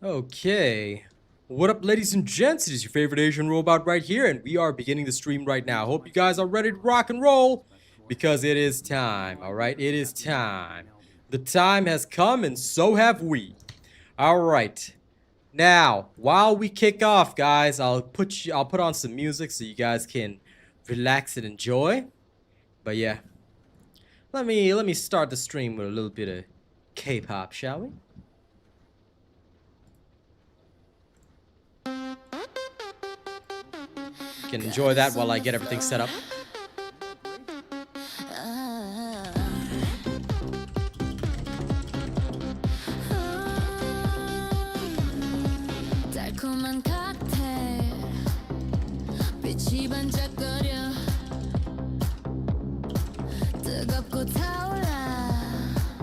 Okay. What up, ladies and gents? It is your favorite Asian robot right here, and we are beginning the stream right now. Hope you guys are ready to rock and roll, because it is time, alright? It is time. The time has come, and so have we. Alright. Now, while we kick off, guys, I'll put on some music so you guys can relax and enjoy. But yeah. Let me start the stream with a little bit of K-pop, shall we? Can enjoy that while I get everything set up.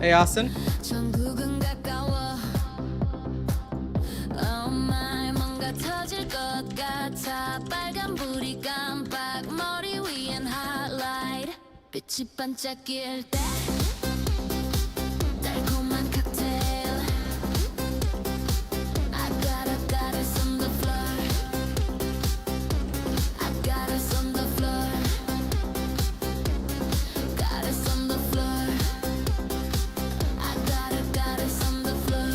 Hey, Austin. 빛이 반짝일 때 달콤한 칵테일 I got us on the floor I got us on the floor Got us on the floor I got us on the floor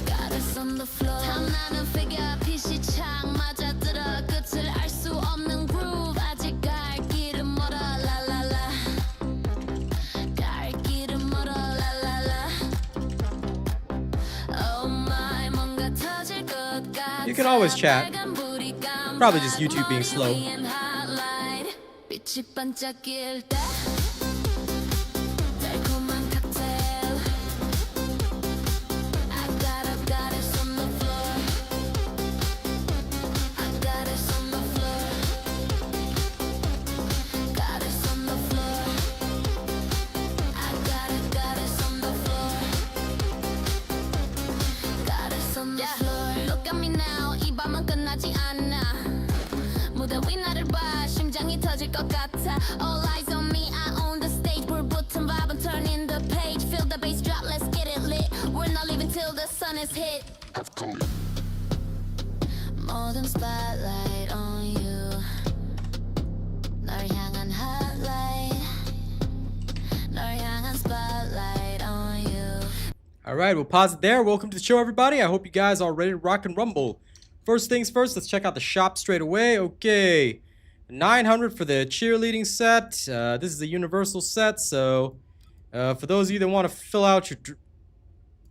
Got us on the floor 탐나는 figure 빛이 착 맞아들어 끝을 알 수 없는 groove You can always chat. Probably just YouTube being slow. All eyes on me, I own the stage. 불붙은 vibe, turning the page. Feel the bass drop, let's get it lit. We're not leaving till the sun is hit. 모든 spotlight on you. 널 향한 hotline. 널 향한 spotlight on you. Alright, we'll pause it there. Welcome to the show, everybody. I hope you guys are ready to rock and rumble. First things first, let's check out the shop straight away. Okay. 900 for the cheerleading set. This is a universal set, so for those of you that want to fill out your...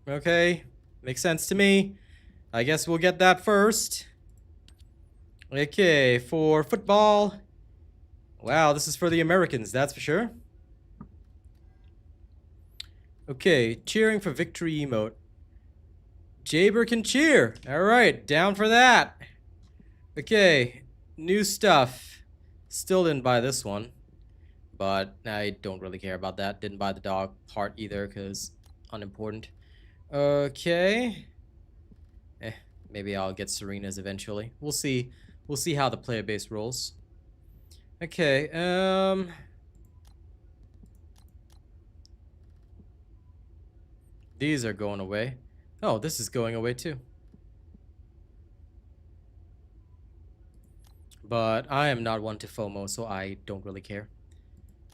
Okay, makes sense to me. I guess we'll get that first. Okay, for football. Wow, this is for the Americans, that's for sure. Okay, cheering for victory emote. Jaber can cheer. Alright, down for that. Okay, new stuff. Still didn't buy this one, but I don't really care about that. Didn't buy the dog part either because unimportant. Okay. Maybe I'll get Serena's eventually. We'll see. We'll see how the player base rolls. Okay. These are going away. Oh, this is going away too. But I am not one to FOMO, so I don't really care.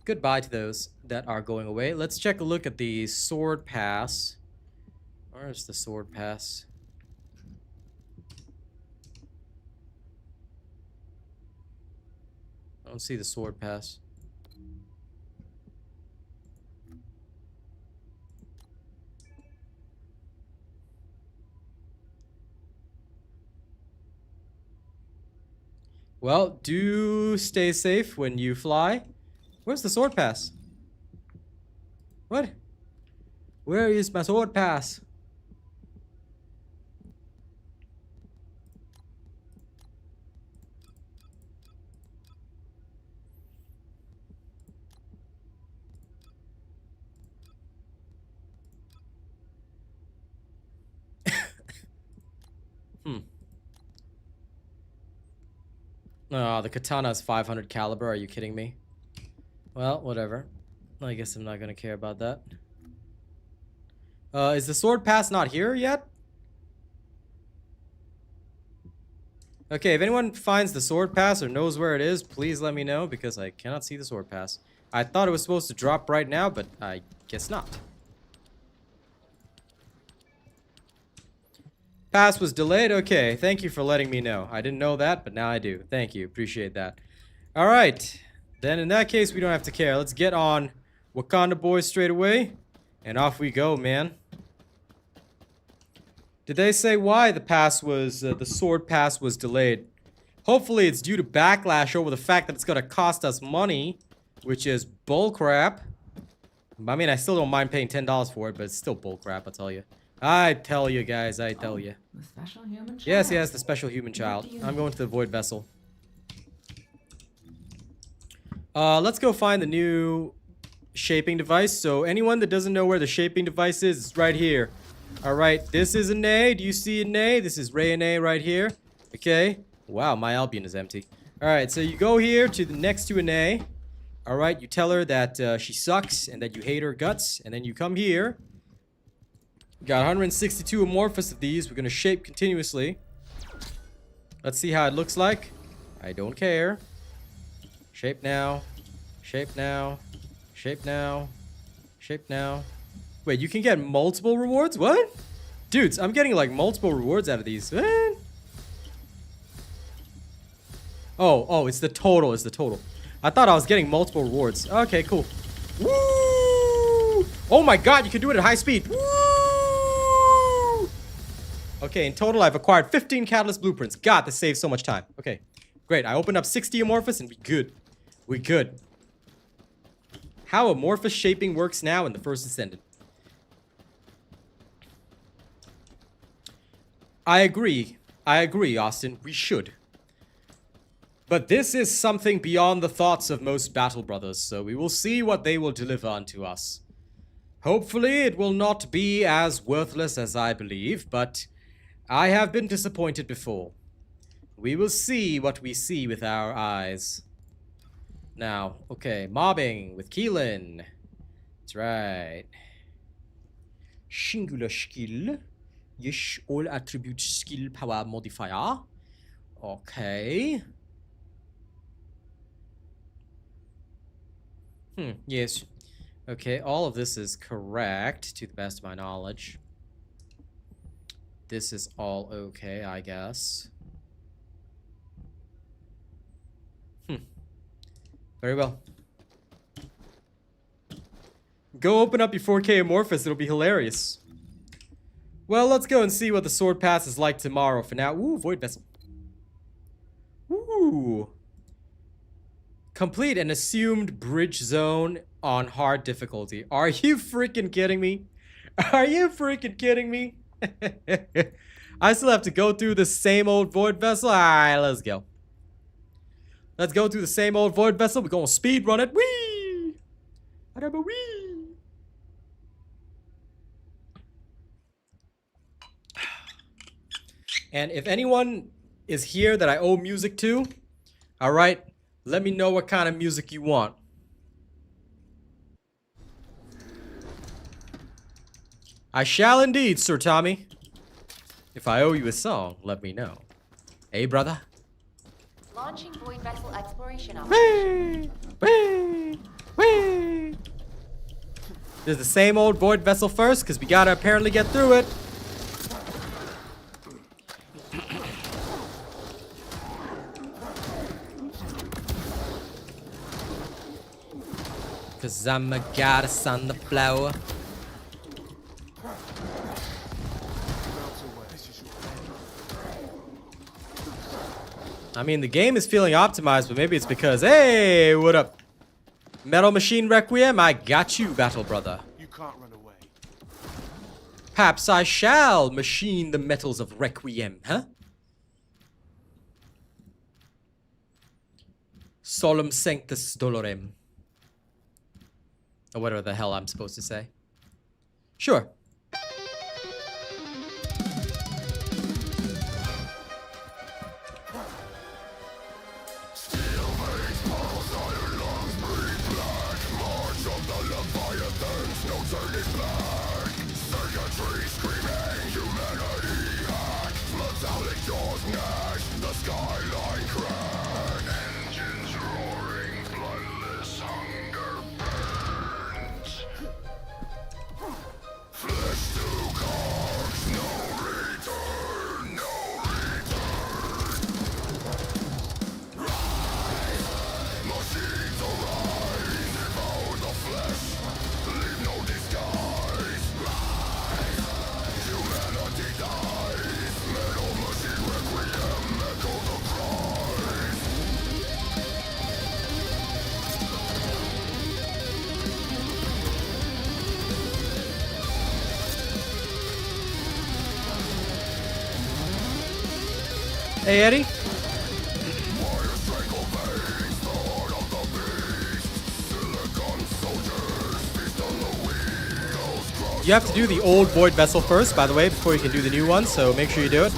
Goodbye to those that are going away. Let's check a look at the sword pass. Where's the sword pass? I don't see the sword pass. Well, do stay safe when you fly. Where's the sword pass? What? Where is my sword pass? Oh, the katana is 500 caliber. Are you kidding me? Well, whatever. I guess I'm not gonna care about that. Is the sword pass not here yet? Okay, if anyone finds the sword pass or knows where it is, please let me know, because I cannot see the sword pass. I thought it was supposed to drop right now, but I guess not. Pass was delayed? Okay, thank you for letting me know. I didn't know that, but now I do. Thank you, appreciate that. Alright, then in that case, we don't have to care. Let's get on Wakanda Boys straight away, and off we go, man. Did they say why the pass was, the sword pass was delayed? Hopefully it's due to backlash over the fact that it's gonna cost us money, which is bullcrap. I mean, I still don't mind paying $10 for it, but it's still bullcrap, I tell you. I tell you guys, I tell you. The special human child. Yes, the special human child. I'm going to the Void Vessel. Let's go find the new shaping device. So anyone that doesn't know where the shaping device is, it's right here. Alright, this is an A. Do you see an A? This is Ray and A right here. Okay. Wow, my Albion is empty. Alright, so you go here to the next to an A. Alright, you tell her that she sucks and that you hate her guts. And then you come here. Got 162 Amorphous of these. We're going to shape continuously. Let's see how it looks like. I don't care. Shape now. Shape now. Shape now. Shape now. Wait, you can get multiple rewards? What? Dudes, I'm getting like multiple rewards out of these. Man. Oh, it's the total. It's the total. I thought I was getting multiple rewards. Okay, cool. Woo! Oh my god, you can do it at high speed. Woo! Okay, in total, I've acquired 15 Catalyst Blueprints. God, this saves so much time. Okay, great. I opened up 60 Amorphous and we good. We good. How Amorphous shaping works now in the First Descendant. I agree, Austin. We should. But this is something beyond the thoughts of most battle brothers, so we will see what they will deliver unto us. Hopefully, it will not be as worthless as I believe, but I have been disappointed before. We will see what we see with our eyes. Now, okay, mobbing with Keelan. That's right. Singular skill. Yes, all attribute skill power modifier. Okay. Yes. Okay, all of this is correct to the best of my knowledge. This is all okay, I guess. Very well. Go open up your 4K Amorphous, it'll be hilarious. Well, let's go and see what the sword pass is like tomorrow. For now, ooh, Void Vessel. Ooh. Complete an assumed bridge zone on hard difficulty. Are you freaking kidding me? Are you freaking kidding me? I still have to go through the same old Void Vessel. Alright, let's go. Let's go through the same old Void Vessel. We're gonna speed run it. Whee! Whee! And if anyone is here that I owe music to, alright, let me know what kind of music you want. I shall indeed, Sir Tommy. If I owe you a song, let me know. Hey, brother? Launching Void Vessel exploration operation. Whee! There's the same old Void Vessel first, because we gotta apparently get through it. Cause I'm a goddess on the floor. I mean, the game is feeling optimized, but maybe it's because, hey, what up? Metal Machine Requiem, I got you, battle brother. You can't run away. Perhaps I shall machine the metals of Requiem, huh? Solum Sanctus Dolorem. Or whatever the hell I'm supposed to say. Sure. Hey, Eddie. You have to do the old Void Vessel first, by the way, before you can do the new one, so make sure you do it.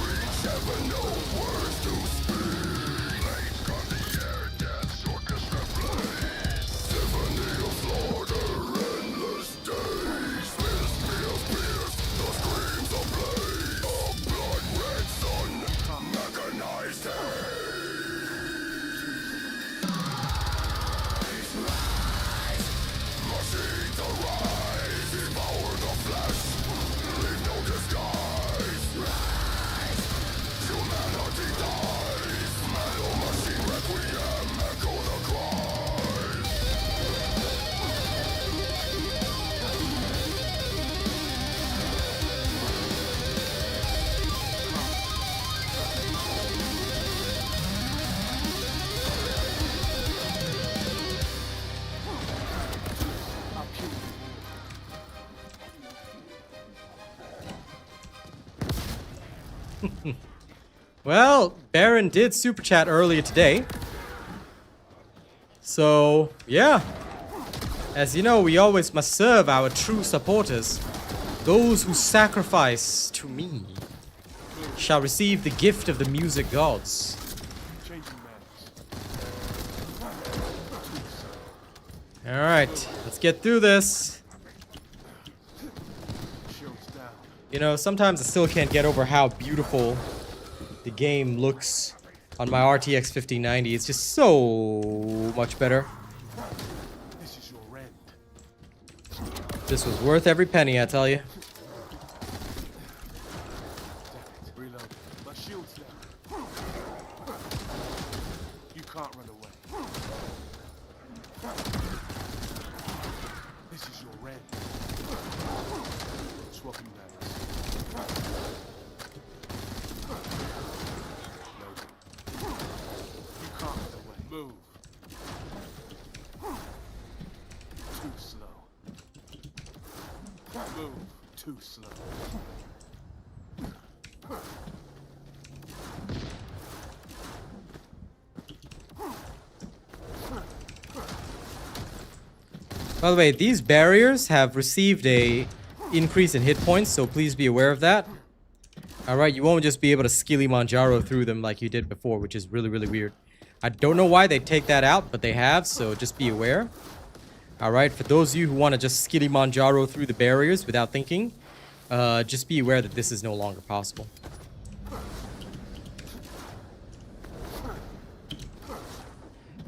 Well, Baron did super chat earlier today. So, yeah. As you know, we always must serve our true supporters. Those who sacrifice to me shall receive the gift of the music gods. Alright, let's get through this. You know, sometimes I still can't get over how beautiful the game looks on my RTX 5090. It's just so much better. This was worth every penny, I tell you. You can't run away. This is your rent. Swapping that. You can't run away. Move. Too slow. Move. Too slow. By the way, these barriers have received a increase in hit points, so please be aware of that. Alright, you won't just be able to skilly Manjaro through them like you did before, which is really, really weird. I don't know why they take that out, but they have, so just be aware. Alright, for those of you who want to just skilly Manjaro through the barriers without thinking, just be aware that this is no longer possible.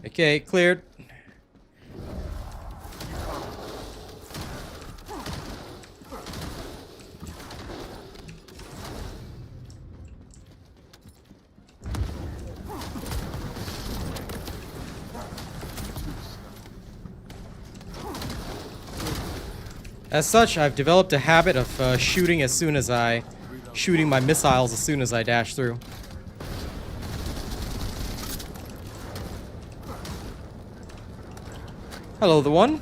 Okay, cleared. As such, I've developed a habit of shooting my missiles as soon as I dash through. Hello, the one.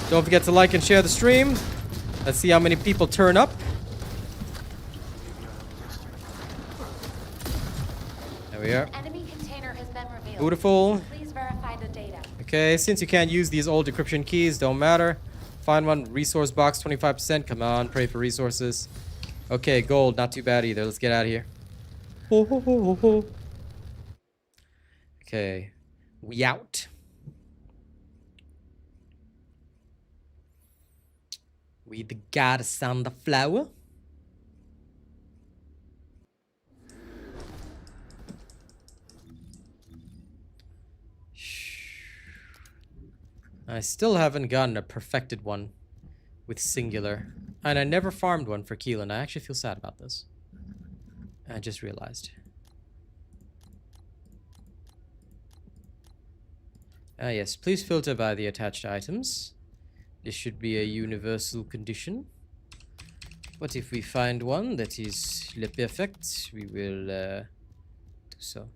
Don't forget to like and share the stream. Let's see how many people turn up. There we are. Enemy container has been revealed. Beautiful. Please verify the data. Okay, since you can't use these old decryption keys, don't matter. Find one. Resource box, 25%. Come on, pray for resources. Okay, gold, not too bad either. Let's get out of here. Ho, ho, ho, ho, ho. Okay, we out. We the goddess on the flower. I still haven't gotten a perfected one with singular. And I never farmed one for Keelan. I actually feel sad about this. I just realized. Ah yes, please filter by the attached items. This should be a universal condition. But if we find one that is le perfect, we will do so.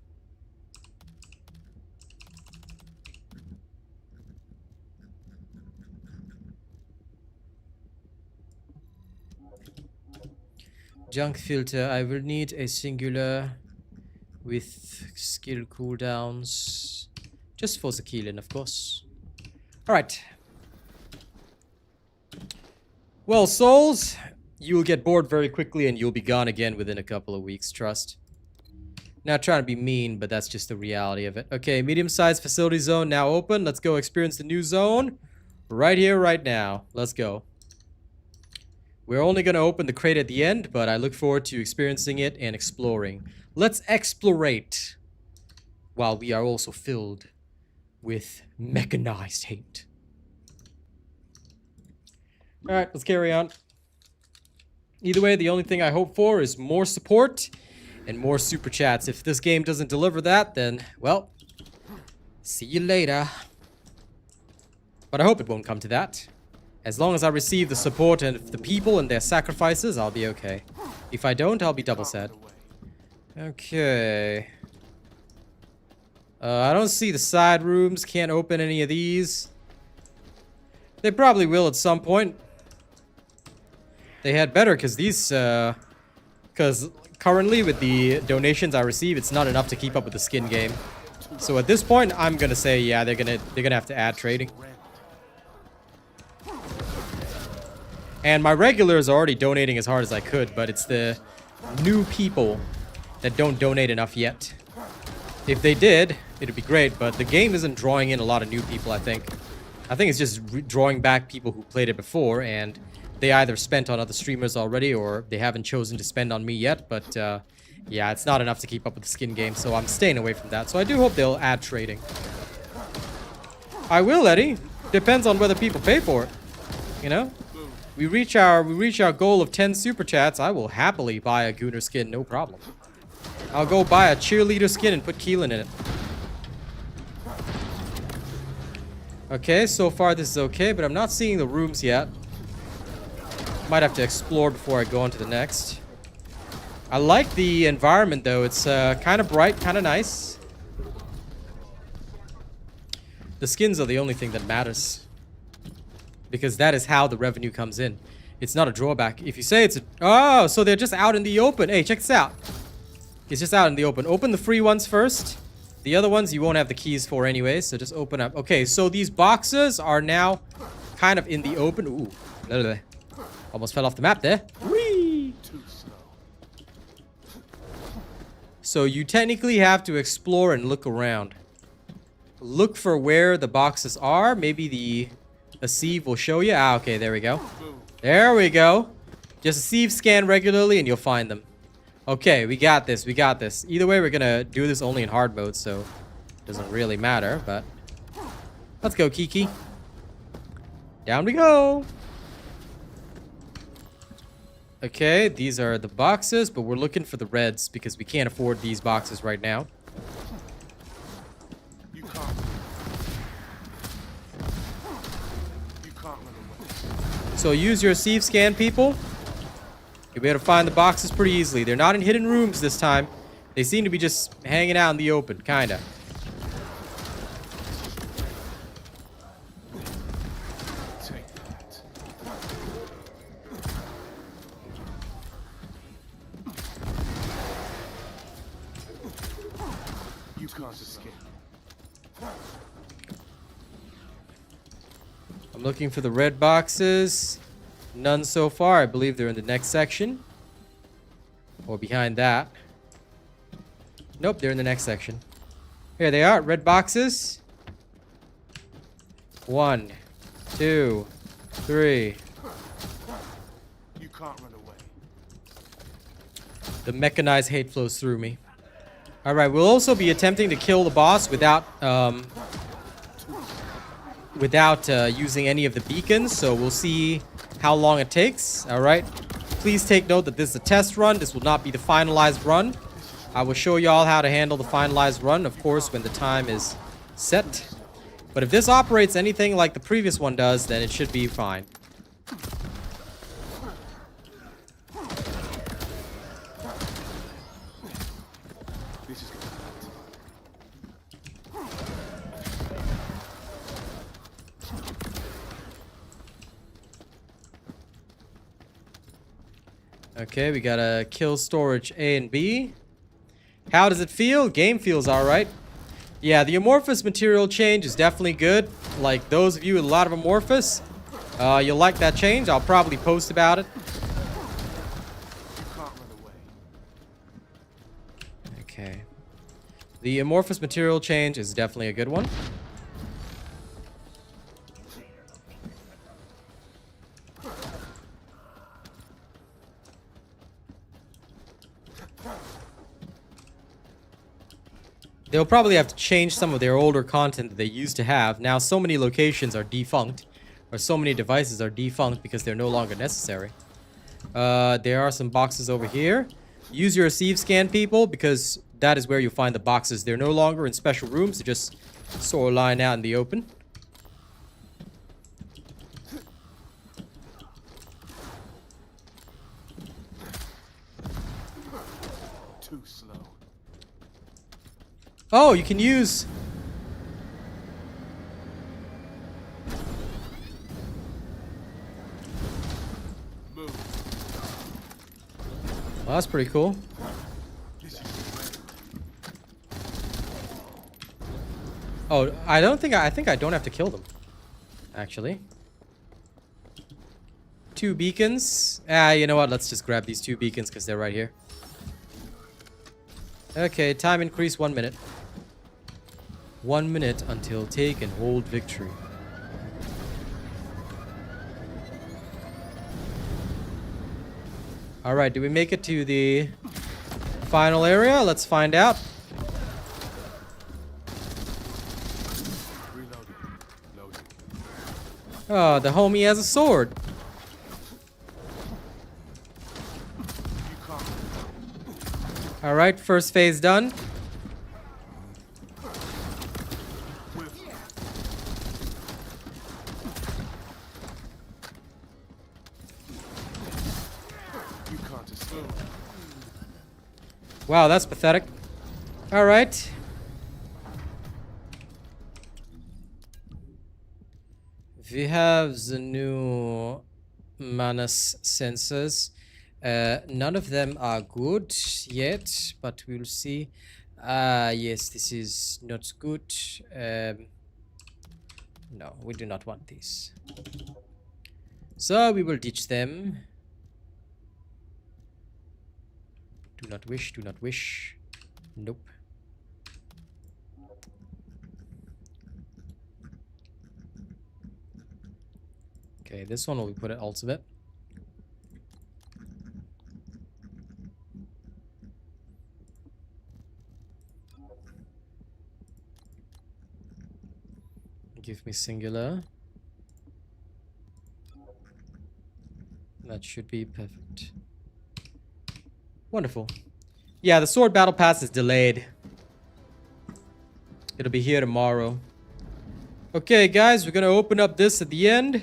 Junk filter. I will need a singular with skill cooldowns. Just for the killing, of course. Alright. Well, souls, you will get bored very quickly and you'll be gone again within a couple of weeks, trust. Not trying to be mean, but that's just the reality of it. Okay, medium-sized facility zone now open. Let's go experience the new zone. Right here, right now. Let's go. We're only going to open the crate at the end, but I look forward to experiencing it and exploring. Let's explorate while we are also filled with mechanized hate. Alright, let's carry on. Either way, the only thing I hope for is more support and more super chats. If this game doesn't deliver that, then, well, see you later. But I hope it won't come to that. As long as I receive the support of the people and their sacrifices, I'll be okay. If I don't, I'll be double sad. Okay. I don't see the side rooms. Can't open any of these. They probably will at some point. They had better, because these, because currently with the donations I receive, it's not enough to keep up with the skin game. So at this point, I'm gonna say, yeah, they're gonna have to add trading. And my regulars are already donating as hard as I could, but it's the new people that don't donate enough yet. If they did, it'd be great, but the game isn't drawing in a lot of new people, I think. I think it's just drawing back people who played it before, and they either spent on other streamers already, or they haven't chosen to spend on me yet, but yeah, it's not enough to keep up with the skin game, so I'm staying away from that. So I do hope they'll add trading. I will, Eddie. Depends on whether people pay for it. You know? We reach our goal of 10 super chats, I will happily buy a Gunner skin, no problem. I'll go buy a cheerleader skin and put Keelan in it. Okay, so far this is okay, but I'm not seeing the rooms yet. Might have to explore before I go on to the next. I like the environment though, it's kind of bright, kind of nice. The skins are the only thing that matters. Because that is how the revenue comes in. It's not a drawback. If you say it's a... Oh, so they're just out in the open. Hey, check this out. It's just out in the open. Open the free ones first. The other ones you won't have the keys for anyway, so just open up. Okay, so these boxes are now kind of in the open. Ooh. Blah, blah, blah. Almost fell off the map there. Whee! So you technically have to explore and look around. Look for where the boxes are. Maybe a sieve will show you. Ah, okay, there we go. There we go. Just a sieve scan regularly and you'll find them. Okay, we got this. We got this. Either way, we're gonna do this only in hard mode, so it doesn't really matter, but let's go, Kiki. Down we go. Okay, these are the boxes, but we're looking for the reds because we can't afford these boxes right now. You can't run away. So use your sieve scan, people. You'll be able to find the boxes pretty easily. They're not in hidden rooms this time. They seem to be just hanging out in the open, kinda. Take that. You can't escape. I'm looking for the red boxes. None so far. I believe they're in the next section. Or behind that. Nope, they're in the next section. Here they are, red boxes. 1, 2, 3. You can't run away. The mechanized hate flows through me. Alright, we'll also be attempting to kill the boss without using any of the beacons, so we'll see how long it takes. Alright, please take note that this is a test run. This will not be the finalized run. I will show y'all how to handle the finalized run, of course, when the time is set. But if this operates anything like the previous one does, then it should be fine. This is gonna hurt. Okay, we gotta kill storage A and B. How does it feel? Game feels alright. Yeah, the Amorphous material change is definitely good. Like, those of you with a lot of Amorphous, you'll like that change. I'll probably post about it. You can't run away. Okay. The Amorphous material change is definitely a good one. They'll probably have to change some of their older content that they used to have. Now, so many locations are defunct, or so many devices are defunct because they're no longer necessary. There are some boxes over here. Use your receive scan, people, because that is where you find the boxes. They're no longer in special rooms. They're just sort of lying out in the open. Too slow. Oh, you can use... Move. Well, that's pretty cool. This is Oh, I think I don't have to kill them. Actually. 2 beacons. You know what? Let's just grab these 2 beacons because they're right here. Okay, time increase 1 minute. 1 minute until take and hold victory. Alright, do we make it to the final area? Let's find out. reloading. Loading. Oh, the homie has a sword. You can't. Alright, first phase done. You can't escape. Wow, that's pathetic. Alright. We have the new Manus sensors. None of them are good yet, but we'll see. Yes, this is not good. No, we do not want these. So we will ditch them. Do not wish, do not wish. Nope. Okay, this one will be put at ultimate. Give me singular. That should be perfect. Wonderful. Yeah, the sword battle pass is delayed. It'll be here tomorrow. Okay, guys, we're gonna open up this at the end.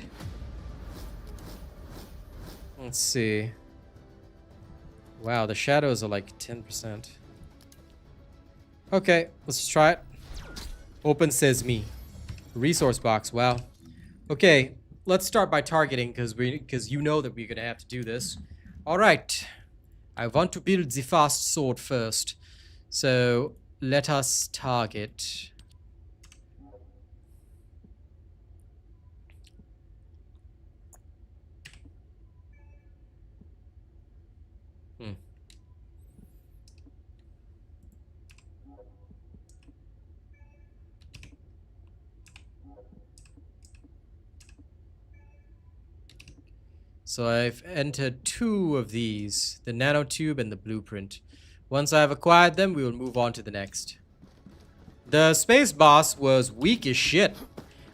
Let's see. Wow, the shadows are like 10%. Okay, let's just try it. Open says me. Resource box, wow. Okay, let's start by targeting because you know that we're gonna have to do this. Alright. I want to build the fast sword first. So let us target. So I've entered 2 of these, the nanotube and the blueprint. Once I have acquired them, we will move on to the next. The space boss was weak as shit.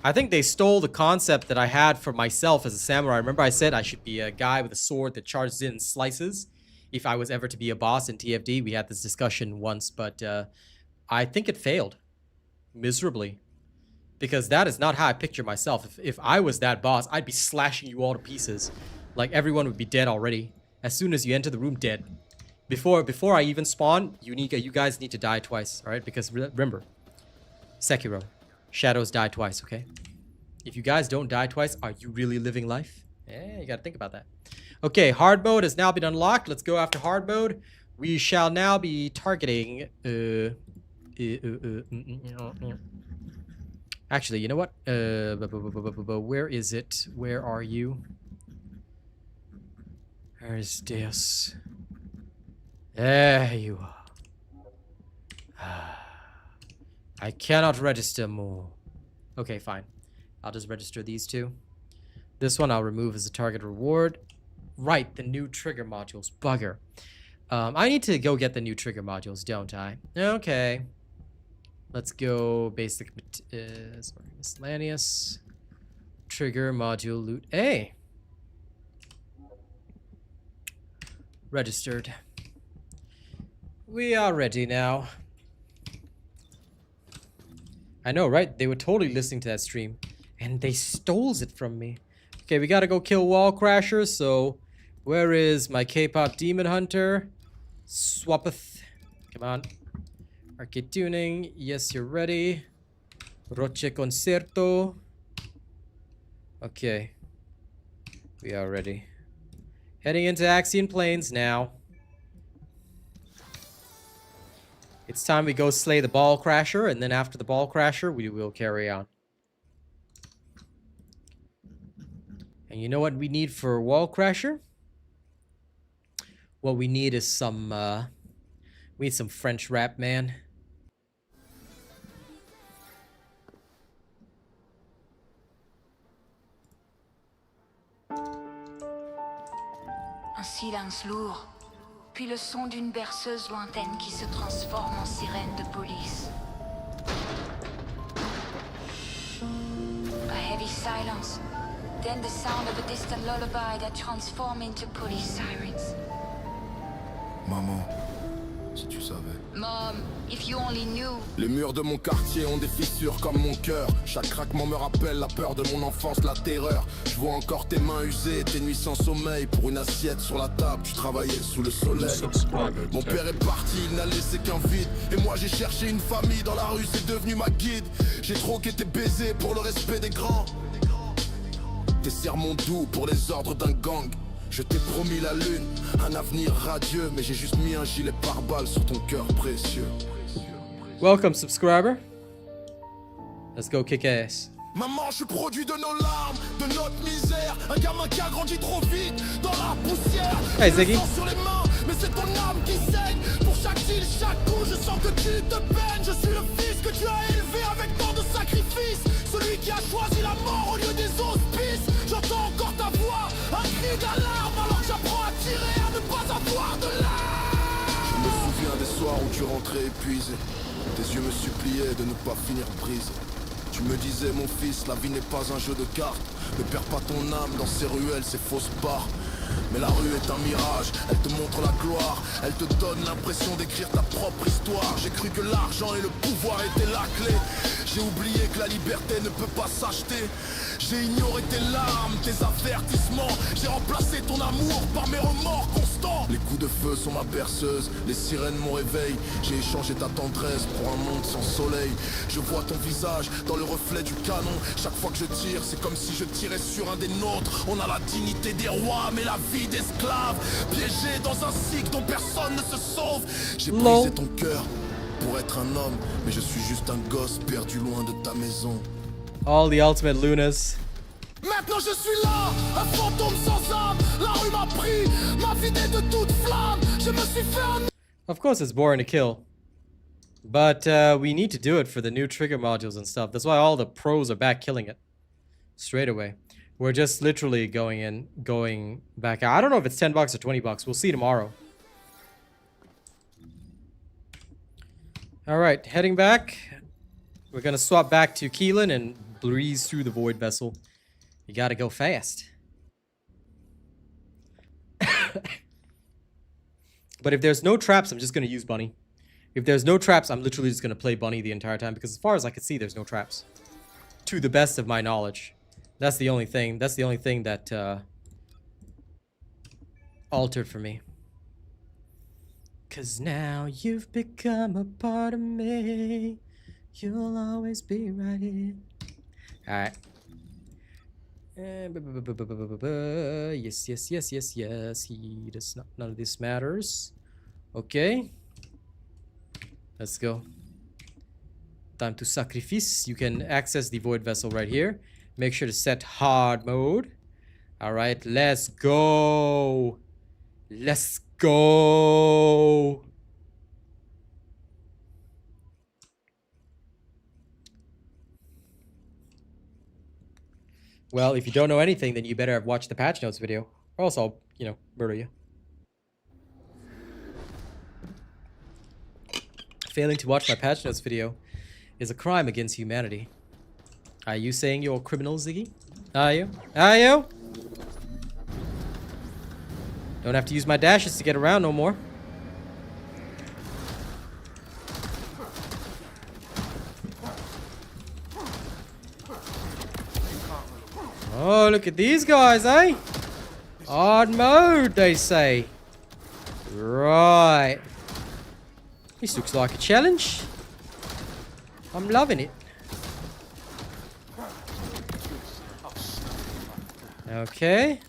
I think they stole the concept that I had for myself as a samurai. Remember I said I should be a guy with a sword that charges in and slices if I was ever to be a boss in TFD. We had this discussion once, but I think it failed miserably. Because that is not how I picture myself. If I was that boss, I'd be slashing you all to pieces. Like, everyone would be dead already. As soon as you enter the room, dead. Before I even spawn, you guys need to die twice, alright? Because remember, Sekiro, shadows die twice, okay? If you guys don't die twice, are you really living life? Yeah, you gotta think about that. Okay, hard mode has now been unlocked. Let's go after hard mode. We shall now be targeting... Actually, you know what? Where is it? Where are you? Where's Deus? There you are. I cannot register more. Okay, fine. I'll just register these two. This one I'll remove as a target reward. Right, the new trigger modules. Bugger. I need to go get the new trigger modules, don't I? Okay. Let's go basic sorry, miscellaneous. Trigger module loot A. Registered. We are ready now. I know, right? They were totally listening to that stream. And they stole it from me. Okay, we gotta go kill wall crashers, so... Where is my K-pop demon hunter? Swapeth. Come on. Arcade tuning. Yes, you're ready. Roche concerto. Okay. We are ready. Heading into Axian Plains now. It's time we go slay the ball crasher, and then after the ball crasher, we will carry on. And you know what we need for wall crasher? What we need is some, we need some French rap, man. Un silence lourd, puis le son d'une berceuse lointaine qui se transforme en sirène de police. A heavy silence, then the sound of a distant lullaby that transforms into police sirens. Maman, si tu savais. Mom, if you only knew. Les murs de mon quartier ont des fissures comme mon cœur. Chaque craquement me rappelle la peur de mon enfance, la terreur. Je vois encore tes mains usées, tes nuits sans sommeil. Pour une assiette sur la table, tu travaillais sous le soleil. Mon père est parti, il n'a laissé qu'un vide. Et moi j'ai cherché une famille dans la rue, c'est devenu ma guide. J'ai troqué tes baisers pour le respect des grands. Tes sermons doux pour les ordres d'un gang. Je t'ai promis la lune, un avenir radieux, mais j'ai juste mis un gilet pare-balles sur ton cœur précieux. Welcome, subscriber. Let's go kick ass. Maman, je suis produit de nos larmes, de notre misère. Un gamin qui a grandi trop vite, dans la poussière. Hey, Ziggy. Le sang sur les mains, mais c'est ton âme qui saigne. Pour chaque île, chaque coup, je sens que tu te peines. Je suis le fils que tu as élevé avec tant de sacrifices. Celui qui a choisi la mort au lieu des auspices. J'entends encore ta voix, un cri d'alarme. Alors que j'apprends à tirer, à ne pas avoir de larmes. Je me souviens des soirs où tu rentrais épuisé. Tes yeux me suppliaient de ne pas finir brisé. Tu me disais, mon fils, la vie n'est pas un jeu de cartes. Ne perds pas ton âme dans ces ruelles, ces fausses barres. Mais la rue est un mirage, elle te montre la gloire. Elle te donne l'impression d'écrire ta propre histoire. J'ai cru que l'argent et le pouvoir étaient la clé. J'ai oublié que la liberté ne peut pas s'acheter. J'ai ignoré tes larmes, tes avertissements. J'ai remplacé ton amour par mes remords constants. Les coups de feu sont ma berceuse, les sirènes mon réveil. J'ai échangé ta tendresse pour un monde sans soleil. Je vois ton visage dans le reflet du canon. Chaque fois que je tire, c'est comme si je tirais sur un des nôtres. On a la dignité des rois, mais la vie d'esclave. Piégé dans un cycle dont personne ne se sauve. J'ai brisé ton cœur pour être un homme, mais je suis juste un gosse perdu loin de ta maison. All the ultimate Lunas. Maintenant je suis là, un fantôme sans âme. La rue m'a pris, m'a vidé de toute flamme. Je me suis fait un... Of course it's boring to kill. But we need to do it for the new trigger modules and stuff. That's why all the pros are back killing it. Straight away. We're just literally going back out. I don't know if it's $10 or $20. We'll see tomorrow. Alright, heading back. We're gonna swap back to Keelan and breeze through the Void Vessel. You gotta go fast. But if there's no traps, I'm just gonna use Bunny. If there's no traps, I'm literally just gonna play Bunny the entire time, because as far as I can see, there's no traps. To the best of my knowledge. That's the only thing. That's the only thing that altered for me. Cause now you've become a part of me. You'll always be right here. Alright. Yes, yes, yes, yes, yes. He does not. None of this matters. Okay. Let's go. Time to sacrifice. You can access the Void Vessel right here. Make sure to set hard mode. Alright, let's go. Let's go. Well, if you don't know anything, then you better have watched the patch notes video. Or else I'll, murder you. Failing to watch my patch notes video is a crime against humanity. Are you saying you're a criminal, Ziggy? Are you? Are you? Don't have to use my dashes to get around no more. Oh, look at these guys, eh? Hard mode, they say. Right. This looks like a challenge. I'm loving it. Okay.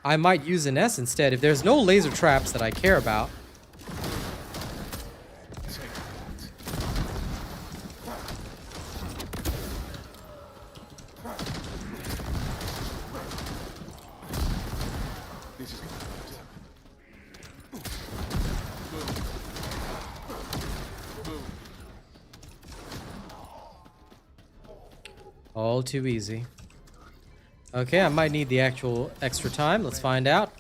I might use an S instead if there's no laser traps that I care about. All too easy. Okay, I might need the actual extra time. Let's find out.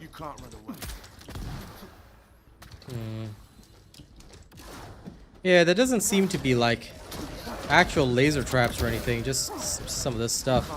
You can't run away. Yeah, there doesn't seem to be like actual laser traps or anything, just some of this stuff.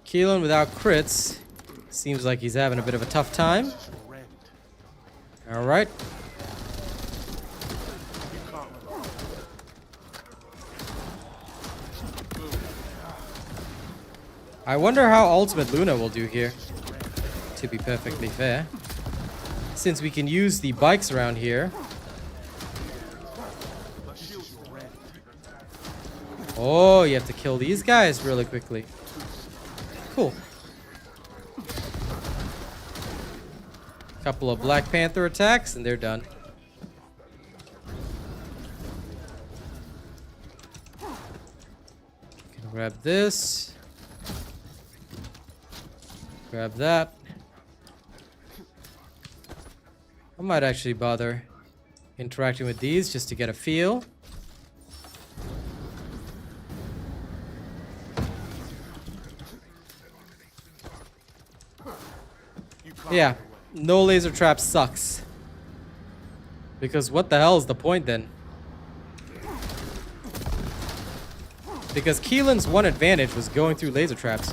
Keelan without crits. Seems like he's having a bit of a tough time. Alright. I wonder how Ultimate Luna will do here, to be perfectly fair. Since we can use the bikes around here. Oh, you have to kill these guys really quickly. Cool. Couple of Black Panther attacks and they're done. Can grab this. Grab that. I might actually bother interacting with these just to get a feel. Yeah, no laser trap sucks. Because what the hell is the point then? Because Keelan's one advantage was going through laser traps.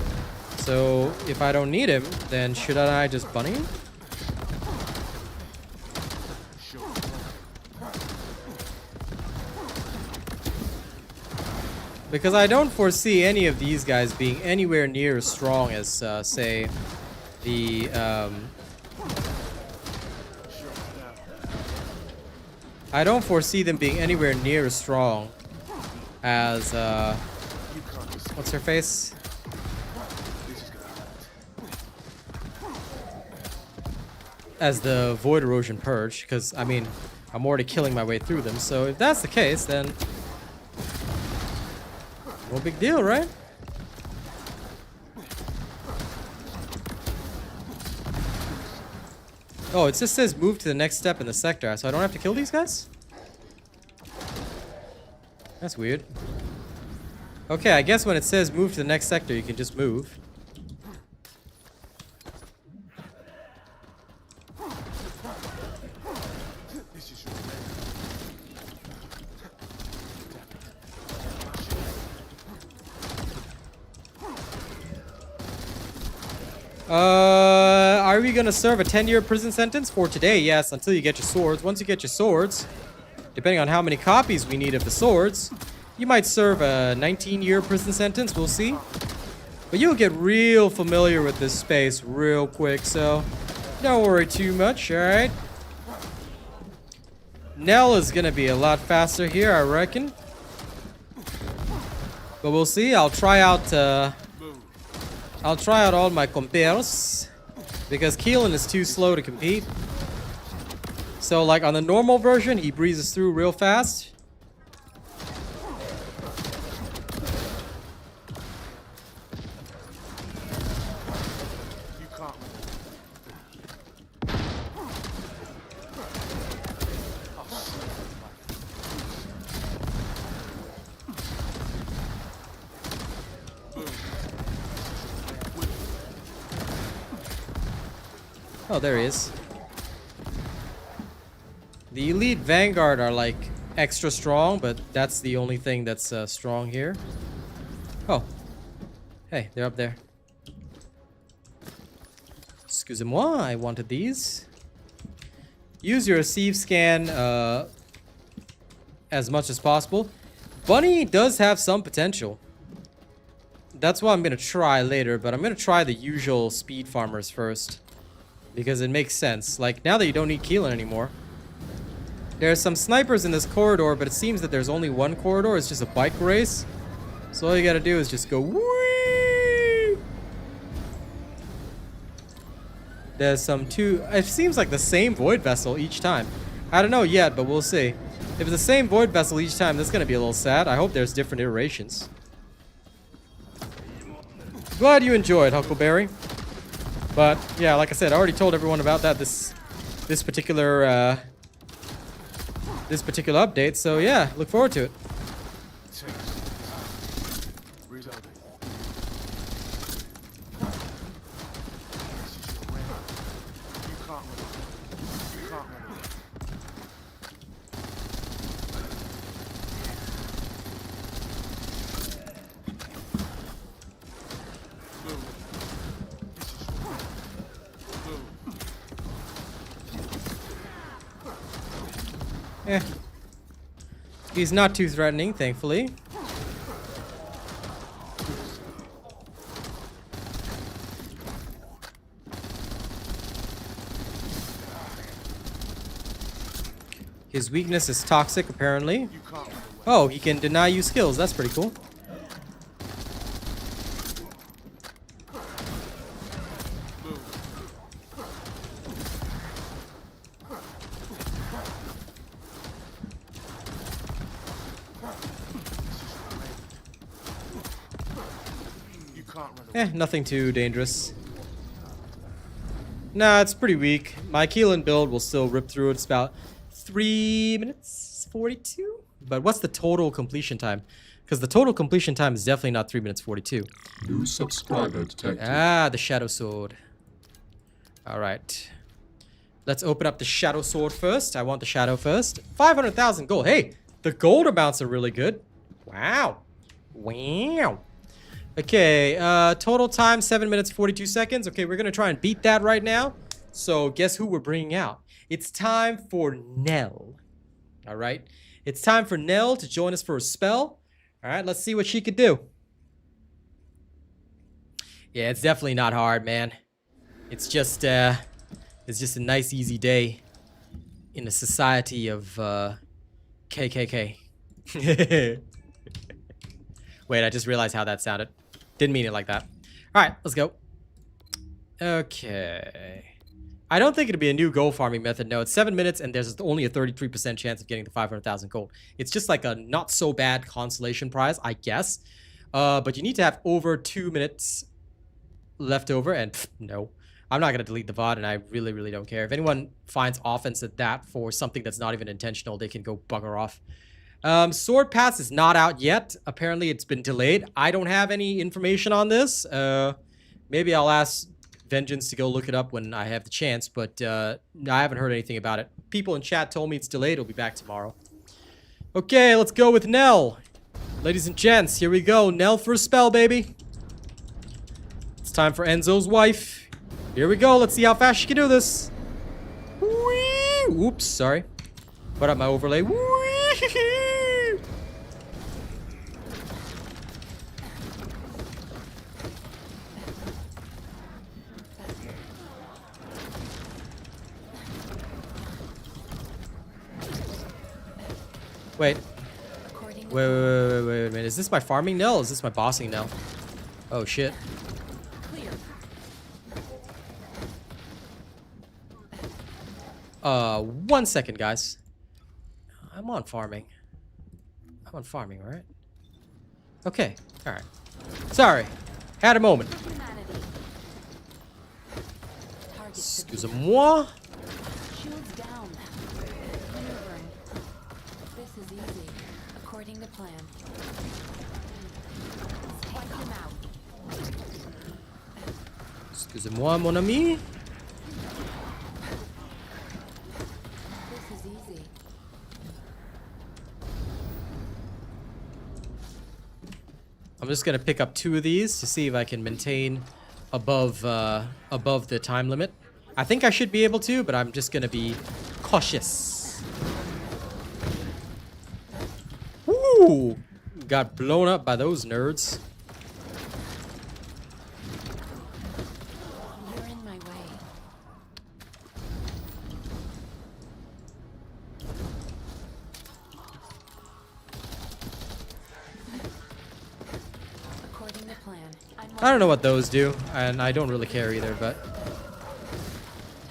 So if I don't need him, then should I just bunny him? Because I don't foresee any of these guys being anywhere near as strong as, say, the, I don't foresee them being anywhere near as strong as, what's her face? As the Void Erosion Purge, because, I mean, I'm already killing my way through them, so if that's the case, then no big deal, right? Oh, it just says move to the next step in the sector, so I don't have to kill these guys? That's weird. Okay, I guess when it says move to the next sector, you can just move. Are we gonna serve a 10-year prison sentence? For today, yes, until you get your swords. Once you get your swords, depending on how many copies we need of the swords, you might serve a 19-year prison sentence, we'll see. But you'll get real familiar with this space real quick, so don't worry too much, alright? Nell is gonna be a lot faster here, I reckon. But we'll see. I'll try out all my compares because Keelan is too slow to compete. So like on the normal version, he breezes through real fast. You can't. Oh, there he is. The Elite Vanguard are like extra strong, but that's the only thing that's strong here. Oh. Hey, they're up there. Excusez-moi, I wanted these. Use your receive scan as much as possible. Bunny does have some potential. That's what I'm going to try later, but I'm going to try the usual speed farmers first. Because it makes sense. Like, now that you don't need Keelan anymore. There are some snipers in this corridor, but it seems that there's only one corridor. It's just a bike race. So all you gotta do is just go whee! There's some two... It seems like the same Void Vessel each time. I don't know yet, but we'll see. If it's the same Void Vessel each time, that's gonna be a little sad. I hope there's different iterations. Glad you enjoyed, Huckleberry. But yeah, like I said, I already told everyone about that this particular update. So yeah, look forward to it. Eh. He's not too threatening, thankfully. His weakness is toxic, apparently. Oh, he can deny you skills. That's pretty cool. Nothing too dangerous. Nah, it's pretty weak. My Keelan build will still rip through it. It's about 3 minutes 42. But what's the total completion time? Because the total completion time is definitely not 3 minutes 42. New subscriber detected. Ah, the Shadow Sword. Alright. Let's open up the Shadow Sword first. I want the Shadow first. 500,000 gold. Hey, the gold amounts are really good. Wow. Wow. Okay, total time 7 minutes 42 seconds. Okay, we're gonna try and beat that right now. So guess who we're bringing out? It's time for Nell. All right, it's time for Nell to join us for a spell. All right, let's see what she could do. Yeah, it's definitely not hard, man. It's just a nice easy day in a society of KKK. Wait, I just realized how that sounded. Didn't mean it like that. All right, let's go. Okay. I don't think it'd be a new gold farming method. No, it's 7 minutes, and there's only a 33% chance of getting the 500,000 gold. It's just like a not so bad consolation prize, I guess. But you need to have over 2 minutes left over, and no. I'm not going to delete the VOD, and I really, really don't care. If anyone finds offense at that for something that's not even intentional, they can go bugger off. Sword Pass is not out yet. Apparently, it's been delayed. I don't have any information on this. Maybe I'll ask Vengeance to go look it up when I have the chance, but I haven't heard anything about it. People in chat told me it's delayed. It'll be back tomorrow. Okay, let's go with Nell. Ladies and gents, here we go. Nell for a spell, baby. It's time for Enzo's wife. Here we go. Let's see how fast she can do this. Whee! Oops, sorry. Put up my overlay. Whee! Wait. Wait a minute. Is this my farming Nell? Or is this my bossing Nell? Oh shit. 1 second, guys. I'm on farming. I'm on farming, right? Okay. Alright. Sorry. Had a moment. Excusez-moi. Shields down. Maneuvering. This is easy, according to plan. Take him out. Excusez-moi, mon ami. This is easy. I'm just gonna pick up 2 of these to see if I can maintain above the time limit. I think I should be able to, but I'm just gonna be cautious. Ooh, got blown up by those nerds. You're in my way. According to plan, I don't know what those do, and I don't really care either, but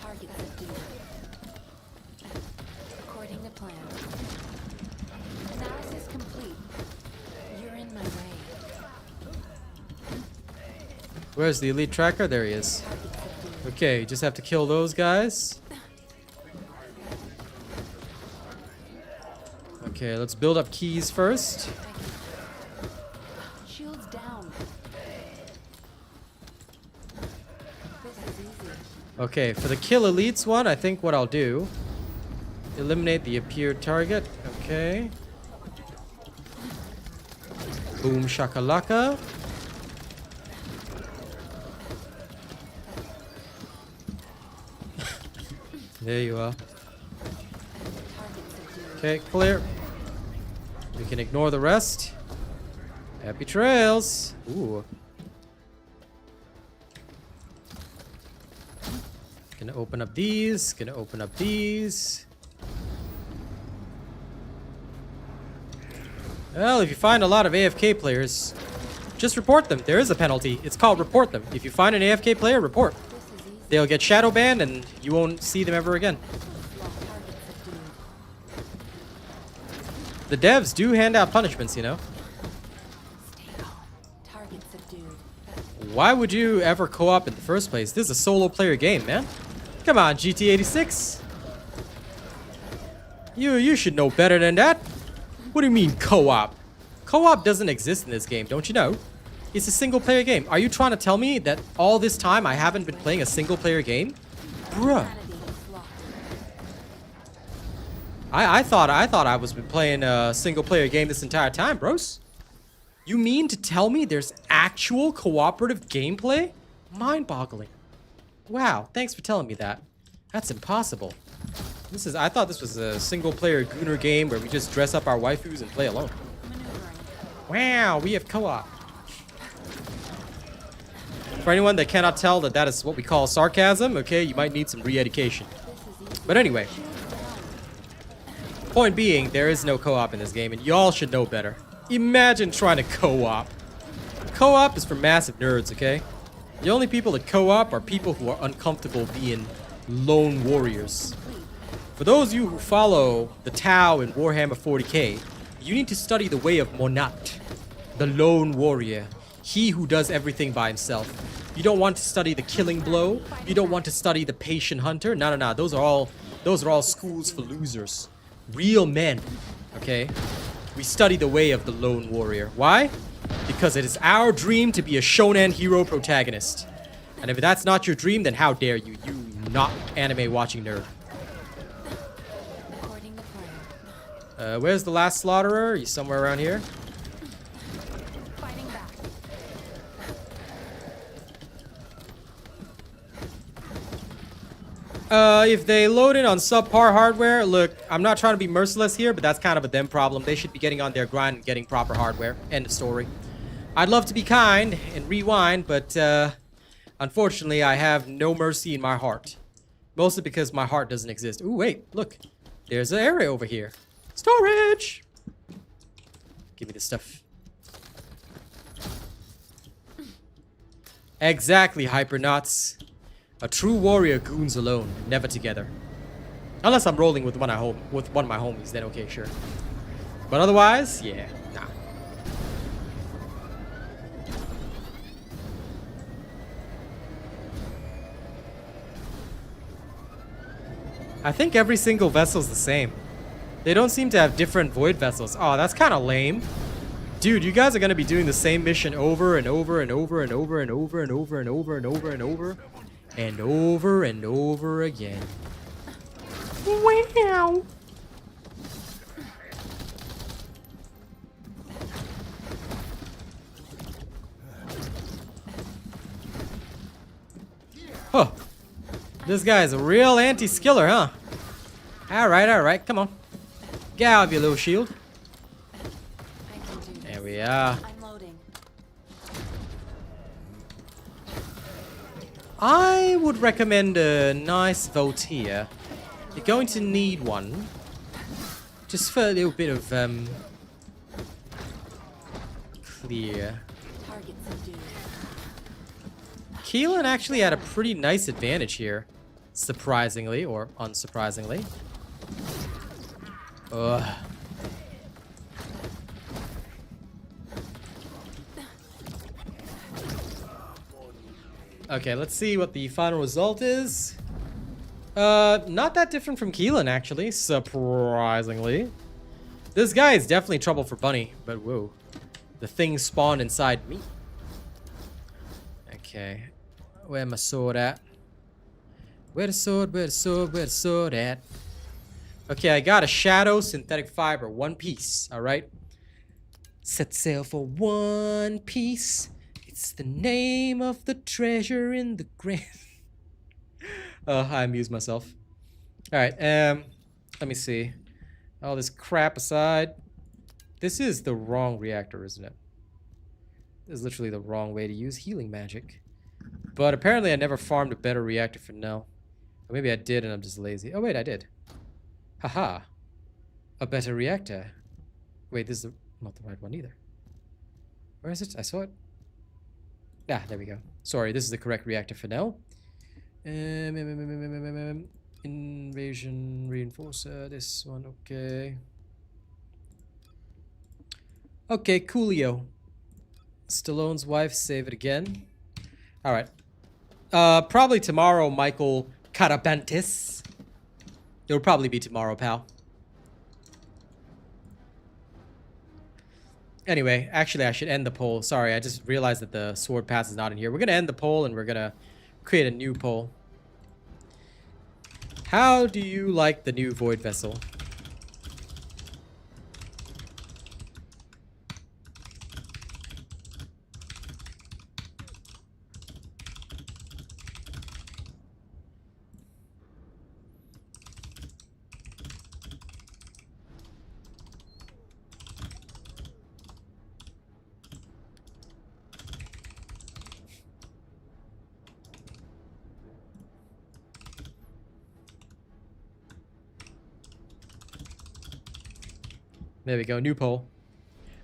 target subdued. According to plan. Analysis complete. You're in my way. where's the elite tracker? There he is. Okay, just have to kill those guys. Okay, let's build up keys first. Shields down. This is easy. Okay, for the kill elites one, I think what I'll do, eliminate the appeared target. Okay. Boom shakalaka. There you are. Okay, clear. We can ignore the rest. Happy trails. Ooh. Gonna open up these. Gonna open up these. Well, if you find a lot of AFK players, just report them. There is a penalty. It's called report them. If you find an AFK player, report. They'll get shadow banned and you won't see them ever again. The devs do hand out punishments, you know. Target subdued. Why would you ever co-op in the first place? This is a solo player game, man. Come on, GT86. You should know better than that. What do you mean co-op? Co-op doesn't exist in this game, don't you know? It's a single player game. Are you trying to tell me that all this time I haven't been playing a single player game? Bruh. I thought I was been playing a single player game this entire time, bros. You mean to tell me there's actual cooperative gameplay? Mind-boggling. Wow, thanks for telling me that. That's impossible. I thought this was a single player Gooner game where we just dress up our waifus and play alone. Wow, we have co-op. For anyone that cannot tell that that is what we call sarcasm, okay, you might need some re-education. But anyway, point being, there is no co-op in this game, and y'all should know better. Imagine trying to co-op. Co-op is for massive nerds, okay? The only people that co-op are people who are uncomfortable being lone warriors. For those of you who follow the Tau in Warhammer 40k, you need to study the way of Monat, the lone warrior. He who does everything by himself. You don't want to study the killing blow. You don't want to study the patient hunter. No. Those are all schools for losers. Real men, okay? We study the way of the lone warrior. Why? Because it is our dream to be a shonen hero protagonist. And if that's not your dream, then how dare you? You not anime watching nerd. According to plan. Where's the last slaughterer? He's somewhere around here. Fighting back. If they load in on subpar hardware, look, I'm not trying to be merciless here, but that's kind of a them problem. They should be getting on their grind and getting proper hardware. End of story. I'd love to be kind and rewind, but unfortunately, I have no mercy in my heart. Mostly because my heart doesn't exist. Ooh, wait, look. There's an area over here. Storage! Give me the stuff. Exactly, Hypernauts. A true warrior goons alone, never together. Unless I'm rolling with one of my homies, then okay, sure. But otherwise, yeah, nah. I think every single vessel's the same. They don't seem to have different void vessels. Oh, that's kind of lame. Dude, you guys are gonna be doing the same mission over and over and over and over and over and over and over and over and over and over and over again. Wow. Huh. This guy's a real anti-skiller, huh? Alright, come on. Get out of your little shield. There we are. I'm loading. I would recommend a nice vault here. You're going to need one. Just for a little bit of, clear. Target subdued. Keelan actually had a pretty nice advantage here. Surprisingly, or unsurprisingly. Ugh. Okay, let's see what the final result is. Not that different from Keelan, actually, surprisingly. This guy is definitely trouble for Bunny, but whoa. The thing spawned inside me. Okay. Where my sword at? Where the sword, where the sword, where the sword at? Okay, I got a shadow synthetic fiber, one piece, alright? Set sail for one piece. It's the name of the treasure in the grand. I amused myself. Alright, let me see. All this crap aside. This is the wrong reactor, isn't it? This is literally the wrong way to use healing magic. But apparently I never farmed a better reactor for now. Or maybe I did and I'm just lazy. Oh wait, I did. Haha. A better reactor. Wait, this is not the right one either. Where is it? I saw it. Ah, there we go. Sorry, this is the correct reactor for now. Invasion reinforcer. This one, okay. Okay, coolio. Stallone's wife, save it again. Alright. Probably tomorrow, Michael Carabantis. It'll probably be tomorrow, pal. Anyway, actually, I should end the poll. Sorry, I just realized that the sword pass is not in here. We're gonna end the poll and we're gonna create a new poll. How do you like the new Void Vessel? There we go, new poll.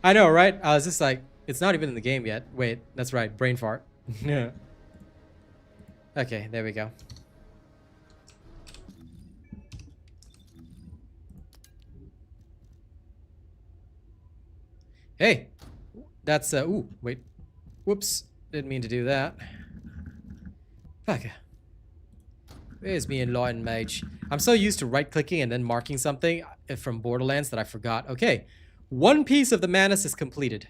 I know, right? I was just like, it's not even in the game yet. Wait, that's right, brain fart. Yeah. Okay, there we go. Hey! That's, ooh, wait. Whoops, didn't mean to do that. Bugger. Where's me enlightened mage? I'm so used to right-clicking and then marking something from Borderlands that I forgot. Okay, one piece of the Manus is completed,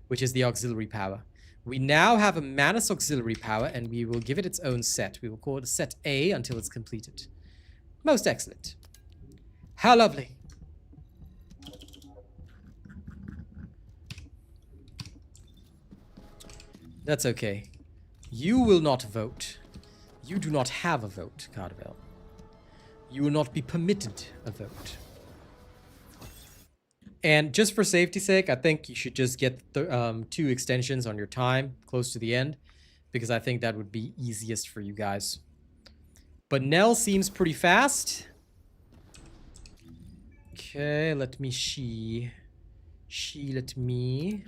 which is the auxiliary power. We now have a Manus auxiliary power, and we will give it its own set. We will call it set A until it's completed. Most excellent. How lovely. That's okay. You will not vote. You do not have a vote, Carvel. You will not be permitted a vote. And just for safety's sake, I think you should just get the 2 extensions on your time close to the end, because I think that would be easiest for you guys. But Nell seems pretty fast. Okay, let me let me.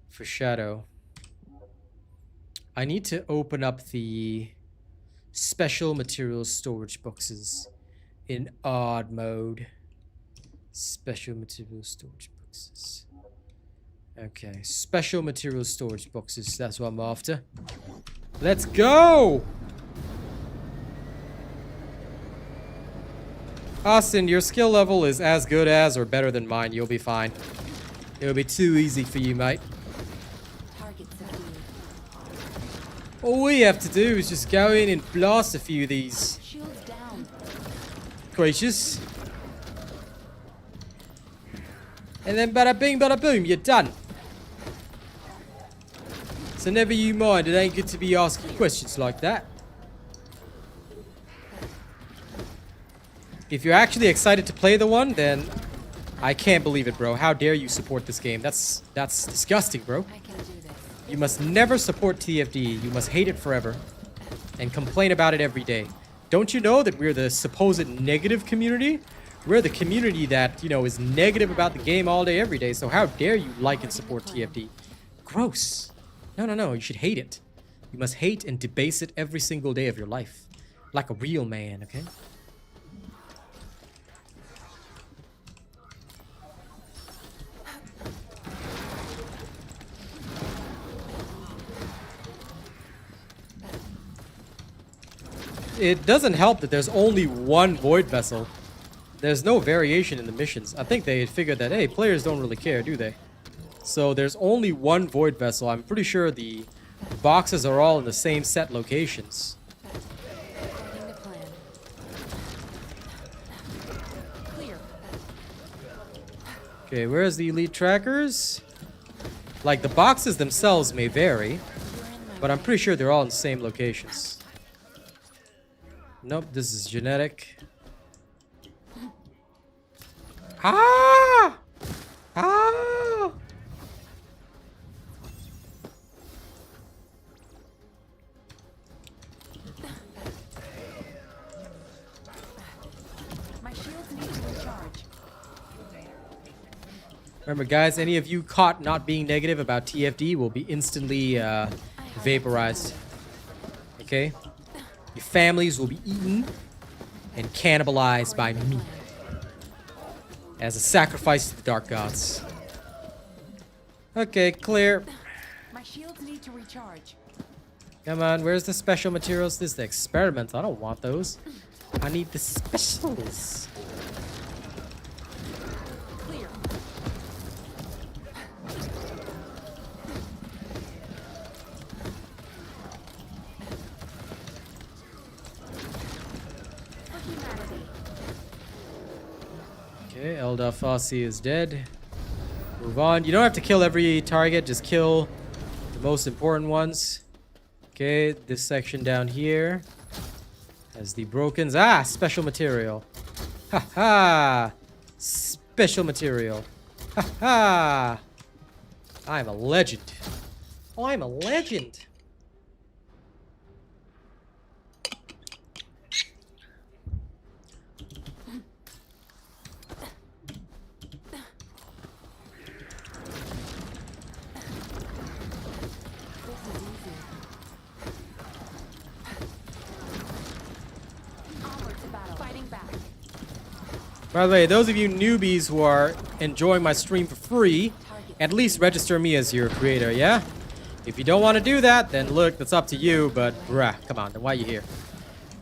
For Shadow, I need to open up the special materials storage boxes in odd mode. Special materials storage boxes. Okay, special materials storage boxes. That's what I'm after. Let's go! Austin, your skill level is as good as or better than mine. You'll be fine. It'll be too easy for you, mate. All we have to do is just go in and blast a few of these creatures. And then bada bing, bada boom, you're done. So never you mind, it ain't good to be asking questions like that. If you're actually excited to play the one, then I can't believe it, bro. How dare you support this game? That's disgusting, bro. You must never support TFD. You must hate it forever. And complain about it every day. Don't you know that we're the supposed negative community? We're the community that, you know, is negative about the game all day, every day. So how dare you like and support TFD? Gross. No. You should hate it. You must hate and debase it every single day of your life. Like a real man, okay? It doesn't help that there's only one Void Vessel. There's no variation in the missions. I think they figured that, hey, players don't really care, do they? So there's only one Void Vessel. I'm pretty sure the boxes are all in the same set locations. Okay, where's the elite trackers? Like, the boxes themselves may vary, but I'm pretty sure they're all in the same locations. Nope, this is genetic. Ah! Ah! My shields need to recharge. Remember, guys, any of you caught not being negative about TFD will be instantly vaporized. Okay? Your families will be eaten and cannibalized by me as a sacrifice to the dark gods. Okay, clear. My shields need to recharge. Come on, where's the special materials? This is the experiments. I don't want those. I need the specials. Clear. Okay, Eldar Fossi is dead. Move on. You don't have to kill every target, just kill the most important ones. Okay, this section down here has the brokens. Ah, special material. Ha ha! Special material. Ha ha! I'm a legend. Oh, I'm a legend. By the way, those of you newbies who are enjoying my stream for free, at least register me as your creator, yeah? If you don't want to do that, then look, that's up to you, but bruh, come on, then why you here?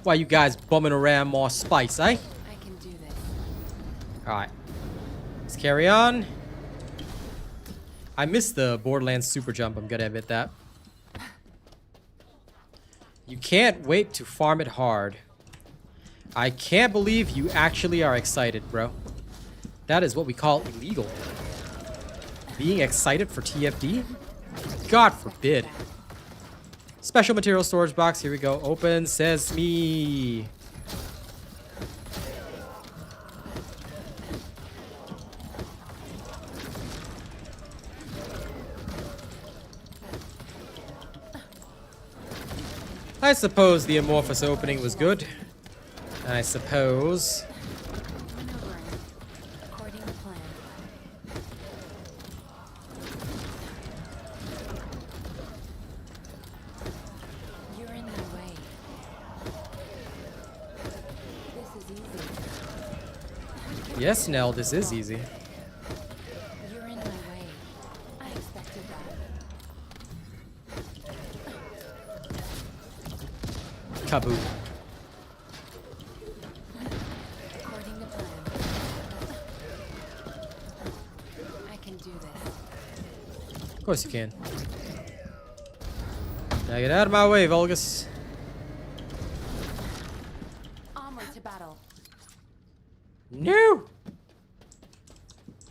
Why you guys bumming around more spice, eh? I can do this. Alright. Let's carry on. I missed the Borderlands super jump, I'm gonna admit that. You can't wait to farm it hard. I can't believe you actually are excited, bro. That is what we call illegal. Being excited for TFD? God forbid. Special material storage box. Here we go. Open sesame. I suppose the Amorphous opening was good. I suppose. Maneuvering. According to plan. You're in my way. This is easy. Yes, Nell, this is easy. You're in my way. I expected that. Kaboom. According to plan. I can do this. Of course you can. Now get out of my way, Vulgus. Onward to battle. No!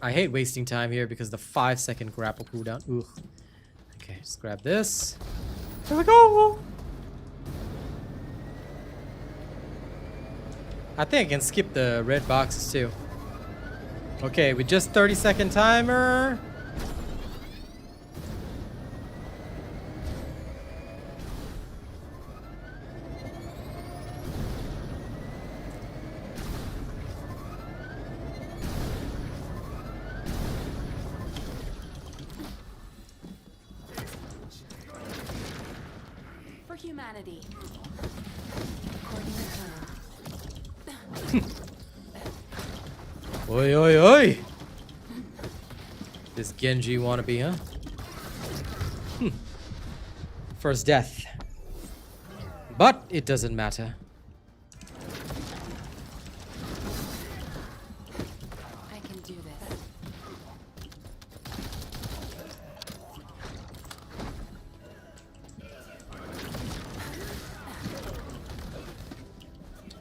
I hate wasting time here because the 5-second grapple cooldown. Ugh. Okay, just grab this. Here we go! I think I can skip the red boxes too. Okay, with just 30-second timer. For humanity. According to plan. Oi, oi, oi! This Genji wannabe, huh? First death. But it doesn't matter. I can do this.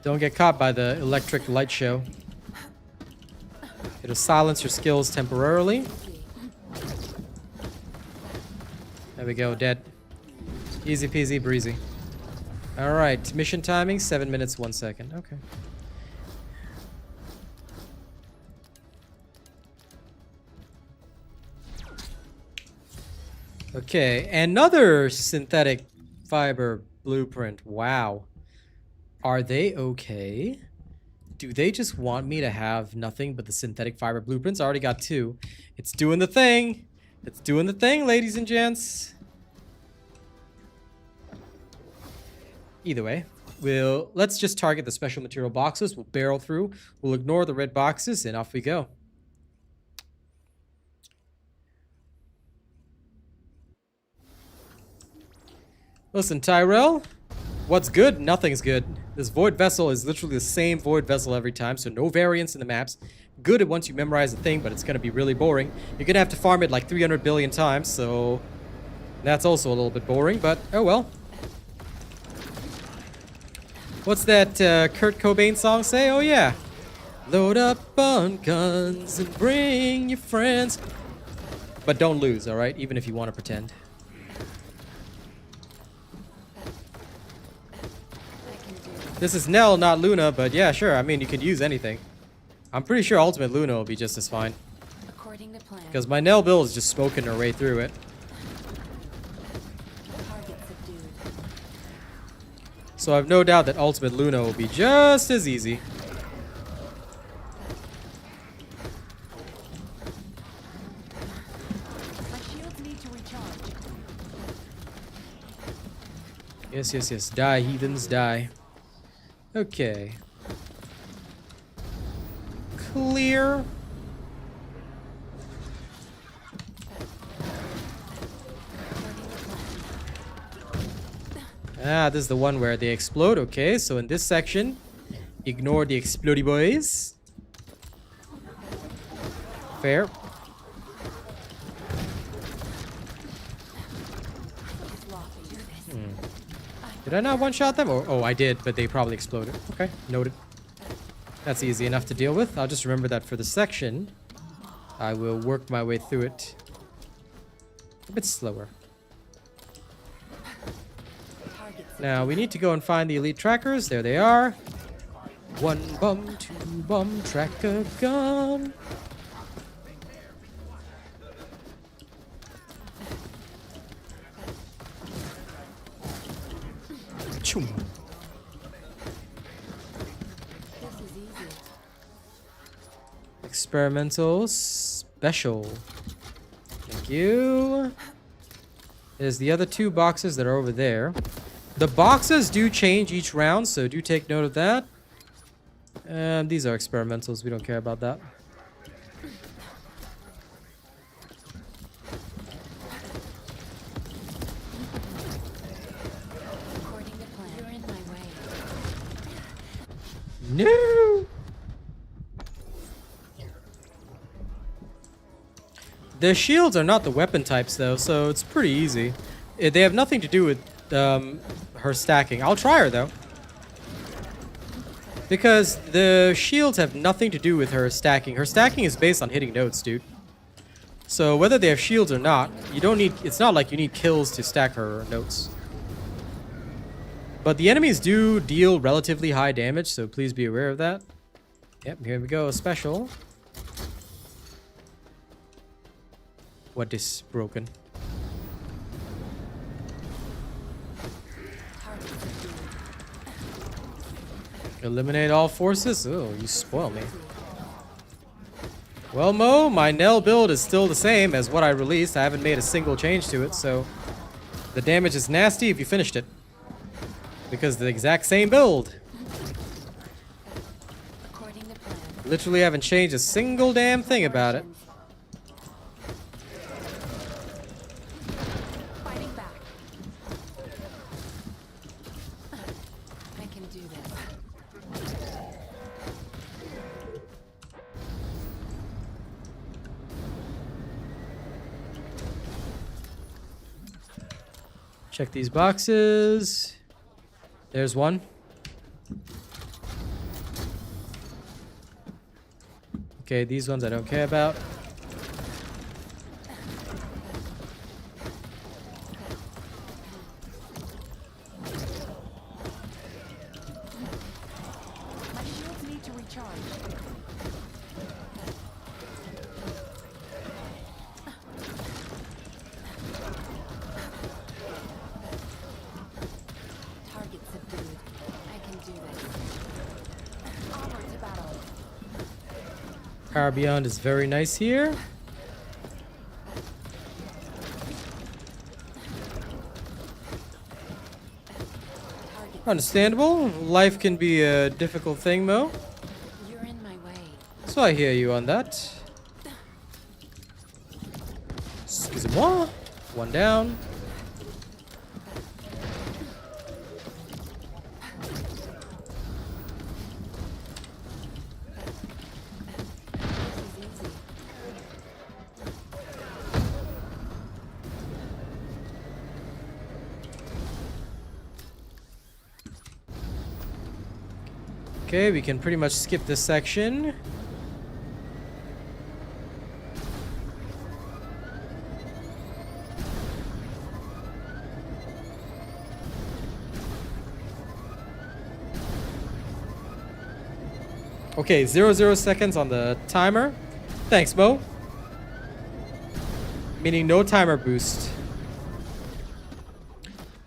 Don't get caught by the electric light show. It'll silence your skills temporarily. There we go, dead. Easy peasy breezy. Alright, mission timing 7 minutes 1 second. Okay. Okay, another synthetic fiber blueprint. Wow. Are they okay? Do they just want me to have nothing but the synthetic fiber blueprints? I already got 2. It's doing the thing. It's doing the thing, ladies and gents. Either way, let's just target the special material boxes. We'll barrel through. We'll ignore the red boxes, and off we go. Listen, Tyrell. What's good? Nothing's good. This Void Vessel is literally the same Void Vessel every time, so no variance in the maps. Good once you memorize the thing, but it's going to be really boring. You're going to have to farm it like 300 billion times, so that's also a little bit boring, but oh well. What's that Kurt Cobain song say? Oh yeah. Load up on guns and bring your friends. But don't lose, alright? Even if you want to pretend. This is Nell, not Luna, but yeah, sure. I mean, you could use anything. I'm pretty sure Ultimate Luna will be just as fine. According to plan. Because my Nell build is just smoking her way through it. Target subdued. So I've no doubt that Ultimate Luna will be just as easy. My shields need to recharge. Yes, yes, yes. Die, heathens, die. Okay. Clear. Ah, this is the one where they explode. Okay, so in this section, ignore the explodey boys. Fair. Did I not one-shot them? Oh, I did, but they probably exploded. Okay, noted. That's easy enough to deal with. I'll just remember that for the section. I will work my way through it a bit slower. Now, we need to go and find the elite trackers. There they are. 1 bum, 2 bum, tracker gone. Choom. This is easy. Experimental special. Thank you. There's the other 2 boxes that are over there. The boxes do change each round, so do take note of that. And these are experimentals. We don't care about that. According to plan. You're in my way. No! The shields are not the weapon types, though, so it's pretty easy. They have nothing to do with her stacking. I'll try her, though. Because the shields have nothing to do with her stacking. Her stacking is based on hitting notes, dude. So whether they have shields or not, you don't need... It's not like you need kills to stack her notes. But the enemies do deal relatively high damage, so please be aware of that. Yep, here we go. A special. What is broken? Eliminate all forces? Oh, you spoil me. Well, Mo, my Nell build is still the same as what I released. I haven't made a single change to it, so the damage is nasty if you finished it. Because the exact same build. According to plan. Literally haven't changed a single damn thing about it. Fighting back. I can do this. Check these boxes. There's one. Okay, these ones I don't care about. My shields need to recharge. Target subdued. I can do this. Onward to battle. Power Beyond is very nice here. Target. Understandable. Life can be a difficult thing, Mo. You're in my way. So I hear you on that. Excusez-moi. One down. This is easy. Okay, we can pretty much skip this section. Okay, 0 seconds on the timer. Thanks, Mo. Meaning no timer boost.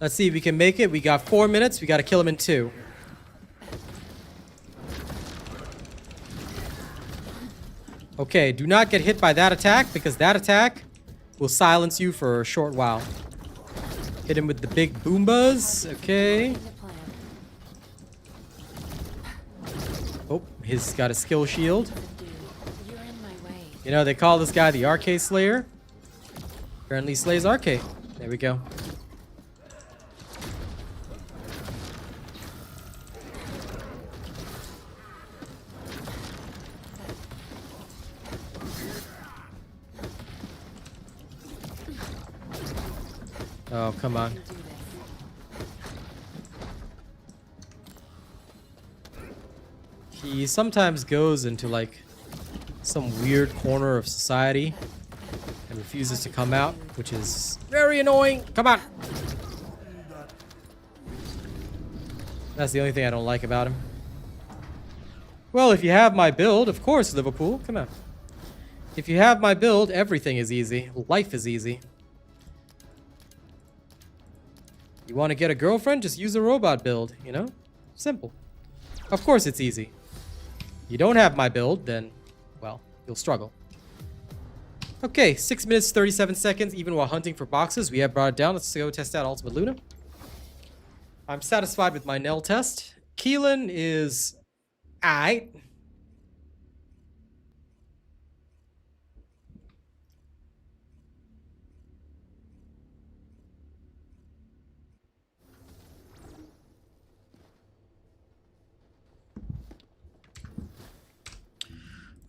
Let's see if we can make it. We got 4 minutes. We got to kill him in 2. Okay, do not get hit by that attack because that attack will silence you for a short while. Hit him with the big boombas. Okay. According to plan. Oh, he's got a skill shield. Subdued. You're in my way. You know, they call this guy the Arcade Slayer. Apparently he slays Arcade. There we go. Oh, come on. I can do this. He sometimes goes into like some weird corner of society and refuses to come out, which is very annoying. Come on. That's the only thing I don't like about him. Well, if you have my build, of course, Liverpool. Come on. If you have my build, everything is easy. Life is easy. You want to get a girlfriend? Just use a robot build, you know? Simple. Of course it's easy. You don't have my build, then, well, you'll struggle. Okay, 6 minutes, 37 seconds, even while hunting for boxes. We have brought it down. Let's go test out Ultimate Luna. I'm satisfied with my Nell test. Keelan is aight.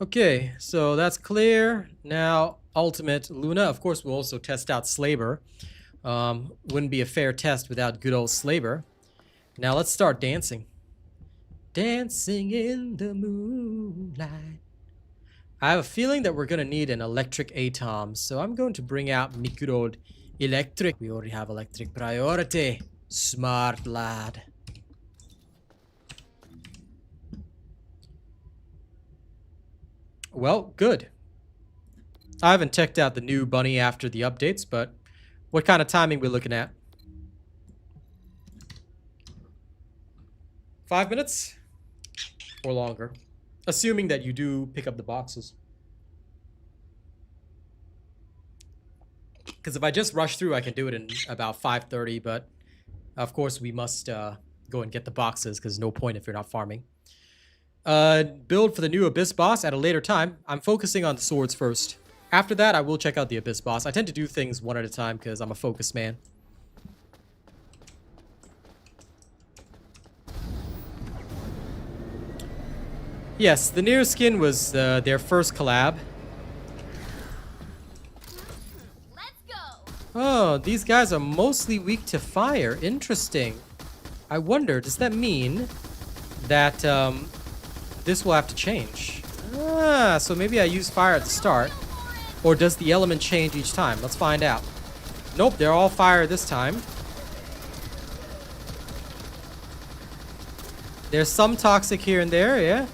Okay, so that's clear. Now, Ultimate Luna. Of course, we'll also test out Slaber. Wouldn't be a fair test without good old Slaber. Now, let's start dancing. Dancing in the moonlight. I have a feeling that we're going to need an electric atom, so I'm going to bring out my good old electric. We already have electric priority. Smart lad. Well, good. I haven't checked out the new bunny after the updates, but what kind of timing we looking at? 5 minutes? Or longer. Assuming that you do pick up the boxes. Because if I just rush through, I can do it in about 5:30, but of course we must go and get the boxes, because no point if you're not farming. Build for the new Abyss boss at a later time. I'm focusing on the swords first. After that, I will check out the Abyss boss. I tend to do things one at a time because I'm a focused man. Yes, the Near Skin was their first collab. Let's go. Oh, these guys are mostly weak to fire. Interesting. I wonder, does that mean that this will have to change? Ah, so maybe I use fire at the start. Or does the element change each time? Let's find out. Nope, they're all fire this time. There's some toxic here and there, yeah.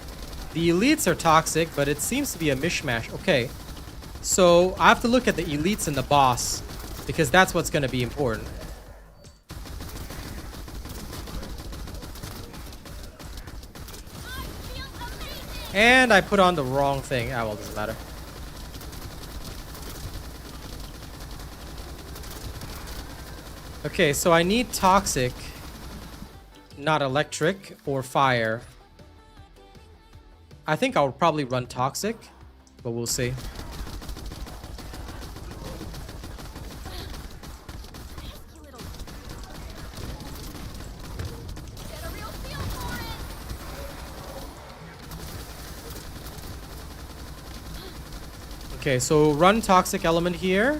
The elites are toxic, but it seems to be a mishmash. Okay, so I have to look at the elites and the boss, because that's what's going to be important. And I put on the wrong thing. Ah, well, doesn't matter. Okay, so I need toxic, not electric or fire. I think I'll probably run toxic, but we'll see. Okay, so run toxic element here.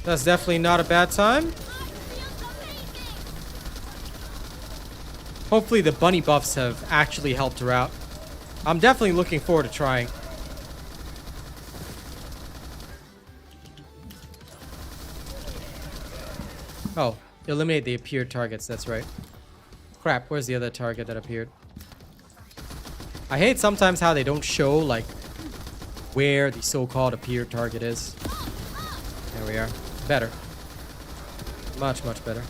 That's definitely not a bad time. Hopefully the bunny buffs have actually helped her out. I'm definitely looking forward to trying. Oh, eliminate the appeared targets, that's right. Crap, where's the other target that appeared? I hate sometimes how they don't show, like, where the so-called appeared target is. There we are. Better. Much, much better.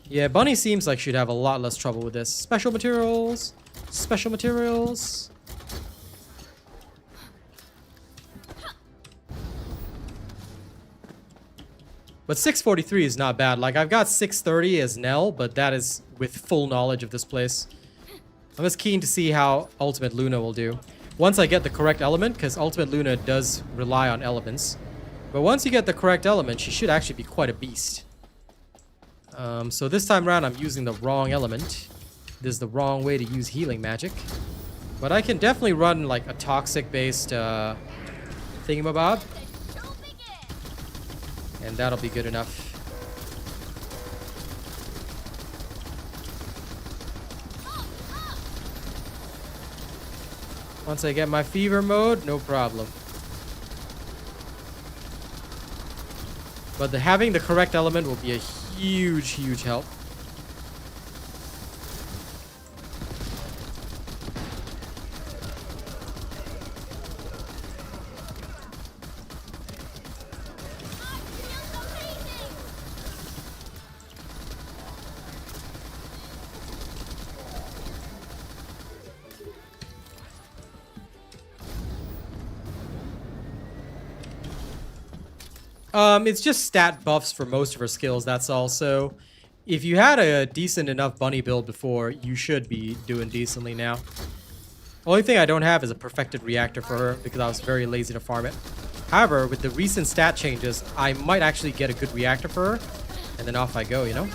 Yeah, Bunny seems like she'd have a lot less trouble with this. Special materials. Special materials. But 643 is not bad. Like, I've got 630 as Nell, but that is with full knowledge of this place. I'm just keen to see how Ultimate Luna will do. Once I get the correct element, because Ultimate Luna does rely on elements. But once you get the correct element, she should actually be quite a beast. So this time around, I'm using the wrong element. This is the wrong way to use healing magic. But I can definitely run, like, a toxic-based thingamabob. And that'll be good enough. Once I get my fever mode, no problem. But having the correct element will be a huge, huge help. It's just stat buffs for most of her skills, that's all. So, if you had a decent enough bunny build before, you should be doing decently now. Only thing I don't have is a perfected reactor for her because I was very lazy to farm it. However, with the recent stat changes, I might actually get a good reactor for her, and then off I go, you know?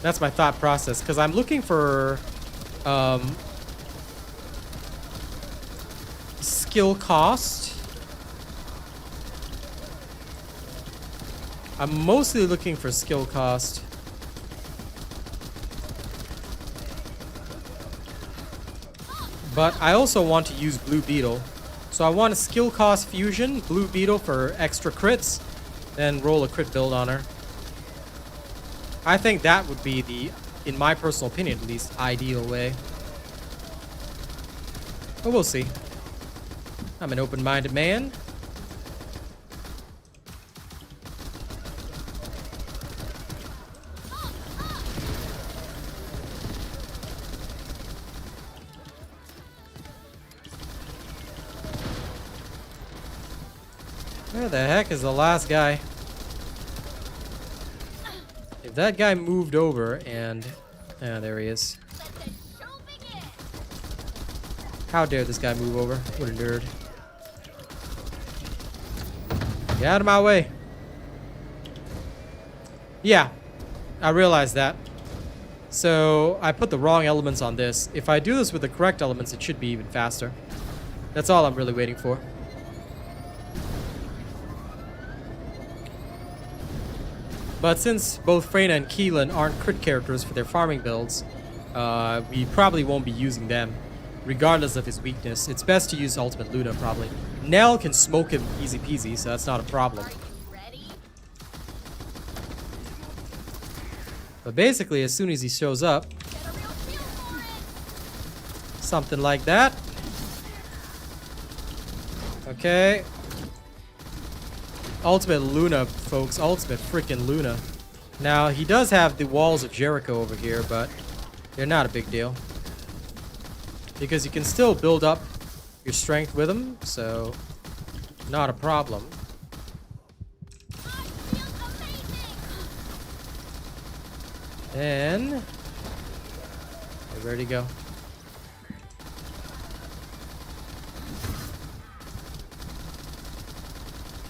That's my thought process, because I'm looking for skill cost. I'm mostly looking for skill cost. But I also want to use Blue Beetle. So I want a skill cost fusion, Blue Beetle for extra crits, then roll a crit build on her. I think that would be the, in my personal opinion at least, ideal way. But we'll see. I'm an open-minded man. Where the heck is the last guy? If that guy moved over and... there he is. How dare this guy move over? What a nerd. Get out of my way. Yeah, I realized that. So, I put the wrong elements on this. If I do this with the correct elements, it should be even faster. That's all I'm really waiting for. But since both Freyna and Keelan aren't crit characters for their farming builds, we probably won't be using them, regardless of his weakness. It's best to use Ultimate Luna, probably. Nell can smoke him easy peasy, so that's not a problem. But basically, as soon as he shows up, something like that. Okay. Ultimate Luna, folks. Ultimate freaking Luna. Now, he does have the Walls of Jericho over here, but they're not a big deal. Because you can still build up your strength with them, so not a problem. Then... okay, where'd he go?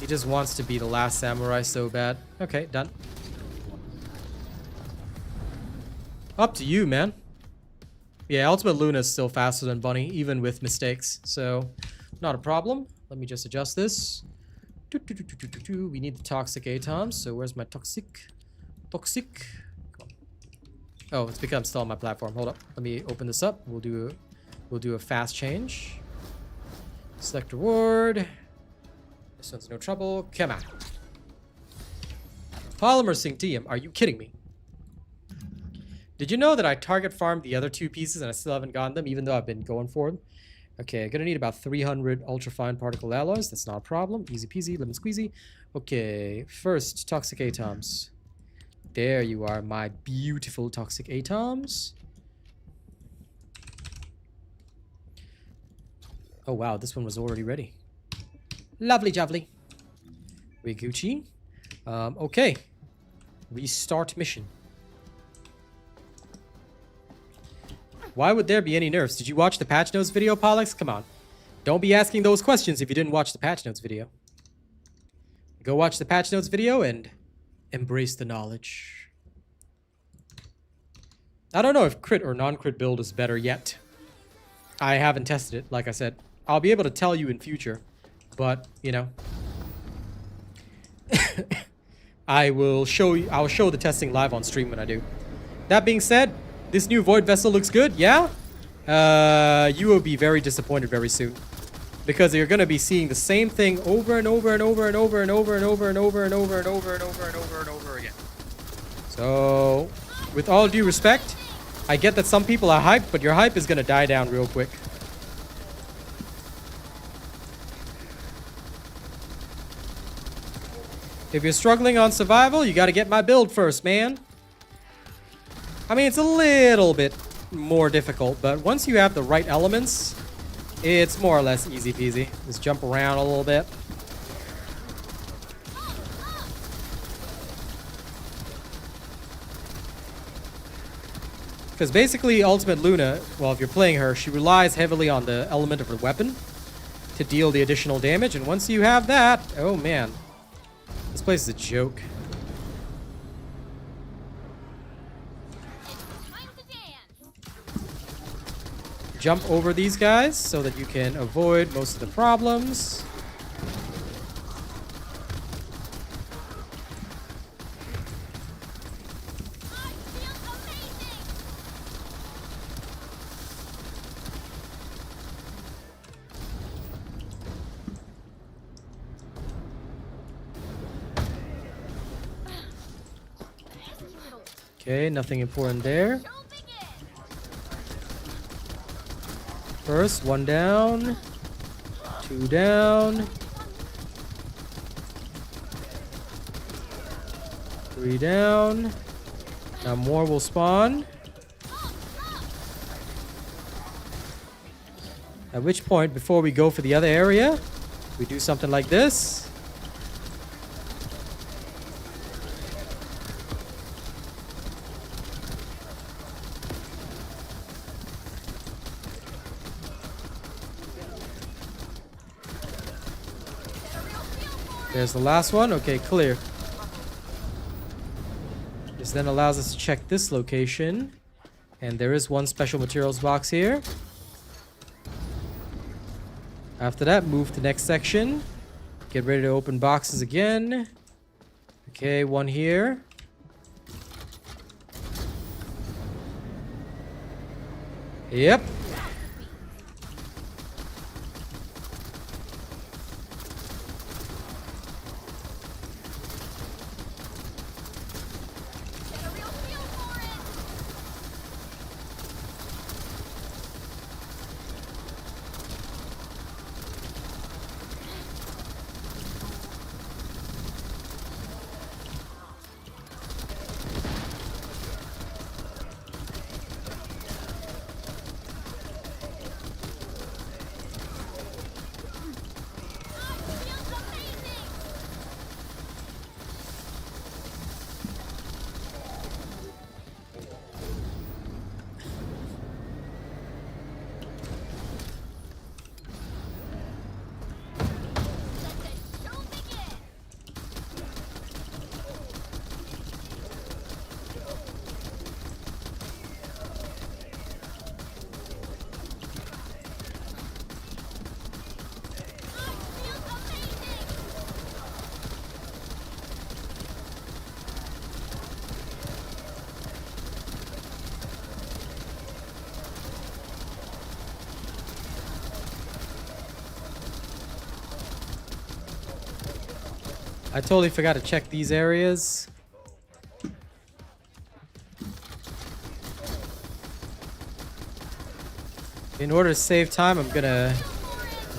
He just wants to be the last samurai so bad. Okay, done. Up to you, man. Yeah, Ultimate Luna is still faster than Bunny, even with mistakes. So, not a problem. Let me just adjust this. We need the toxic atoms. So, where's my toxic? Toxic. Oh, it's because I'm still on my platform. Hold up. Let me open this up. We'll do a fast change. Select reward. This one's no trouble. Come on. Polymer Synctium. Are you kidding me? Did you know that I target farmed the other two pieces and I still haven't gotten them, even though I've been going for them? Okay, I'm gonna need about 300 ultrafine particle alloys. That's not a problem. Easy peasy, lemon squeezy. Okay, first, toxic atoms. There you are, my beautiful toxic atoms. Oh wow, this one was already ready. Lovely jubbly. We Gucci. Okay. Restart mission. Why would there be any nerfs? Did you watch the patch notes video, Pollux? Come on. Don't be asking those questions if you didn't watch the patch notes video. Go watch the patch notes video and embrace the knowledge. I don't know if crit or non-crit build is better yet. I haven't tested it, like I said. I'll be able to tell you in future. But, you know, I'll show the testing live on stream when I do. That being said, this new Void Vessel looks good, yeah? You will be very disappointed very soon. because you're gonna be seeing the same thing over and over and over and over and over and over and over and over and over and over and over and over again. So, with all due respect, I get that some people are hyped, but your hype is gonna die down real quick. If you're struggling on survival, you gotta get my build first, man. I mean, it's a little bit more difficult, but once you have the right elements, it's more or less easy peasy. Just jump around a little bit. Because basically, Ultimate Luna, well, if you're playing her, she relies heavily on the element of her weapon to deal the additional damage, and once you have that, oh man. This place is a joke. Jump over these guys so that you can avoid most of the problems. Okay, nothing important there. First, 1 down, 2 down, 3 down. Now more will spawn. At which point, before we go for the other area, we do something like this. There's the last one. Okay, clear. This then allows us to check this location. And there is one special materials box here. After that, move to next section. Get ready to open boxes again. Okay, one here. Yep. I totally forgot to check these areas. In order to save time, I'm gonna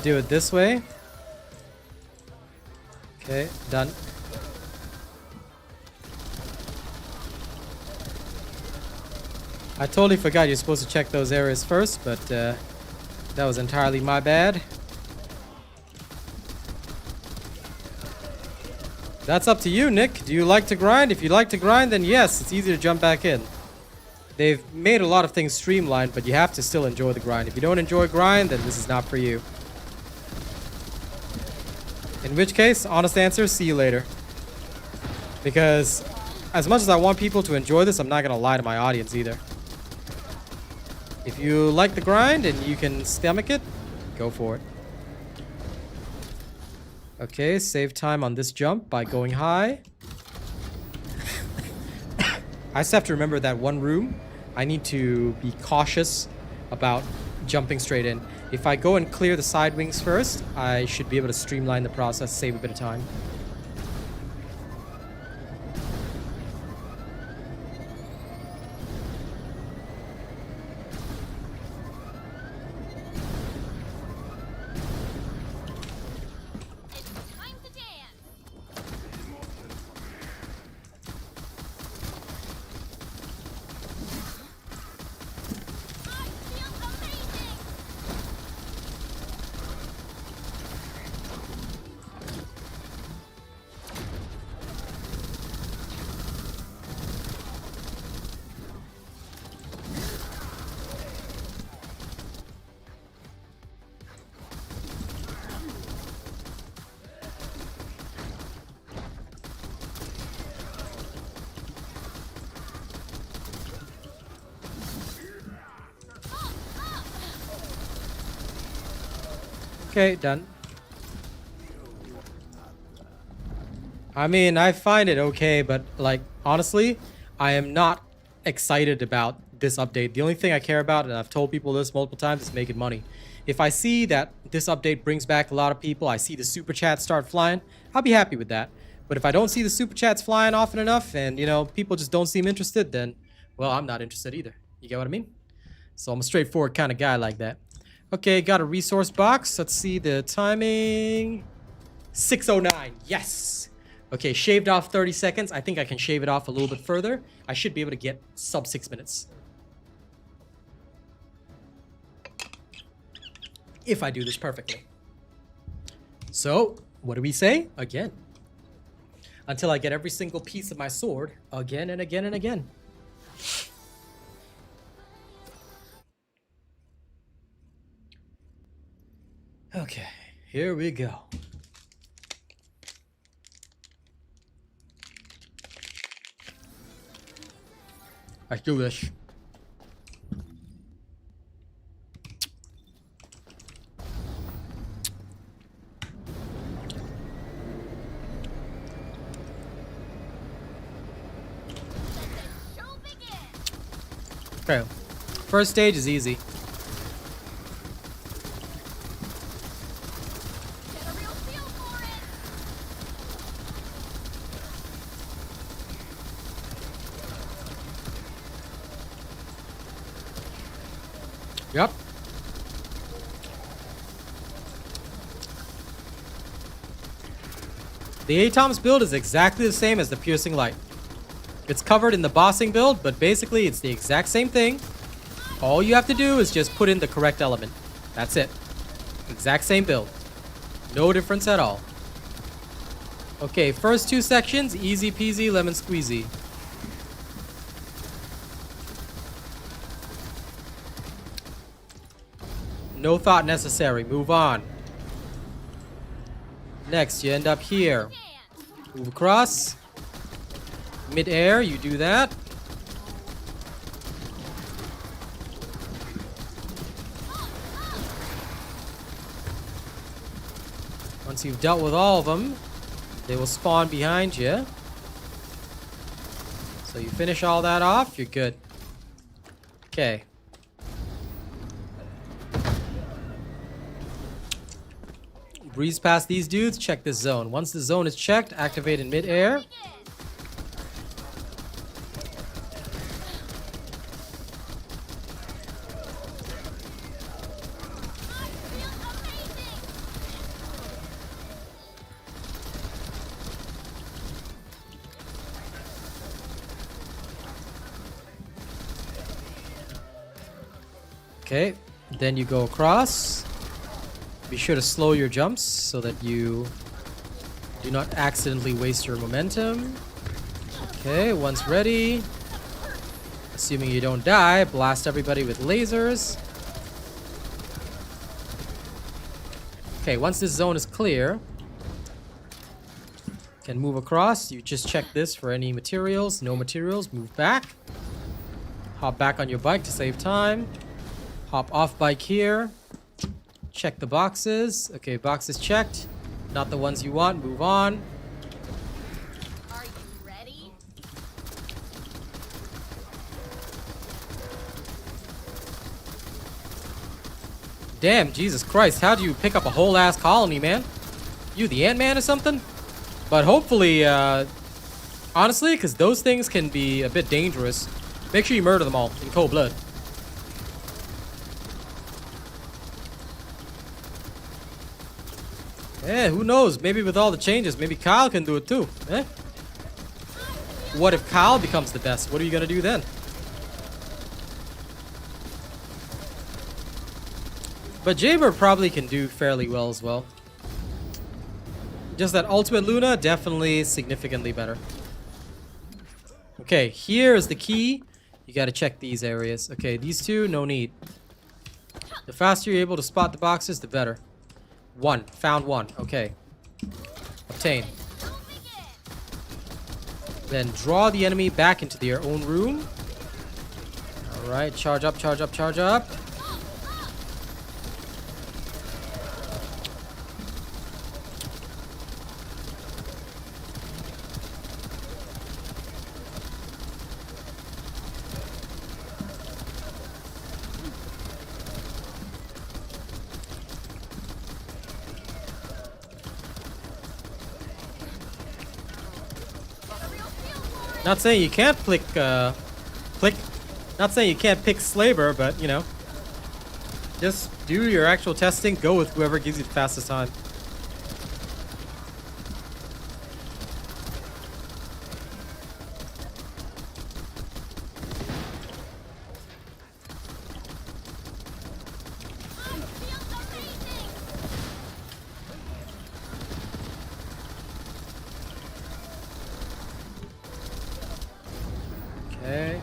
do it this way. Okay, done. I totally forgot you're supposed to check those areas first, but that was entirely my bad. That's up to you, Nick. Do you like to grind? If you like to grind, then yes, it's easy to jump back in. They've made a lot of things streamlined, but you have to still enjoy the grind. If you don't enjoy grind, then this is not for you. In which case, honest answer, see you later. Because as much as I want people to enjoy this, I'm not going to lie to my audience either. If you like the grind and you can stomach it, go for it. Okay, save time on this jump by going high. I just have to remember that one room, I need to be cautious about jumping straight in. If I go and clear the side wings first, I should be able to streamline the process, save a bit of time. Okay, done. I mean, I find it okay, but like, honestly, I am not excited about this update. The only thing I care about, and I've told people this multiple times, is making money. If I see that this update brings back a lot of people, I see the super chats start flying, I'll be happy with that. But if I don't see the super chats flying often enough and, you know, people just don't seem interested, then, well, I'm not interested either. You get what I mean? So I'm a straightforward kind of guy like that. Okay, got a resource box. Let's see the timing. 6:09. Yes. Okay, shaved off 30 seconds. I think I can shave it off a little bit further. I should be able to get sub 6 minutes. If I do this perfectly. So, what do we say? Again. Until I get every single piece of my sword again and again and again. Okay, here we go. Let's do this. Okay, first stage is easy. Yep. The Atom's build is exactly the same as the Piercing Light. It's covered in the bossing build, but basically it's the exact same thing. All you have to do is just put in the correct element. That's it. Exact same build. No difference at all. Okay, first two sections, easy peasy lemon squeezy. No thought necessary. Move on. Next, you end up here. Move across. Mid-air, you do that. Once you've dealt with all of them, they will spawn behind you. So you finish all that off, you're good. Okay. Breeze past these dudes, check this zone. Once the zone is checked, activate in mid-air. Okay, then you go across. Be sure to slow your jumps so that you do not accidentally waste your momentum. Okay, once ready, assuming you don't die, blast everybody with lasers. Okay, once this zone is clear, can move across. You just check this for any materials. No materials, move back. Hop back on your bike to save time. Hop off bike here. Check the boxes. Okay, boxes checked. Not the ones you want. Move on. Are you ready? Damn, Jesus Christ. How do you pick up a whole ass colony, man? You the Ant-Man or something? But hopefully, honestly, because those things can be a bit dangerous. Make sure you murder them all in cold blood. Yeah, who knows? Maybe with all the changes, maybe Kyle can do it too. Eh? What if Kyle becomes the best? What are you gonna do then? But Jaber probably can do fairly well as well. Just that Ultimate Luna, definitely significantly better. Okay, here is the key. You gotta check these areas. Okay, these two, no need. The faster you're able to spot the boxes, the better. One. Found one. Okay. Obtain. Then draw the enemy back into their own room. Alright, charge up, charge up, charge up. Not saying you can't click. Not saying you can't pick Slaver, but you know, just do your actual testing. Go with whoever gives you the fastest time. Okay.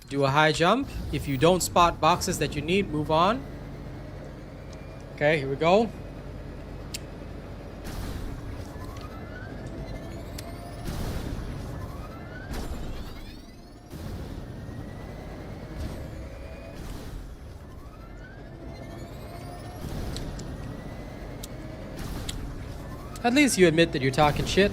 Do a high jump. If you don't spot boxes that you need, move on. Okay, here we go. At least you admit that you're talking shit.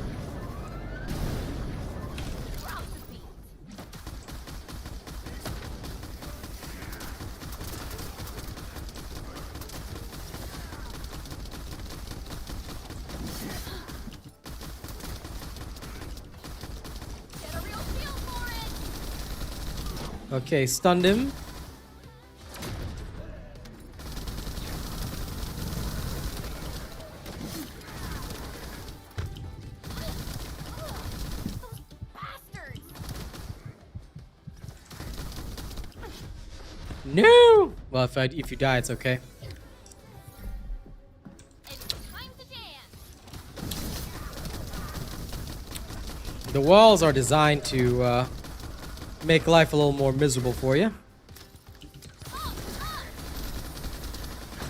Okay, stunned him. No! Well, if you die, it's okay. The walls are designed to make life a little more miserable for you.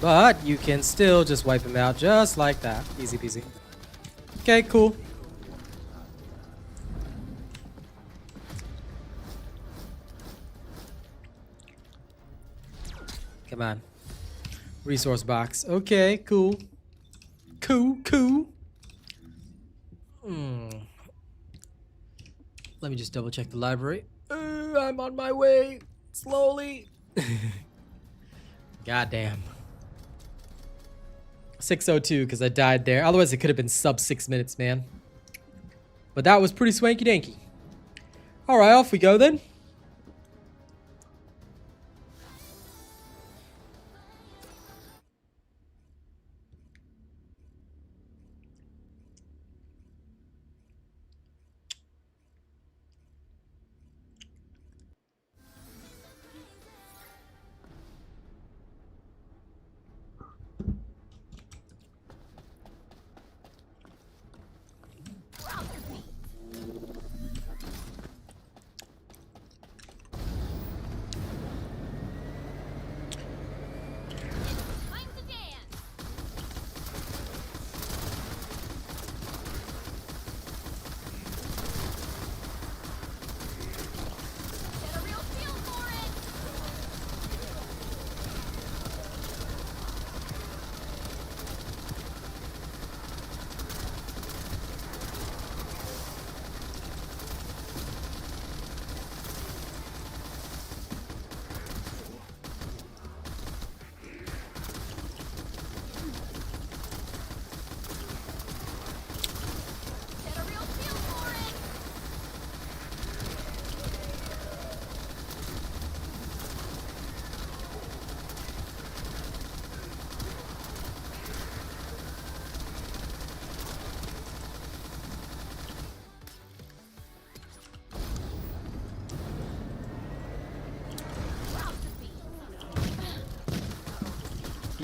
But you can still just wipe him out just like that. Easy peasy. Okay, cool. Come on. Resource box. Okay, cool. Cool. Let me just double check the library. I'm on my way. Slowly. Goddamn. 6:02 because I died there. Otherwise, it could have been sub 6 minutes, man. But that was pretty swanky danky. Alright, off we go then.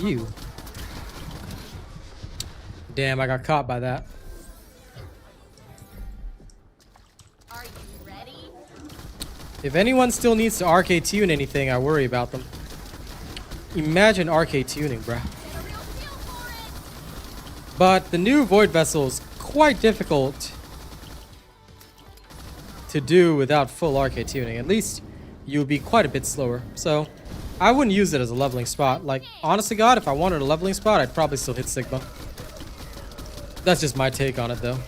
You. Damn, I got caught by that. Are you ready? If anyone still needs to arcade tune anything, I worry about them. Imagine arcade tuning, bruh. Get a real feel for it. But the new Void Vessel is quite difficult to do without full arcade tuning. At least you'll be quite a bit slower. So I wouldn't use it as a leveling spot. Like, honest to God, if I wanted a leveling spot, I'd probably still hit Sigma. That's just my take on it, though.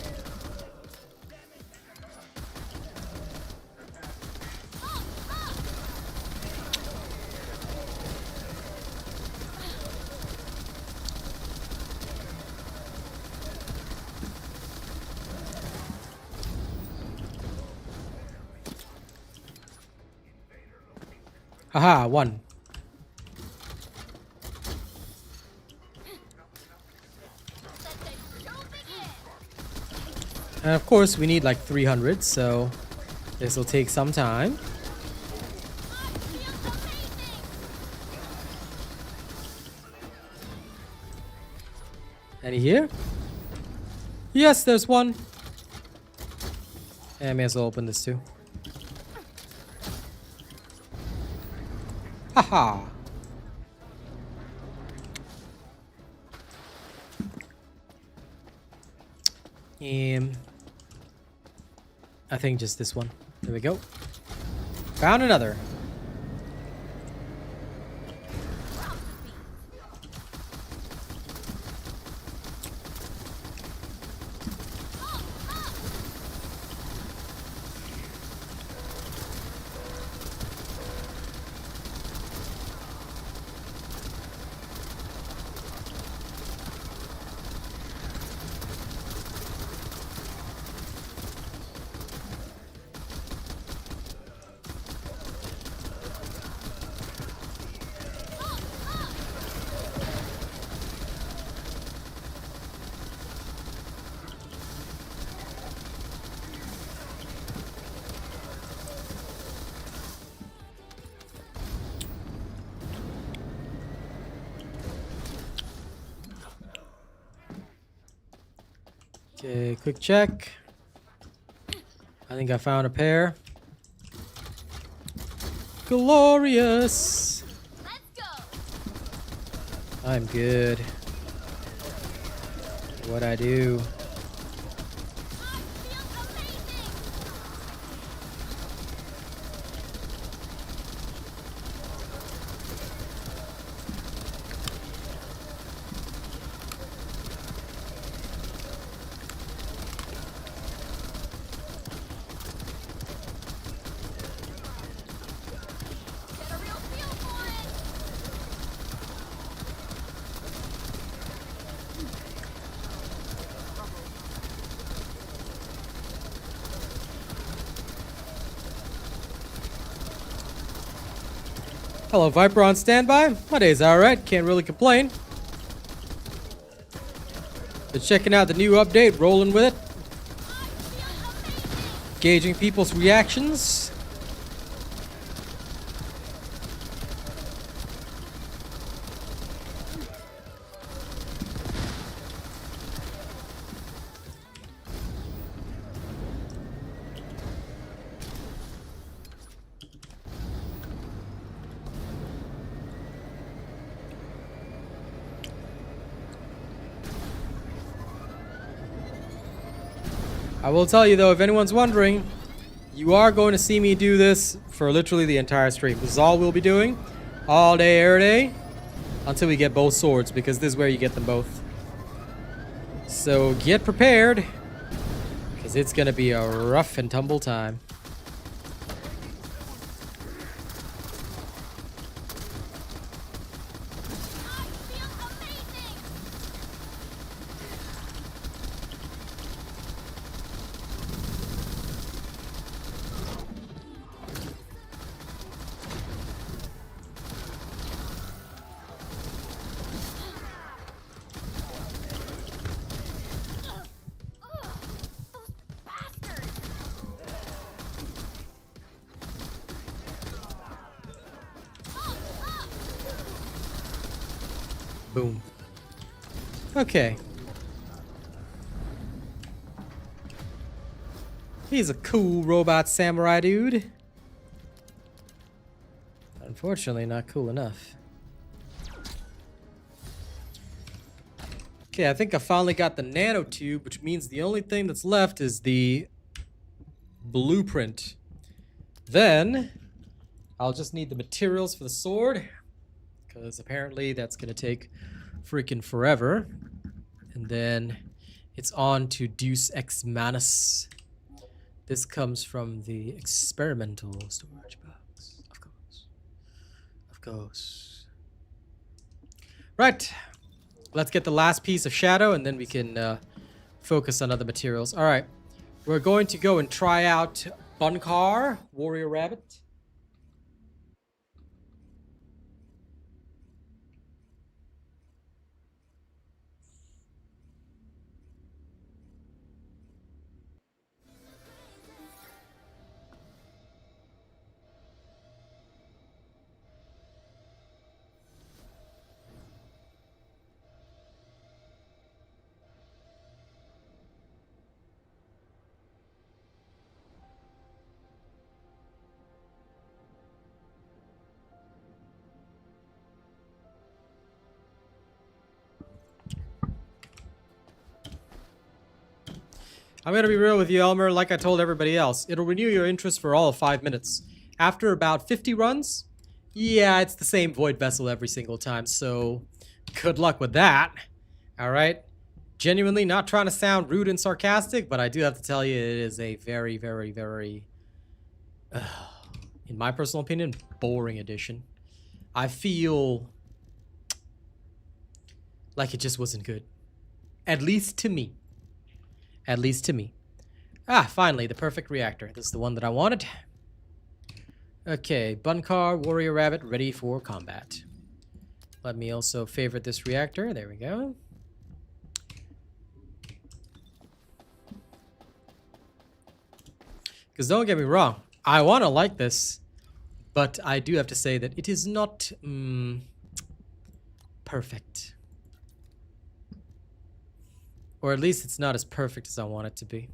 Haha, one. And of course, we need like 300, so this will take some time. Any here? Yes, there's one. And I may as well open this too. Haha. I think just this one. There we go. Found another. Okay, quick check. I think I found a pair. Glorious. Let's go. I'm good. What I do. Hello, Viper on standby. My day's alright, can't really complain. Just checking out the new update, rolling with it. Gauging people's reactions. I will tell you though, if anyone's wondering, you are going to see me do this for literally the entire stream. This is all we'll be doing, all day, every day, until we get both swords, because this is where you get them both. So get prepared, because it's going to be a rough and tumble time. Boom. Okay. He's a cool robot samurai dude. Unfortunately, not cool enough. Okay, I think I finally got the nanotube, which means the only thing that's left is the blueprint. Then, I'll just need the materials for the sword, because apparently that's going to take freaking forever. And then it's on to Deus Ex Manus. This comes from the experimental storage box. Of course. Of course. Right. Let's get the last piece of shadow, and then we can focus on other materials. All right. We're going to go and try out Bunkar, Warrior Rabbit. I'm gonna be real with you, Elmer. Like I told everybody else, it'll renew your interest for all of 5 minutes. After about 50 runs, yeah, it's the same Void Vessel every single time, so good luck with that. Alright? Genuinely not trying to sound rude and sarcastic, but I do have to tell you, it is a very, very, very, in my personal opinion, boring edition. I feel like it just wasn't good. At least to me. At least to me. Ah, finally, the perfect reactor. This is the one that I wanted. Okay, Bunkar, Warrior Rabbit, ready for combat. Let me also favorite this reactor. There we go. Because don't get me wrong, I want to like this, but I do have to say that it is not perfect. Or at least it's not as perfect as I want it to be.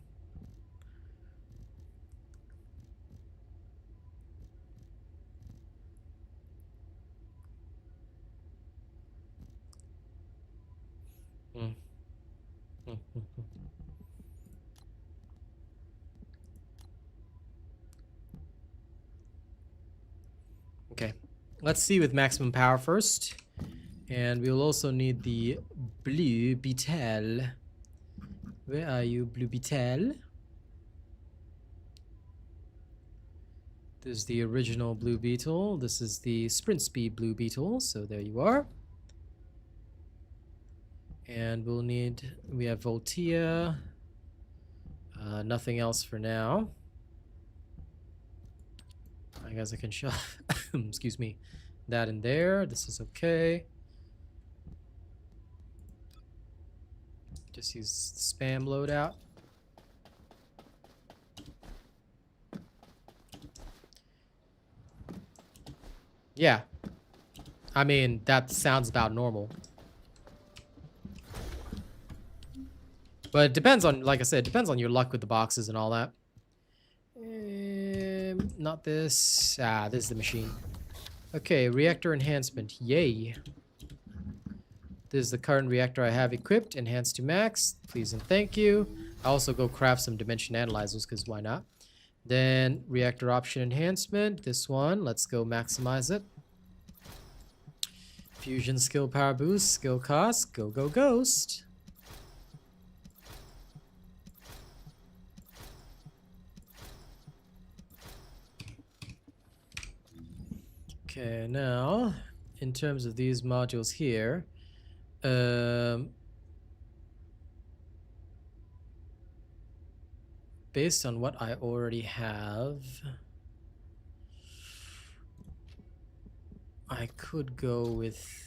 Okay, let's see with maximum power first. And we'll also need the blue beetle. Where are you, blue beetle? This is the original blue beetle. This is the sprint speed blue beetle. So there you are. And we'll need, we have Voltia. Nothing else for now. I guess I can shove, excuse me, that in there. This is okay. Just use spam loadout. Yeah. I mean, that sounds about normal. But it depends on, like I said, it depends on your luck with the boxes and all that. Not this. Ah, this is the machine. Okay, reactor enhancement. Yay. This is the current reactor I have equipped. Enhanced to max. Please and thank you. I also go craft some dimension analyzers, because why not? Then reactor option enhancement. This one. Let's go maximize it. Fusion skill power boost. Skill cost. Go, go, ghost. Okay, now, in terms of these modules here, based on what I already have, I could go with...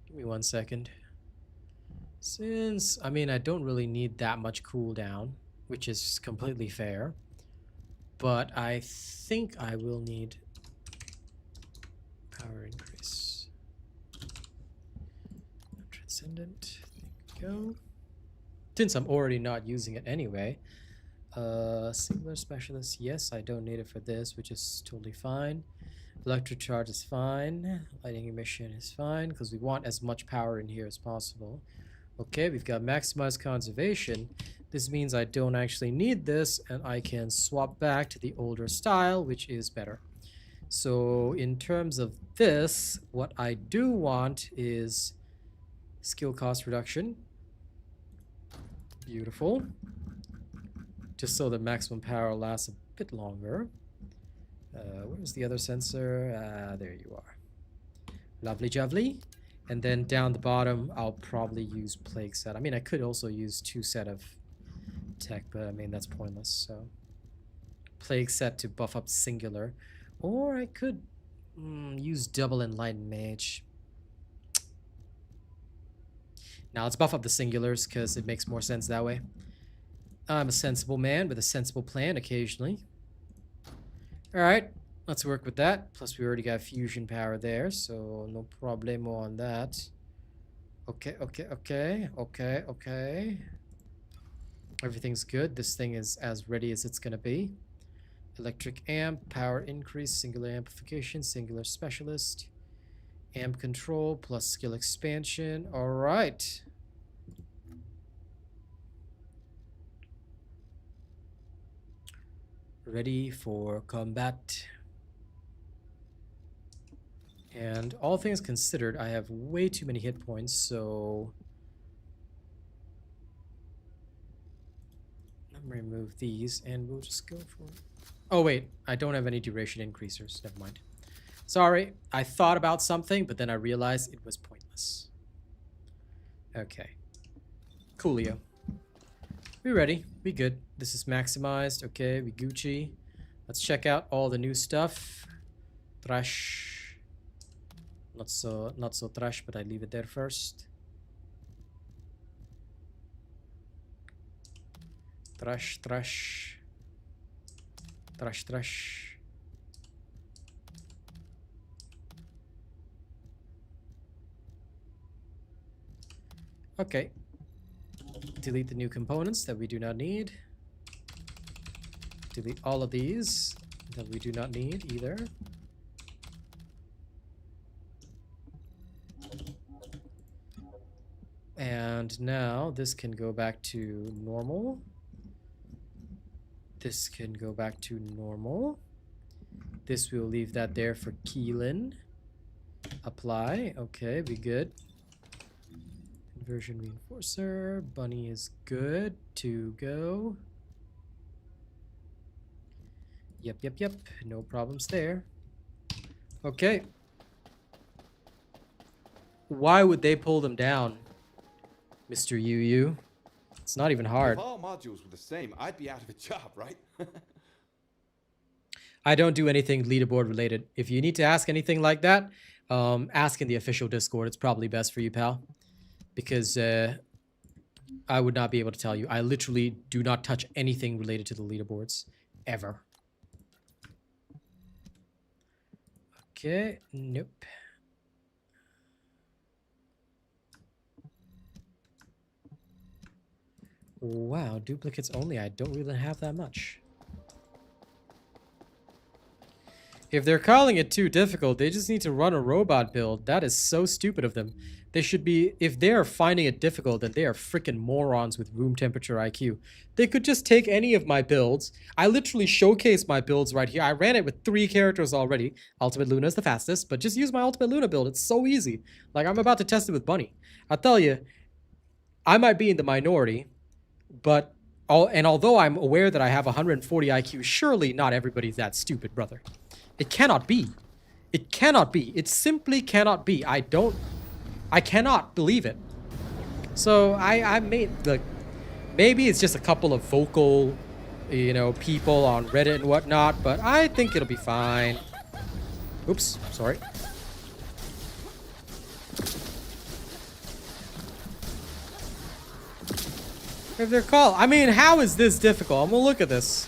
Give me 1 second. Since, I mean, I don't really need that much cooldown, which is completely fair. But I think I will need power increase. Transcendent. There we go. Since I'm already not using it anyway. Singular specialist. Yes, I don't need it for this, which is totally fine. Electric charge is fine. Lightning emission is fine because we want as much power in here as possible. Okay, we've got maximized conservation. This means I don't actually need this and I can swap back to the older style, which is better. So in terms of this, what I do want is skill cost reduction. Beautiful. Just so the maximum power lasts a bit longer. Where's the other sensor? There you are. Lovely jubbly. And then down the bottom, I'll probably use Plague Set. I mean, I could also use 2 set of tech, but I mean, that's pointless. So Plague Set to buff up Singular. Or I could use double Enlightened Mage. Now let's buff up the Singulars because it makes more sense that way. I'm a sensible man with a sensible plan occasionally. Alright, let's work with that. Plus we already got fusion power there, so no problemo on that. Okay. Everything's good. This thing is as ready as it's gonna be. Electric amp, power increase, singular amplification, singular specialist, amp control, plus skill expansion. Alright. Ready for combat. And all things considered, I have way too many hit points, so I'm gonna remove these and we'll just go for it. Oh wait, I don't have any duration increasers. Never mind. Sorry, I thought about something, but then I realized it was pointless. Okay. Coolio. We ready. We good. This is maximized. Okay, we Gucci. Let's check out all the new stuff. Trash. Not so trash, but I leave it there first. Trash. Okay. Delete the new components that we do not need. Delete all of these that we do not need either. And now this can go back to normal. This can go back to normal. This we'll leave that there for Keelan. Apply. Okay, be good. Conversion reinforcer. Bunny is good to go. Yep. No problems there. Okay. Why would they pull them down, Mr. Yu? It's not even hard. If all modules were the same, I'd be out of a job, right? I don't do anything leaderboard related. If you need to ask anything like that, ask in the official Discord. It's probably best for you, pal. Because I would not be able to tell you. I literally do not touch anything related to the leaderboards. Ever. Okay. Nope. Wow, duplicates only. I don't really have that much. If they're calling it too difficult, they just need to run a robot build. That is so stupid of them. They should be, if they are finding it difficult, then they are freaking morons with room temperature IQ. They could just take any of my builds. I literally showcase my builds right here. I ran it with 3 characters already. Ultimate Luna is the fastest, but just use my Ultimate Luna build. It's so easy. Like, I'm about to test it with Bunny. I'll tell you, I might be in the minority, but although I'm aware that I have 140 IQ, surely not everybody's that stupid, brother. It cannot be. It cannot be. It simply cannot be. I cannot believe it. So I made maybe it's just a couple of vocal, people on Reddit and whatnot, but I think it'll be fine. Oops, sorry. If they're called, I mean, how is this difficult? I'm gonna look at this.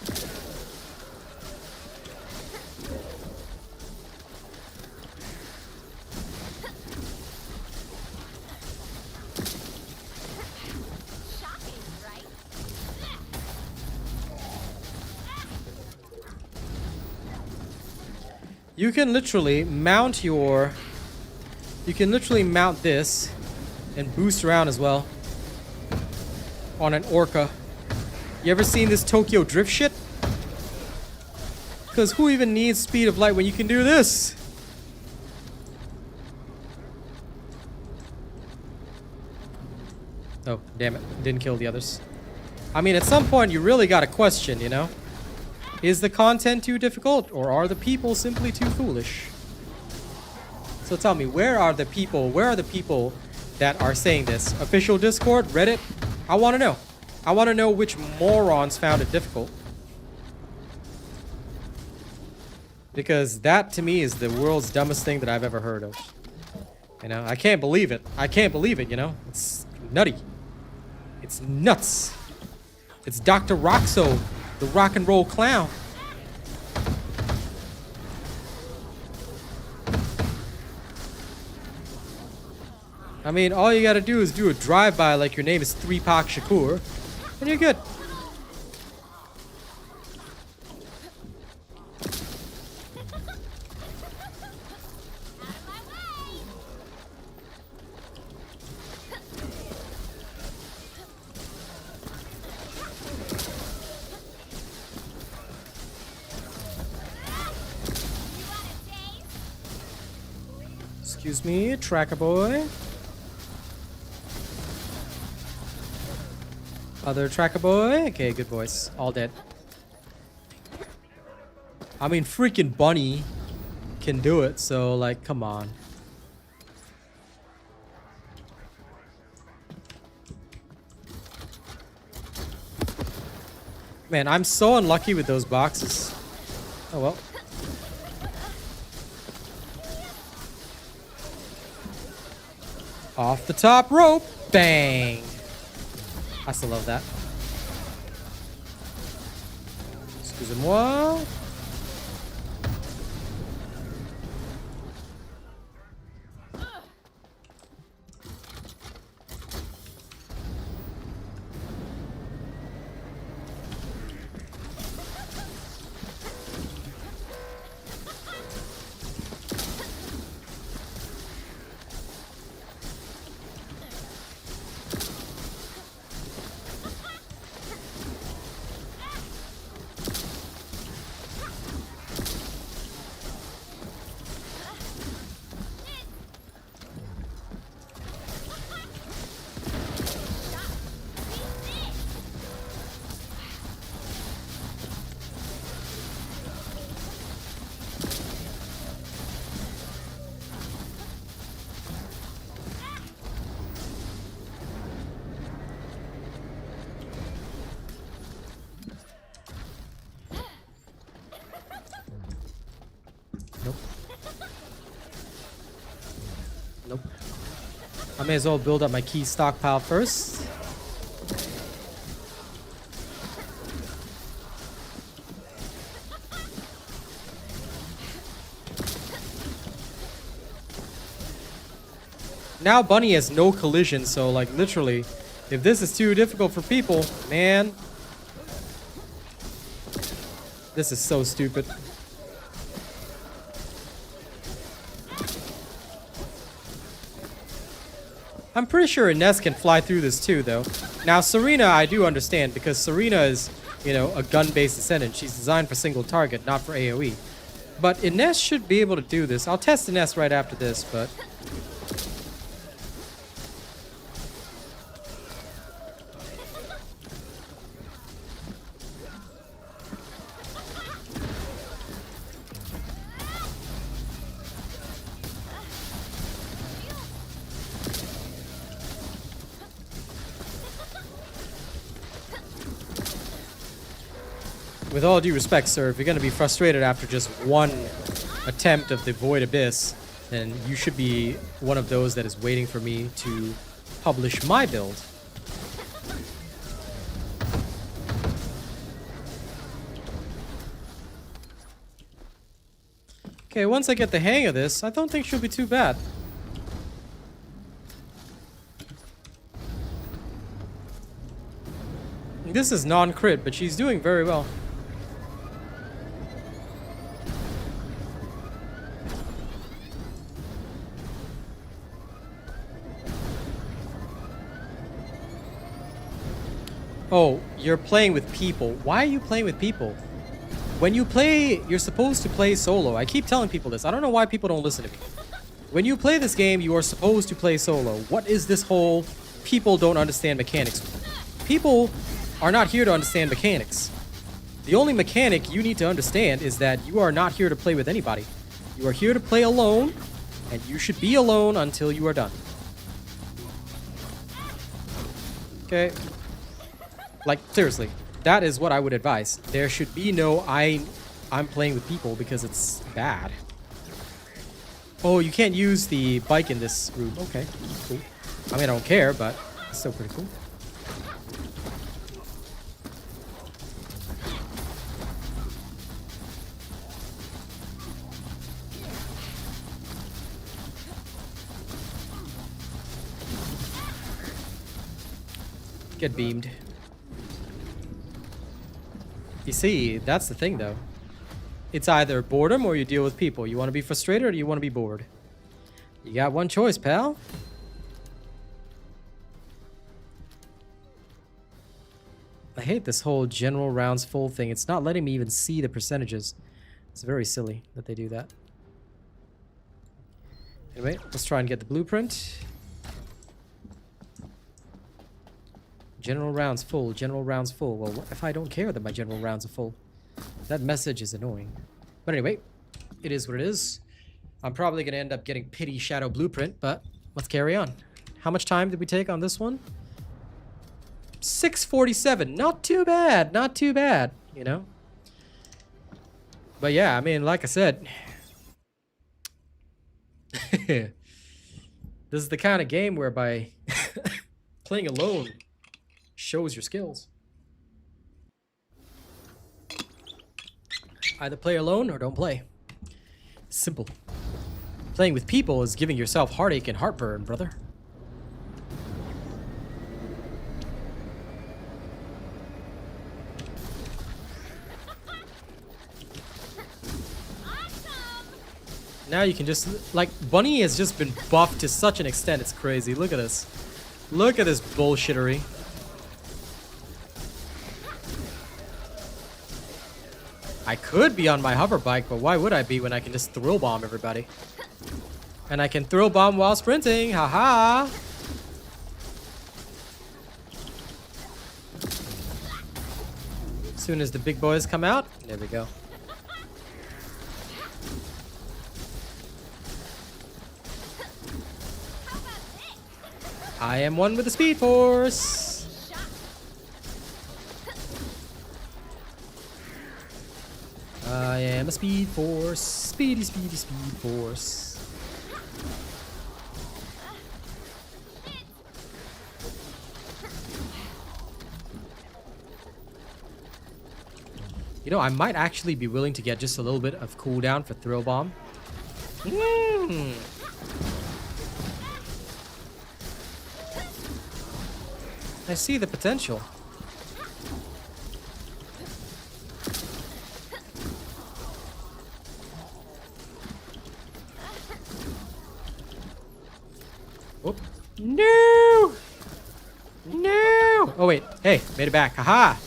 You can literally mount your... You can literally mount this and boost around as well on an orca. You ever seen this Tokyo drift shit? Because who even needs speed of light when you can do this? Oh, damn it. Didn't kill the others. I mean, at some point, you really got to question, you know? Is the content too difficult, or are the people simply too foolish? So tell me, where are the people that are saying this? Official Discord? Reddit? I want to know. I want to know which morons found it difficult. Because that, to me, is the world's dumbest thing that I've ever heard of. You know, I can't believe it. I can't believe it, you know? It's nutty. It's nuts. It's Dr. Roxo, the rock and roll clown. I mean, all you gotta do is do a drive-by like your name is 3-Pac Shakur, and you're good. Excuse me, tracker boy. Other tracker boy. Okay, good boys. All dead. I mean, freaking Bunny can do it, so, like, come on. Man, I'm so unlucky with those boxes. Oh, well. Off the top rope. Bang. I still love that. Excusez-moi. Nope. Nope. I may as well build up my key stockpile first. Now Bunny has no collision, so like literally, if this is too difficult for people, man, this is so stupid. I'm pretty sure Ines can fly through this too, though. Now Serena, I do understand, because Serena is, you know, a gun-based Descendant. She's designed for single target, not for AoE. But Ines should be able to do this. I'll test Ines right after this, but... With all due respect, sir, if you're going to be frustrated after just one attempt of the Void Abyss, then you should be one of those that is waiting for me to publish my build. Okay, once I get the hang of this, I don't think she'll be too bad. This is non-crit, but she's doing very well. Oh, you're playing with people. Why are you playing with people? When you play, you're supposed to play solo. I keep telling people this. I don't know why people don't listen to me. When you play this game, you are supposed to play solo. What is this whole people don't understand mechanics? People are not here to understand mechanics. The only mechanic you need to understand is that you are not here to play with anybody. You are here to play alone, and you should be alone until you are done. Okay? Like, seriously, that is what I would advise. There should be no I'm playing with people because it's bad. Oh, you can't use the bike in this room. Okay, cool. I mean, I don't care, but it's still pretty cool. Get beamed. You see, that's the thing though. It's either boredom or you deal with people. You want to be frustrated or do you want to be bored? You got one choice, pal. I hate this whole general rounds full thing. It's not letting me even see the percentages. It's very silly that they do that. Anyway, let's try and get the blueprint. General rounds full, general rounds full. Well, what if I don't care that my general rounds are full? That message is annoying. But anyway, it is what it is. I'm probably going to end up getting Pity Shadow Blueprint, but let's carry on. How much time did we take on this one? 6:47. Not too bad. Not too bad, you know? But yeah, I mean, like I said, this is the kind of game whereby playing alone shows your skills. Either play alone or don't play. Simple. Playing with people is giving yourself heartache and heartburn, brother. Now you can just, like, Bunny has just been buffed to such an extent, it's crazy. Look at this. Look at this bullshittery. I could be on my hover bike, but why would I be when I can just thrill bomb everybody? And I can thrill bomb while sprinting, haha! As soon as the big boys come out, there we go. I am one with the Speed Force! I am a Speed Force. Speedy, speedy, Speed Force. You know, I might actually be willing to get just a little bit of cooldown for Thrill Bomb. I see the potential. Whoop. No! No! Oh, wait. Hey, made it back. Haha!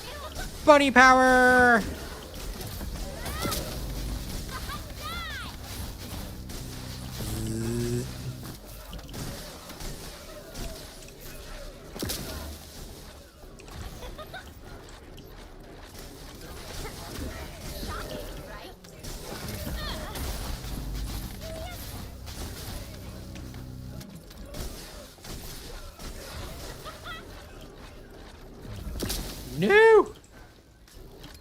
Bunny power! No!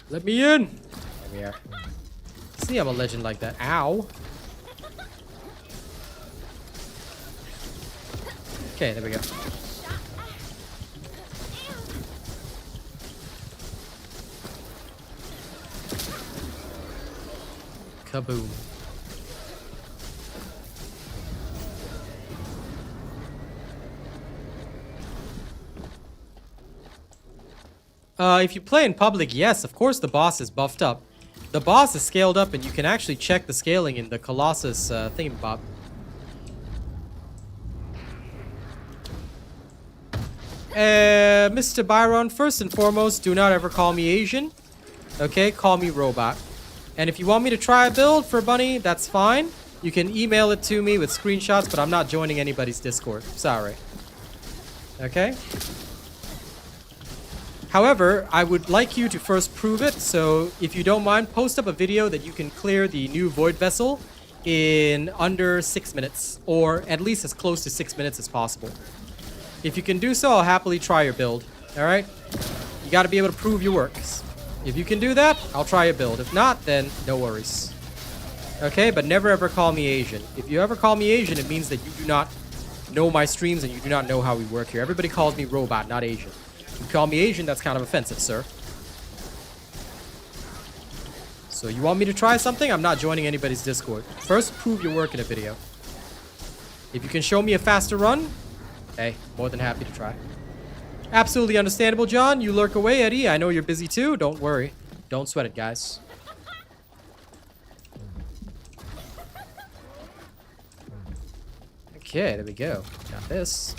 Let me in! There we are. See, I'm a legend like that. Ow! Okay, there we go. Kaboom. If you play in public, yes, of course the boss is buffed up. The boss is scaled up, and you can actually check the scaling in the Colossus thingamabob. Mr. Byron, first and foremost, do not ever call me Asian. Okay, call me Robot. And if you want me to try a build for Bunny, that's fine. You can email it to me with screenshots, but I'm not joining anybody's Discord. Sorry. Okay? However, I would like you to first prove it, so if you don't mind, post up a video that you can clear the new Void Vessel in under 6 minutes, or at least as close to 6 minutes as possible. If you can do so, I'll happily try your build, alright? You gotta be able to prove your works. If you can do that, I'll try your build. If not, then no worries. Okay, but never ever call me Asian. If you ever call me Asian, it means that you do not know my streams and you do not know how we work here. Everybody calls me Robot, not Asian. If you call me Asian, that's kind of offensive, sir. So you want me to try something? I'm not joining anybody's Discord. First, prove your work in a video. If you can show me a faster run, hey, more than happy to try. Absolutely understandable, John. You lurk away, Eddie. I know you're busy too. Don't worry. Don't sweat it, guys. Okay, there we go. Got this.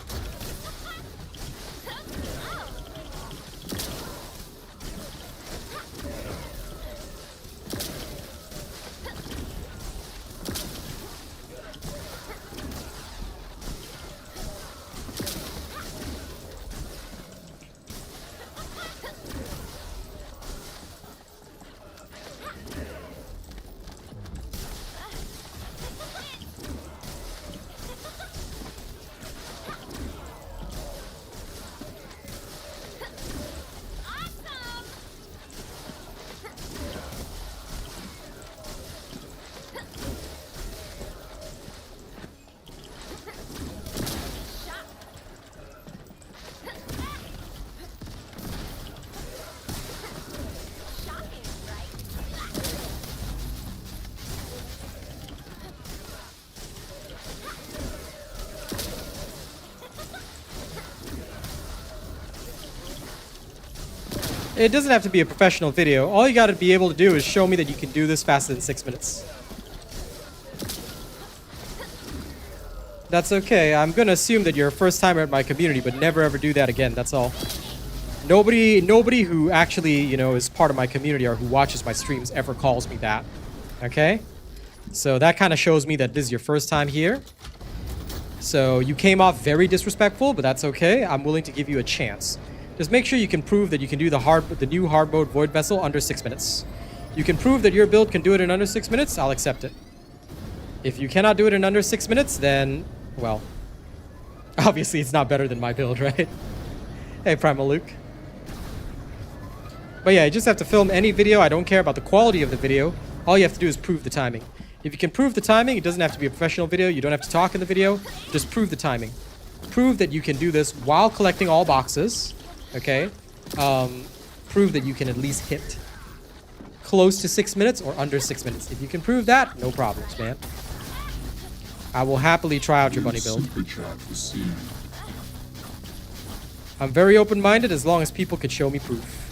It doesn't have to be a professional video. All you gotta be able to do is show me that you can do this faster than 6 minutes. That's okay. I'm gonna assume that you're a first timer at my community, but never ever do that again, that's all. Nobody who actually, you know, is part of my community or who watches my streams ever calls me that. Okay? So that kind of shows me that this is your first time here. So you came off very disrespectful, but that's okay. I'm willing to give you a chance. Just make sure you can prove that you can do the new hard mode Void Vessel under 6 minutes. You can prove that your build can do it in under 6 minutes, I'll accept it. If you cannot do it in under 6 minutes, then, well, obviously it's not better than my build, right? Hey, Primal Luke. But yeah, you just have to film any video. I don't care about the quality of the video. All you have to do is prove the timing. If you can prove the timing, it doesn't have to be a professional video. You don't have to talk in the video. Just prove the timing. Prove that you can do this while collecting all boxes. Okay? Prove that you can at least hit close to 6 minutes or under 6 minutes. If you can prove that, no problems, man. I will happily try out your bunny build. I'm very open-minded as long as people can show me proof.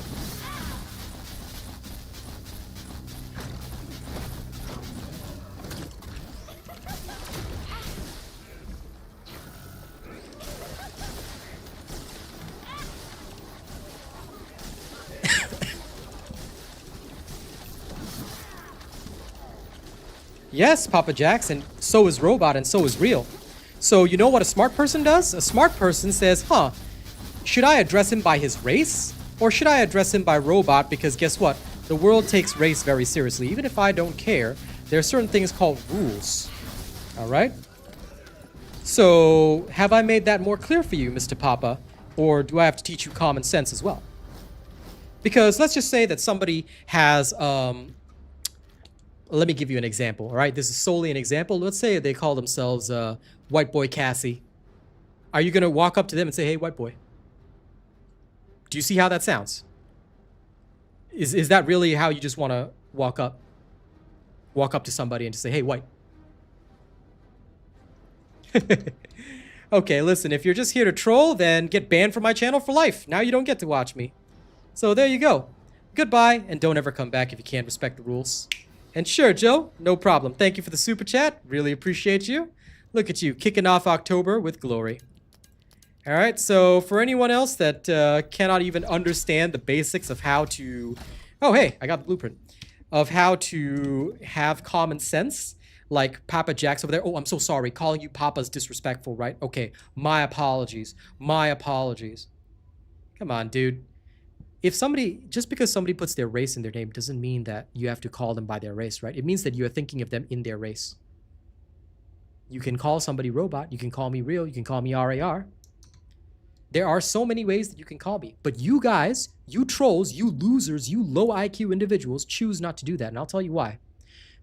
Yes, Papa Jax, and so is Robot, and so is Real. So you know what a smart person does? A smart person says, huh, should I address him by his race? Or should I address him by Robot? Because guess what? The world takes race very seriously. Even if I don't care, there are certain things called rules. Alright? So, have I made that more clear for you, Mr. Papa? Or do I have to teach you common sense as well? Because let's just say that somebody has, let me give you an example, all right? This is solely an example. Let's say they call themselves White Boy Cassie. Are you going to walk up to them and say, hey, white boy? Do you see how that sounds? Is that really how you just want to walk up? Walk up to somebody and just say, hey, white. Okay, listen, if you're just here to troll, then get banned from my channel for life. Now you don't get to watch me. So there you go. Goodbye, and don't ever come back if you can't respect the rules. And sure, Joe, no problem. Thank you for the super chat. Really appreciate you. Look at you, kicking off October with glory. All right, so for anyone else that cannot even understand the basics of how to... Oh, hey, I got the blueprint. Of how to have common sense, like Papa Jax over there. Oh, I'm so sorry. Calling you Papa's disrespectful, right? Okay, my apologies. My apologies. Come on, dude. If somebody, just because somebody puts their race in their name doesn't mean that you have to call them by their race, right? It means that you are thinking of them in their race. You can call somebody robot. You can call me real. You can call me RAR. There are so many ways that you can call me. But you guys, you trolls, you losers, you low IQ individuals choose not to do that. And I'll tell you why.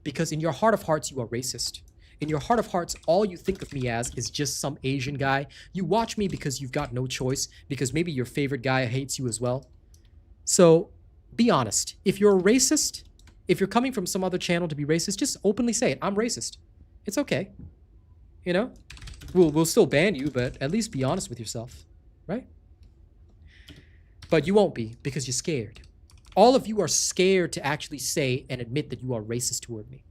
Because in your heart of hearts, you are racist. In your heart of hearts, all you think of me as is just some Asian guy. You watch me because you've got no choice. Because maybe your favorite guy hates you as well. So, be honest. If you're a racist, if you're coming from some other channel to be racist, just openly say it. I'm racist. It's okay. You know? We'll still ban you, but at least be honest with yourself. Right? But you won't be, because you're scared. All of you are scared to actually say and admit that you are racist toward me.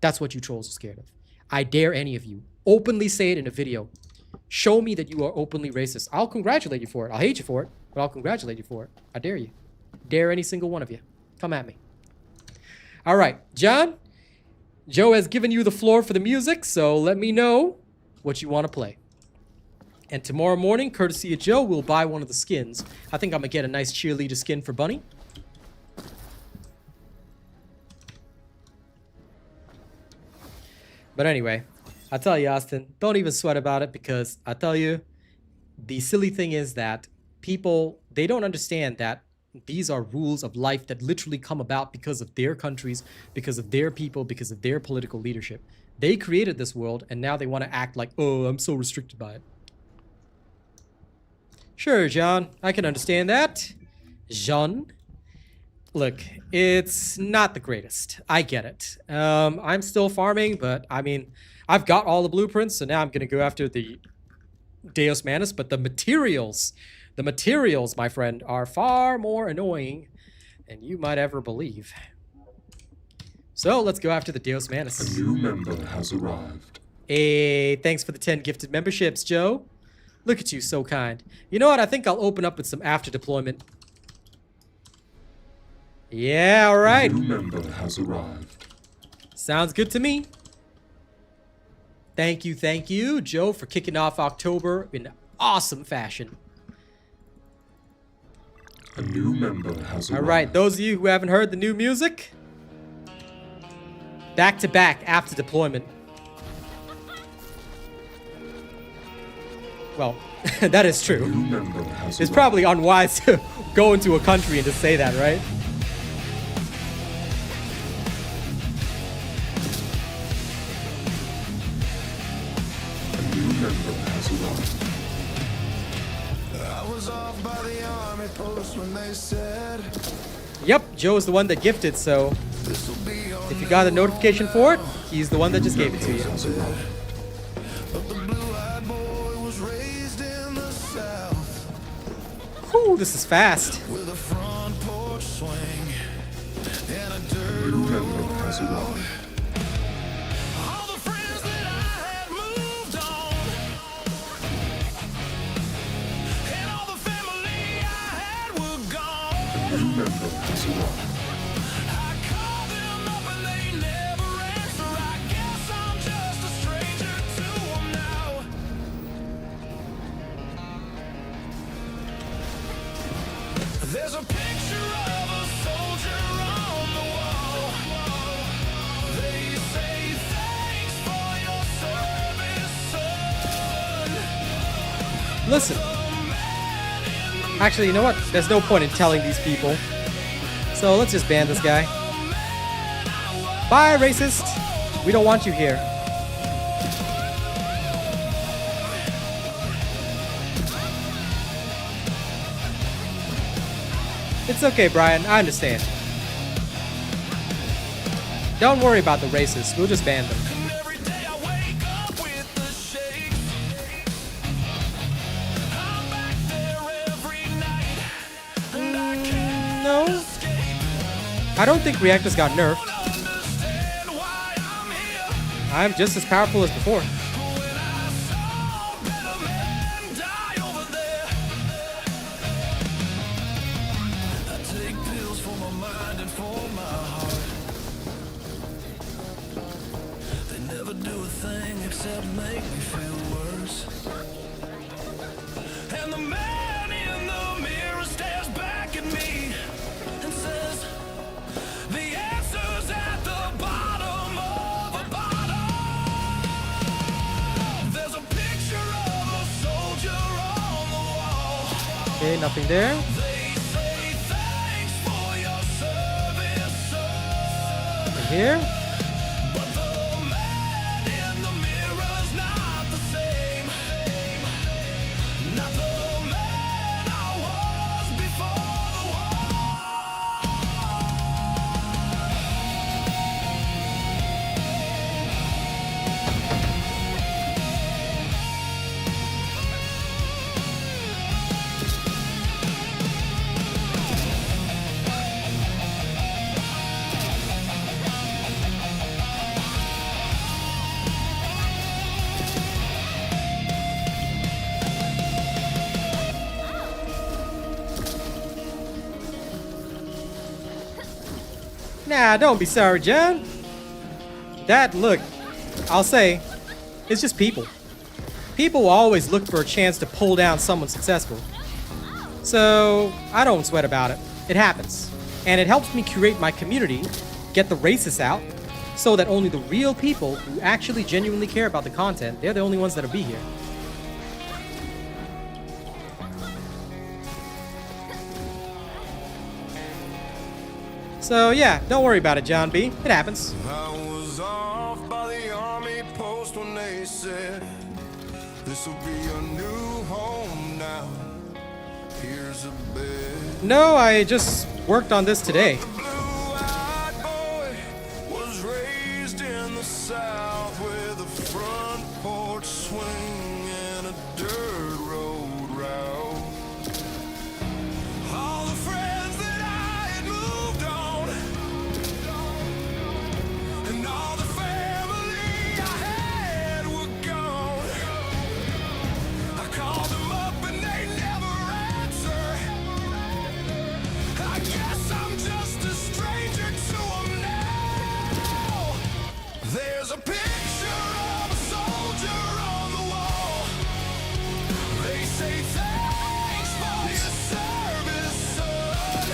That's what you trolls are scared of. I dare any of you. Openly say it in a video. Show me that you are openly racist. I'll congratulate you for it. I'll hate you for it, but I'll congratulate you for it. I dare you. Dare any single one of you. Come at me. All right, John. Joe has given you the floor for the music, so let me know what you want to play. And tomorrow morning, courtesy of Joe, we'll buy one of the skins. I think I'm going to get a nice cheerleader skin for Bunny. But anyway, I tell you, Austin, don't even sweat about it, because I tell you, the silly thing is that people, they don't understand that these are rules of life that literally come about because of their countries, because of their people, because of their political leadership. They created this world, and now they want to act like, oh, I'm so restricted by it. Sure, John, I can understand that. Jean. Look, it's not the greatest. I get it. I'm still farming, but I mean, I've got all the blueprints, so now I'm going to go after the Deus Manus, but the materials, my friend, are far more annoying than you might ever believe. So let's go after the Deus Manus. A new member has arrived. Hey, thanks for the 10 gifted memberships, Joe. Look at you, so kind. You know what? I think I'll open up with some after deployment. Yeah, all right. A new member has arrived. Sounds good to me. Thank you, Joe, for kicking off October in awesome fashion. A new member has arrived. All right, those of you who haven't heard the new music, back to back after deployment. Well, that is true. A new member has It's arrived. probably unwise to go into a country and to say that, right? A new member has arrived. I was off by the army post when they said Yep, Joe is the one that gifted, so this'll be on if you got a notification for it, he's the one that just gave it to you. Has arrived. but the blue-eyed boy was raised in the South Whew, this is fast. with a front porch swing and a A dirt new road. member has arrived. All the friends that I had moved on, and all the family I had were gone. A new member has arrived. I call them up and they never answer. I guess I'm just a stranger to them now. There's a picture of a soldier on the wall. They say thanks for your service, son. Listen. Actually, you know what? There's no point in telling these people. So let's just ban this guy. Bye, racist. We don't want you here. It's okay, Brian. I understand. Don't worry about the racists. We'll just ban them. Every day I wake up with the shakes. I'm back there every night, and I can't No. I don't think reactors got nerfed. I'm just as powerful as before. Okay, nothing there. Nothing here. Nah, don't be sorry, John. That, look, I'll say, it's just people. People will always look for a chance to pull down someone successful. So, I don't sweat about it. It happens. And it helps me curate my community, get the racists out, so that only the real people who actually genuinely care about the content, they're the only ones that'll be here. So yeah, don't worry about it, John B. It happens. I was off by the army post when they said this'll be a new home now. Here's a bed. No, I just worked on this today. Blue-eyed boy was raised in the South with a front porch swing and a dirt road route. All the friends that I had moved on, and all the family I had were gone. I called them up and they never answer. I guess I'm just a stranger to them now. There's a picture of a soldier on the wall. They say thanks for your service, son.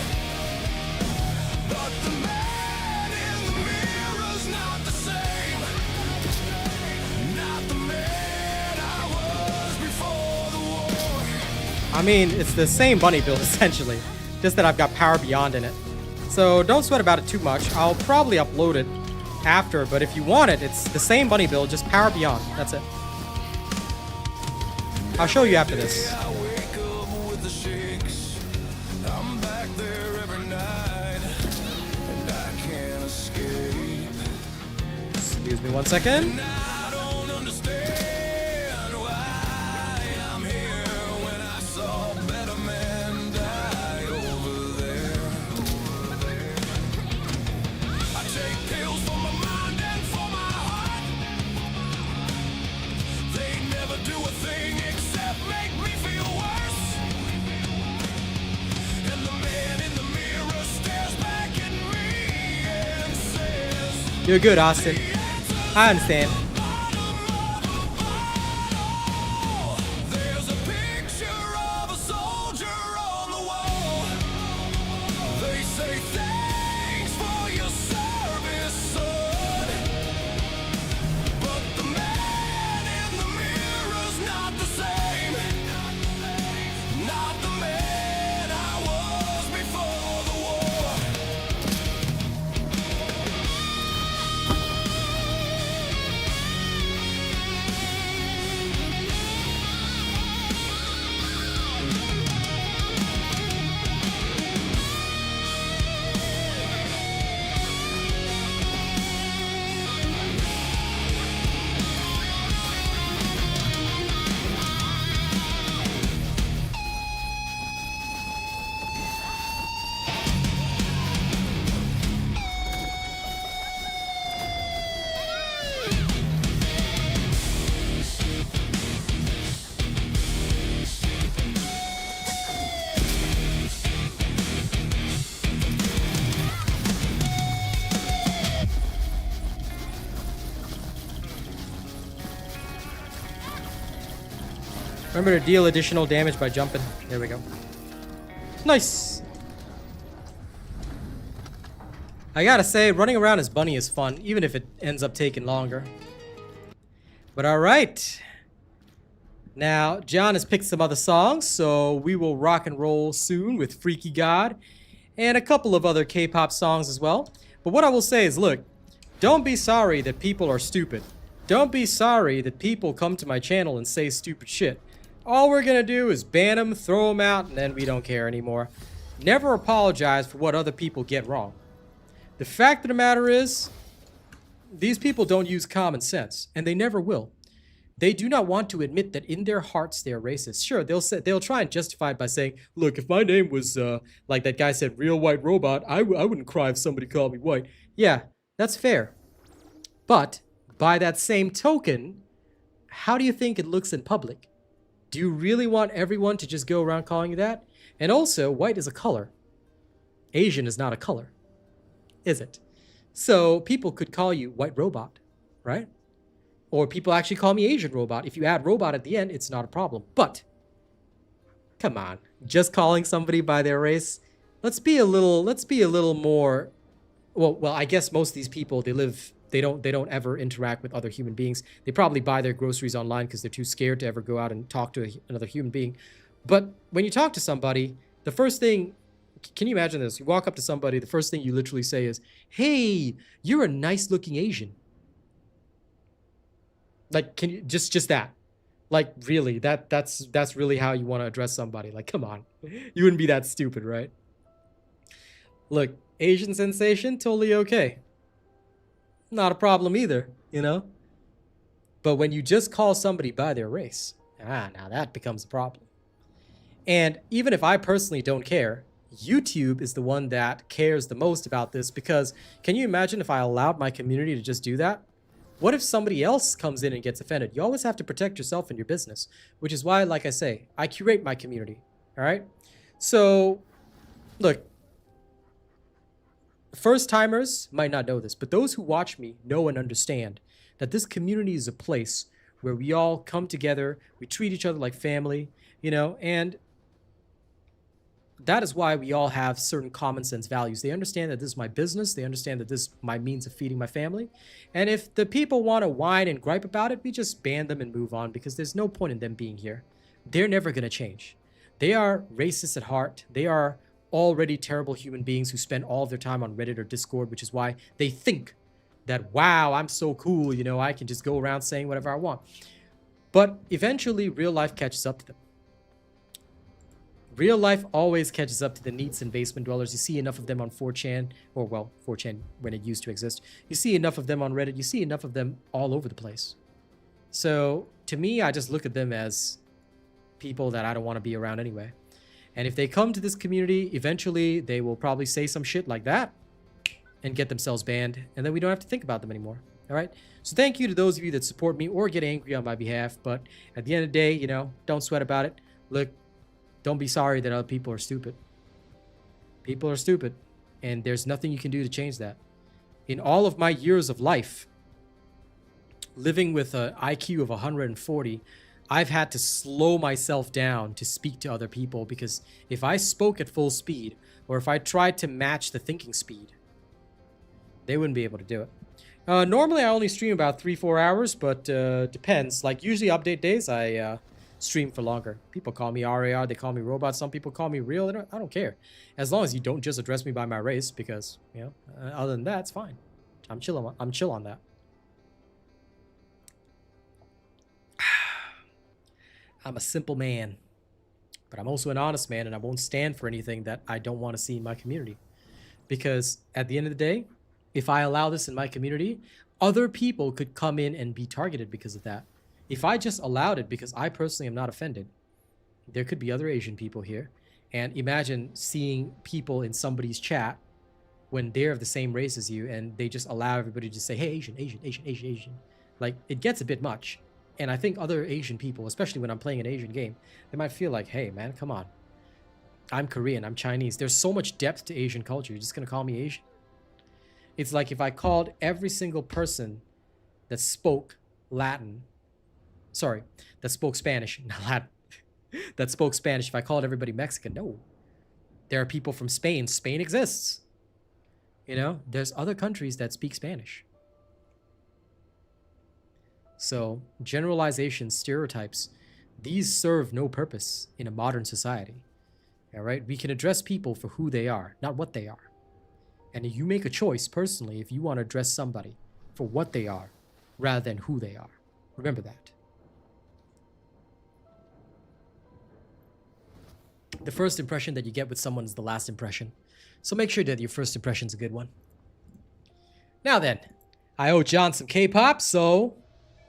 But the man in the mirror's not the same. Not the man I was before the war. I mean, it's the same bunny build essentially, just that I've got Power Beyond in it. So don't sweat about it too much. I'll probably upload it after, but if you want it, it's the same bunny build, just Power Beyond. That's it. I'll show you after this. I wake up with the shakes. I'm back there every night, and I can't escape. Excuse me 1 second. I don't understand why I'm here when I saw better men die over there. I take pills for my mind and for my heart. They never do a thing except make me feel worse. And the man in the mirror stares back at me and says, You're good, Austin. I understand. there's a picture of a soldier on the wall. They say thanks for your service, son. But the man in the mirror's not the same. Not the man I was before the war. Remember to deal additional damage by jumping. There we go. Nice. I gotta say, running around as Bunny is fun, even if it ends up taking longer. But alright. Now, John has picked some other songs, so we will rock and roll soon with Freaky God and a couple of other K-pop songs as well. But what I will say is, look, don't be sorry that people are stupid. Don't be sorry that people come to my channel and say stupid shit. All we're gonna do is ban them, throw them out, and then we don't care anymore. Never apologize for what other people get wrong. The fact of the matter is, these people don't use common sense, and they never will. They do not want to admit that in their hearts they're racist. Sure, they'll try and justify it by saying, look, if my name was, like that guy said, Real White Robot, I wouldn't cry if somebody called me white. Yeah, that's fair. But, by that same token, how do you think it looks in public? Do you really want everyone to just go around calling you that? And also, white is a color. Asian is not a color, is it? So, people could call you White Robot, right? Or people actually call me Asian Robot. If you add robot at the end, it's not a problem. But, come on, just calling somebody by their race, let's be a little more. Well, I guess most of these people, they don't ever interact with other human beings. They probably buy their groceries online because they're too scared to ever go out and talk to another human being. But when you talk to somebody, the first thing, can you imagine this? You walk up to somebody, the first thing you literally say is, "Hey, you're a nice looking Asian." Like, can you just that? Like, really, that's really how you want to address somebody? Like, come on, you wouldn't be that stupid, right? Look, Asian sensation, totally okay. Not a problem either, you know? But when you just call somebody by their race, now that becomes a problem. And even if I personally don't care, YouTube is the one that cares the most about this, because can you imagine if I allowed my community to just do that? What if somebody else comes in and gets offended? You always have to protect yourself and your business, which is why, like I say, I curate my community, all right? So, look, first-timers might not know this, but those who watch me know and understand that this community is a place where we all come together, we treat each other like family, you know, and that is why we all have certain common sense values. They understand that this is my business. They understand that this is my means of feeding my family. And if the people want to whine and gripe about it, we just ban them and move on, because there's no point in them being here. They're never going to change. They are racist at heart. They are already terrible human beings who spend all of their time on Reddit or Discord, which is why they think that, wow, I'm so cool, you know, I can just go around saying whatever I want. But eventually, real life catches up to them. Real life always catches up to the NEETs and basement dwellers. You see enough of them on 4chan, or well, 4chan when it used to exist. You see enough of them on Reddit. You see enough of them all over the place. So to me, I just look at them as people that I don't want to be around anyway. And if they come to this community, eventually they will probably say some shit like that and get themselves banned. And then we don't have to think about them anymore. All right? So thank you to those of you that support me or get angry on my behalf. But at the end of the day, you know, don't sweat about it. Look, don't be sorry that other people are stupid. People are stupid, and there's nothing you can do to change that. In all of my years of life, living with an IQ of 140, I've had to slow myself down to speak to other people, because if I spoke at full speed, or if I tried to match the thinking speed, they wouldn't be able to do it. Normally, I only stream about 3-4 hours, but depends. Like, usually update days, I stream for longer. People call me RAR, they call me robot, some people call me real. I don't care, as long as you don't just address me by my race, because, you know, other than that, it's fine. I'm chill on that. I'm a simple man, but I'm also an honest man, and I won't stand for anything that I don't want to see in my community, because at the end of the day, if I allow this in my community, other people could come in and be targeted because of that. If I just allowed it because I personally am not offended, there could be other Asian people here. And imagine seeing people in somebody's chat when they're of the same race as you, and they just allow everybody to say, hey, Asian, Asian, Asian, Asian, Asian. Like, it gets a bit much. And I think other Asian people, especially when I'm playing an Asian game, they might feel like, hey, man, come on. I'm Korean, I'm Chinese. There's so much depth to Asian culture. You're just going to call me Asian? It's like if I called every single person that spoke Latin, sorry, that spoke Spanish, not Latin, that spoke Spanish if I called everybody Mexican. No. There are people from Spain. Spain exists. You know, there's other countries that speak Spanish. So, generalizations, stereotypes, these serve no purpose in a modern society. All right? We can address people for who they are, not what they are. And you make a choice personally if you want to address somebody for what they are rather than who they are. Remember that. The first impression that you get with someone is the last impression. So make sure that your first impression's a good one. Now then, I owe John some K-pop, so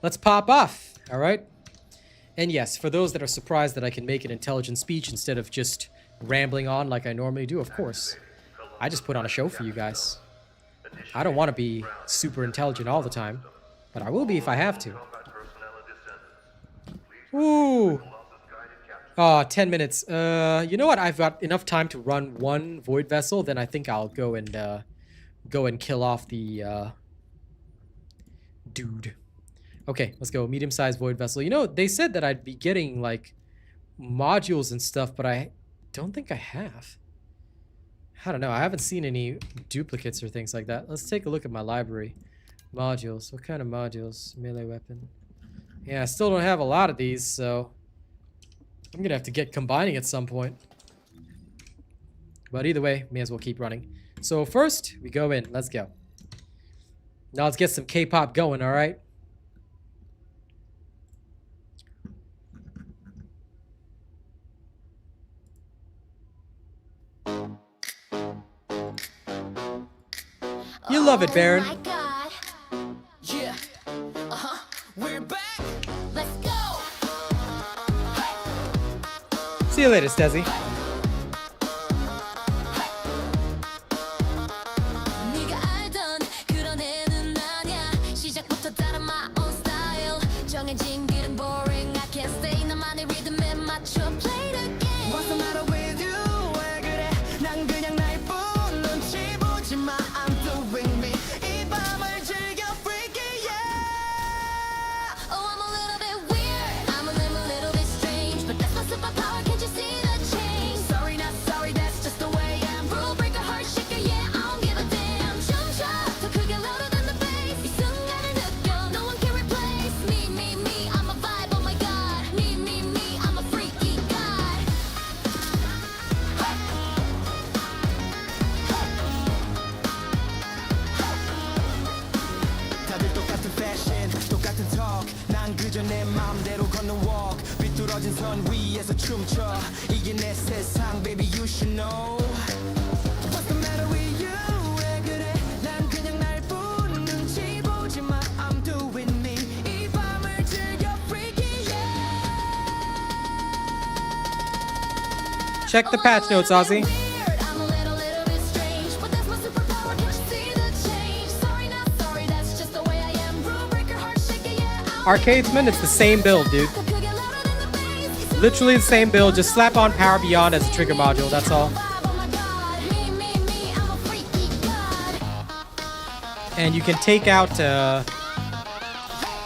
let's pop off, all right? And yes, for those that are surprised that I can make an intelligent speech instead of just rambling on like I normally do, of course. I just put on a show for you guys. I don't want to be super intelligent all the time, but I will be if I have to. Ooh. Oh, 10 minutes. You know what? I've got enough time to run one Void Vessel, then I think I'll go and kill off the dude. Okay, let's go. Medium-sized Void Vessel. You know, they said that I'd be getting, like, modules and stuff, but I don't think I have. I don't know. I haven't seen any duplicates or things like that. Let's take a look at my library. Modules. What kind of modules? Melee weapon. Yeah, I still don't have a lot of these, so I'm gonna have to get combining at some point. But either way, may as well keep running. So first, we go in. Let's go. Now let's get some K-pop going, alright? You love it, Baron. Oh my God. Yeah, we're back. Let's go. See you later, Stezzy. 네가 알던 그런 애는 아니야. 시작부터 따라 my own style. 정해진 길은 boring. I can't stay. 나만의 리듬에 맞춰 play the game. What's the matter with you? 왜 그래? 난 그냥 나일 뿐. 눈치 보지 마. I'm doing me. 이 밤을 즐겨 freaky, yeah. Oh, I'm a little bit weird. I'm a little bit strange, but that's my superpower. Can't you see the change? Sorry, not sorry. That's just the way I am. Rule breaker, heart shaker, yeah, I don't give a damn. 춤춰, 더 크게 louder than the bass. 이 순간을 느껴, no one can replace me. I'm a vibe, oh my God. Me, I'm a freaky god. 다들 똑같은 패션, 똑같은 talk. 난 그저 내 마음대로 걷는 walk. 비뚤어진 선 위에서 춤춰. 이게 내 세상, baby, you should know. What's the matter with you? 왜 그래? 난 그냥 날 뿐. 눈치 보지 마. I'm doing me. 이 밤을 즐겨 freaky, yeah. Check the patch notes, Ozzy. Weird, I'm a little bit strange, but that's my superpower. Can't you see the change? Sorry, not sorry, that's just the way I am. Rule breaker, heart shaker, yeah, I don't Arcadesman, it's the same build, dude. 더 크게 louder than the bass. Literally the same build, just slap on Power Beyond as a trigger module, that's all. Oh my God, me, I'm a freaky god. And you can take out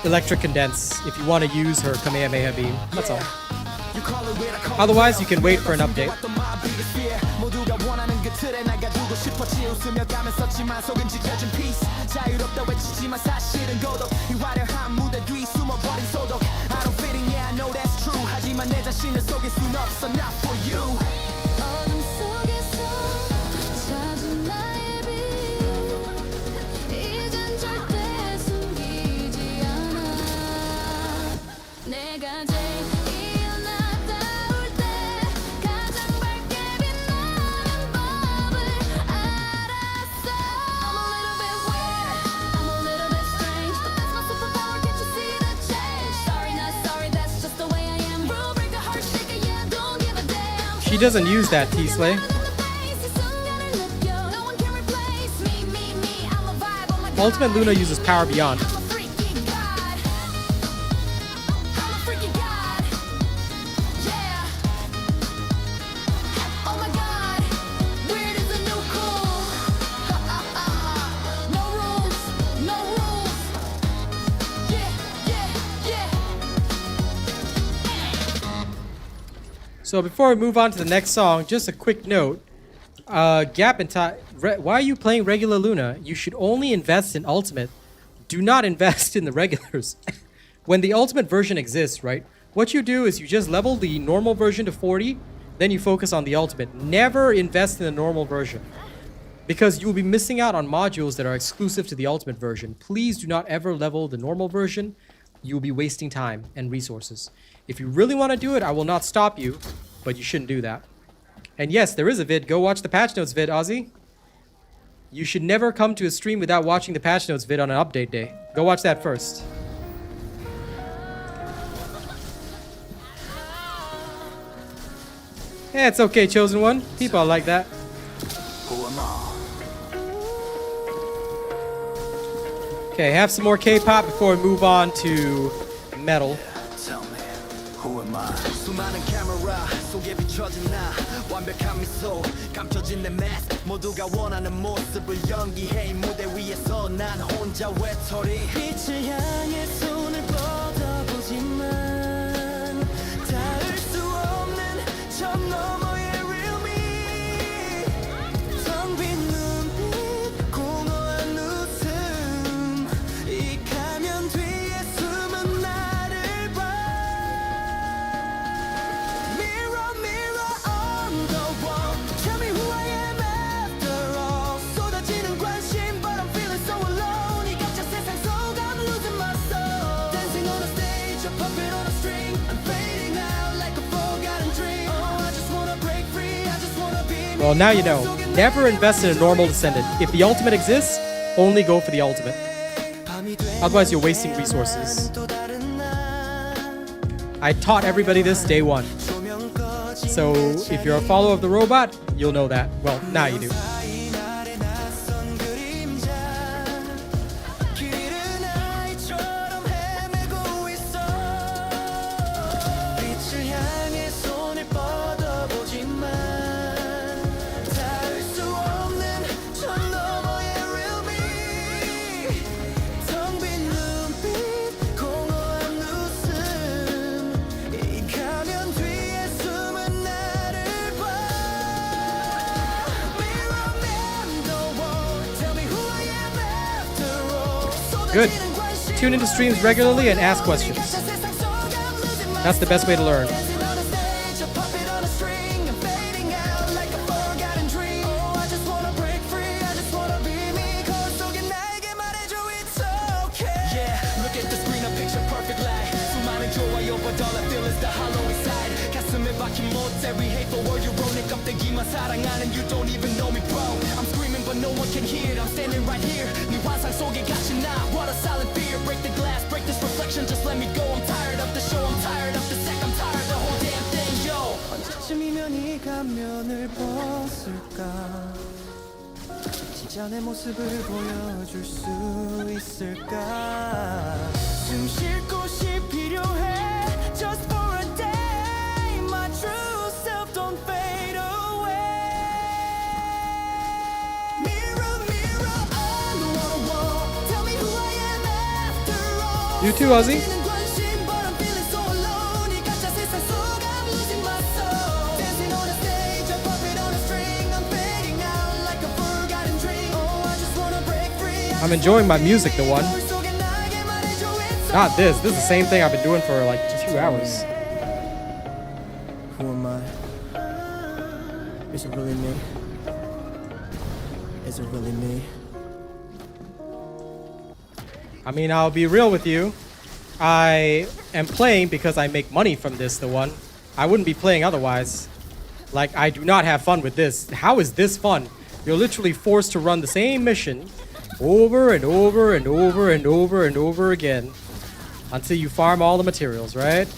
Electric Condense if you want to use her Kamehameha Beam, that's all. Otherwise, you can wait for an update. 모두가 원하는 그 틀에 나가주고 싶었지. 웃으며 가면서지만 속은 지켜진 peace. 자유롭다 외치지만 사실은 고독. 이 화려한 무대 뒤 숨어버린 소독. I don't fit in, yeah, I know that's true. 하지만 내 자신을 속일 순 없어, not for you. 어둠 속에서 찾은 나의 빛. 이젠 절대 숨기지 않아. 내가 제일 일어났다올 때 가장 밝게 빛나는 법을 알았어. I'm a little bit weird, I'm a little bit strange, but that's my superpower. Can't you see the change? Sorry, not sorry, that's just the way I am. Rule breaker, heart shaker, yeah, don't give a damn. She doesn't use that, T-Slay. Ultimate Luna uses Power Beyond. I'm a freaky god. I'm a freaky god. Yeah. Oh my God. Weird is the new cool. No rules. No rules. Yeah. So before we move on to the next song, just a quick note. Gap and time. Why are you playing regular Luna? You should only invest in ultimate. Do not invest in the regulars. When the ultimate version exists, right? What you do is you just level the normal version to 40, then you focus on the ultimate. Never invest in the normal version, because you will be missing out on modules that are exclusive to the ultimate version. Please do not ever level the normal version. You will be wasting time and resources. If you really want to do it, I will not stop you, but you shouldn't do that. And yes, there is a vid. Go watch the patch notes vid, Ozzy. You should never come to a stream without watching the patch notes vid on an update day. Go watch that first. Yeah, it's okay, Chosen One. People are like that. Okay, have some more K-pop before we move on to metal. Tell me, who am I? 수많은 카메라 속에 비춰진 나 완벽한 미소 감춰진 내 mask 모두가 원하는 모습을 연기해 이 무대 위에서 난 혼자 외톨이 빛을 향해 손을 뻗어보지만 닿을 수 없는 저 너머의 real me 텅 빈 눈빛 공허한 웃음 이 가면 뒤에 숨은 나를 봐 Mirror mirror on the wall Tell me who I am after all 쏟아지는 관심 but I'm feeling so alone 이 갇힌 세상 속 I'm losing my soul Dancing on a stage a puppet on a string I'm fading out like a forgotten dream Oh I just wanna break free I just wanna be Well, now you know. Never invest in a normal Descendant. If the ultimate exists, only go for the ultimate. Otherwise, you're wasting resources. I taught everybody this day one. So, if you're a follower of the robot, you'll know that. Well, now you do. Good. Tune into streams regularly and ask questions. That's the best way to learn. Every hateful word you're rolling 깜대기만 사랑하는 you don't even know me bro I'm screaming but no one can hear it I'm standing right here 네 환상 속에 갇힌 나 What a silent fear Break the glass, break this reflection Just let me go I'm tired of the show I'm tired of the sack I'm tired of the whole damn thing yo 언제쯤이면 이 가면을 벗을까 진짜 내 모습을 보여줄 수 있을까 숨 쉴 곳이 필요해 Just for a day My true self don't fade away Mirror, mirror on the wall Tell me who I am after all You too, Ozzy. But I'm feeling so alone 이 가짜 세상 속 I'm losing my soul Dancing on a stage a puppet on a string I'm fading out like a forgotten dream Oh I just wanna break free I'm enjoying my music, the one. Not this. This is the same thing I've been doing for like 2 hours. Who am I? Is it really me? Is it really me? I mean, I'll be real with you. I am playing because I make money from this, the one. I wouldn't be playing otherwise. Like, I do not have fun with this. How is this fun? You're literally forced to run the same mission over and over and over and over and over again until you farm all the materials, right?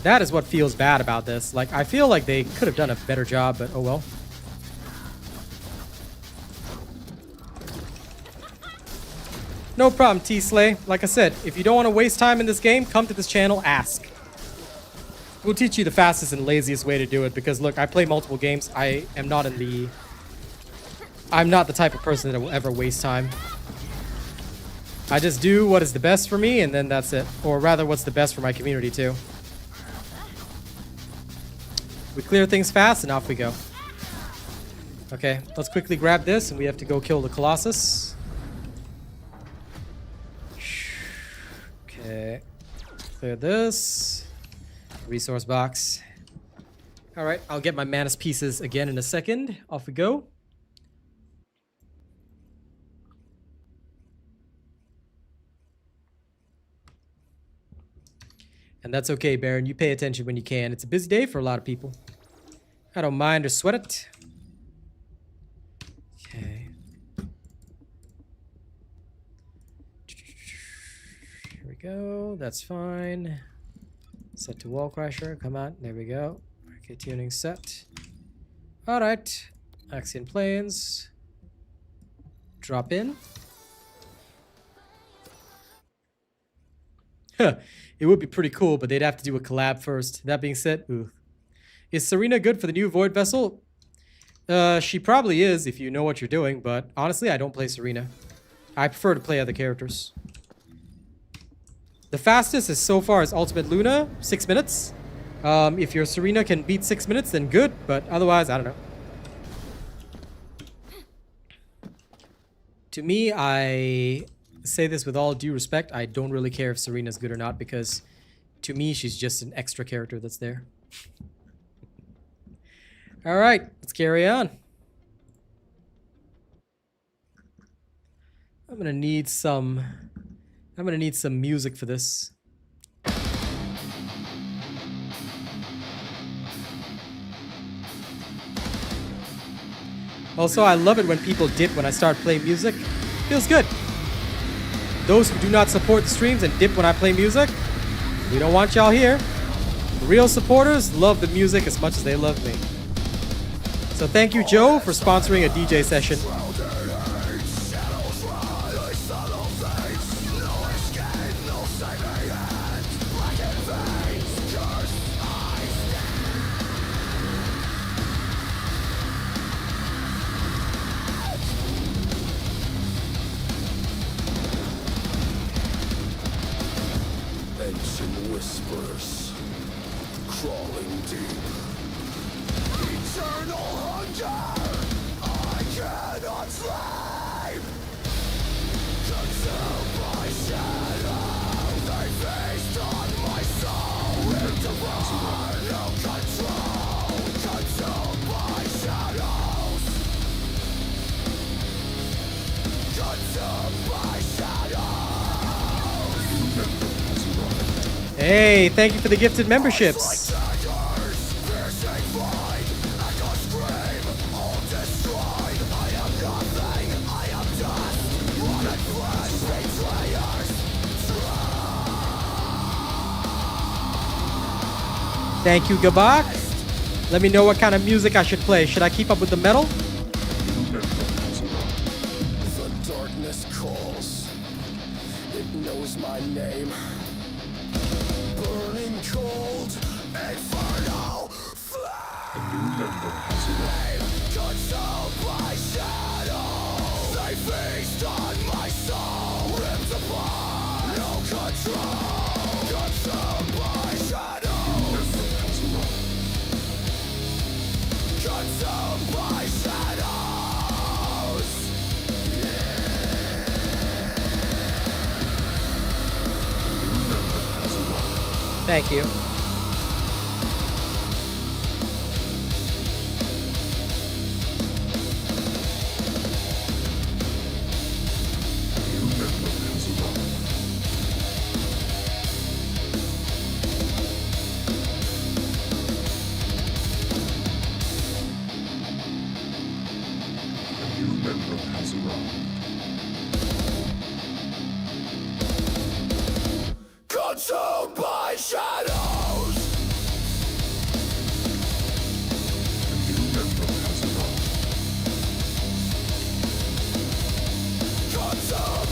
That is what feels bad about this. Like, I feel like they could have done a better job, but oh well. No problem, T-Slay. Like I said, if you don't want to waste time in this game, come to this channel, ask. We'll teach you the fastest and laziest way to do it, because look, I play multiple games. I'm not the type of person that will ever waste time. I just do what is the best for me, and then that's it. Or rather, what's the best for my community, too. We clear things fast and off we go. Okay, let's quickly grab this and we have to go kill the Colossus. Okay. Clear this. Resource box. Alright, I'll get my Manus pieces again in a second. Off we go. And that's okay, Baron. You pay attention when you can. It's a busy day for a lot of people. I don't mind or sweat it. Okay. Here we go. That's fine. Set to wall crusher. Come on. There we go. Okay, tuning set. Alright. Axion planes. Drop in. Huh. It would be pretty cool, but they'd have to do a collab first. That being said, ooh. Is Serena good for the new Void Vessel? She probably is if you know what you're doing, but honestly, I don't play Serena. I prefer to play other characters. The fastest is so far is Ultimate Luna, 6 minutes. If your Serena can beat 6 minutes, then good, but otherwise, I don't know. To me, I say this with all due respect, I don't really care if Serena's good or not, because to me, she's just an extra character that's there. All right, let's carry on. I'm gonna need some music for this. Also, I love it when people dip when I start playing music. Feels good. Those who do not support the streams and dip when I play music, we don't want y'all here. The real supporters love the music as much as they love me. So thank you, Joe, for sponsoring a DJ session. Ancient whispers crawling deep. Eternal hunger, I cannot sleep. Consumed by shadow, they feast on my soul. Into no control, consumed by shadows. Consumed by shadows. Hey, thank you for the gifted memberships. Thank you, Gabak. Let me know what kind of music I should play. Should I keep up with the metal? The darkness calls. It knows my name. Burning cold, infernal flame. Consumed by shadow. They feast on my soul. Ripped apart, no control. Consumed by shadows. Consumed by shadows. Thank you. Consumed by shadows. Consumed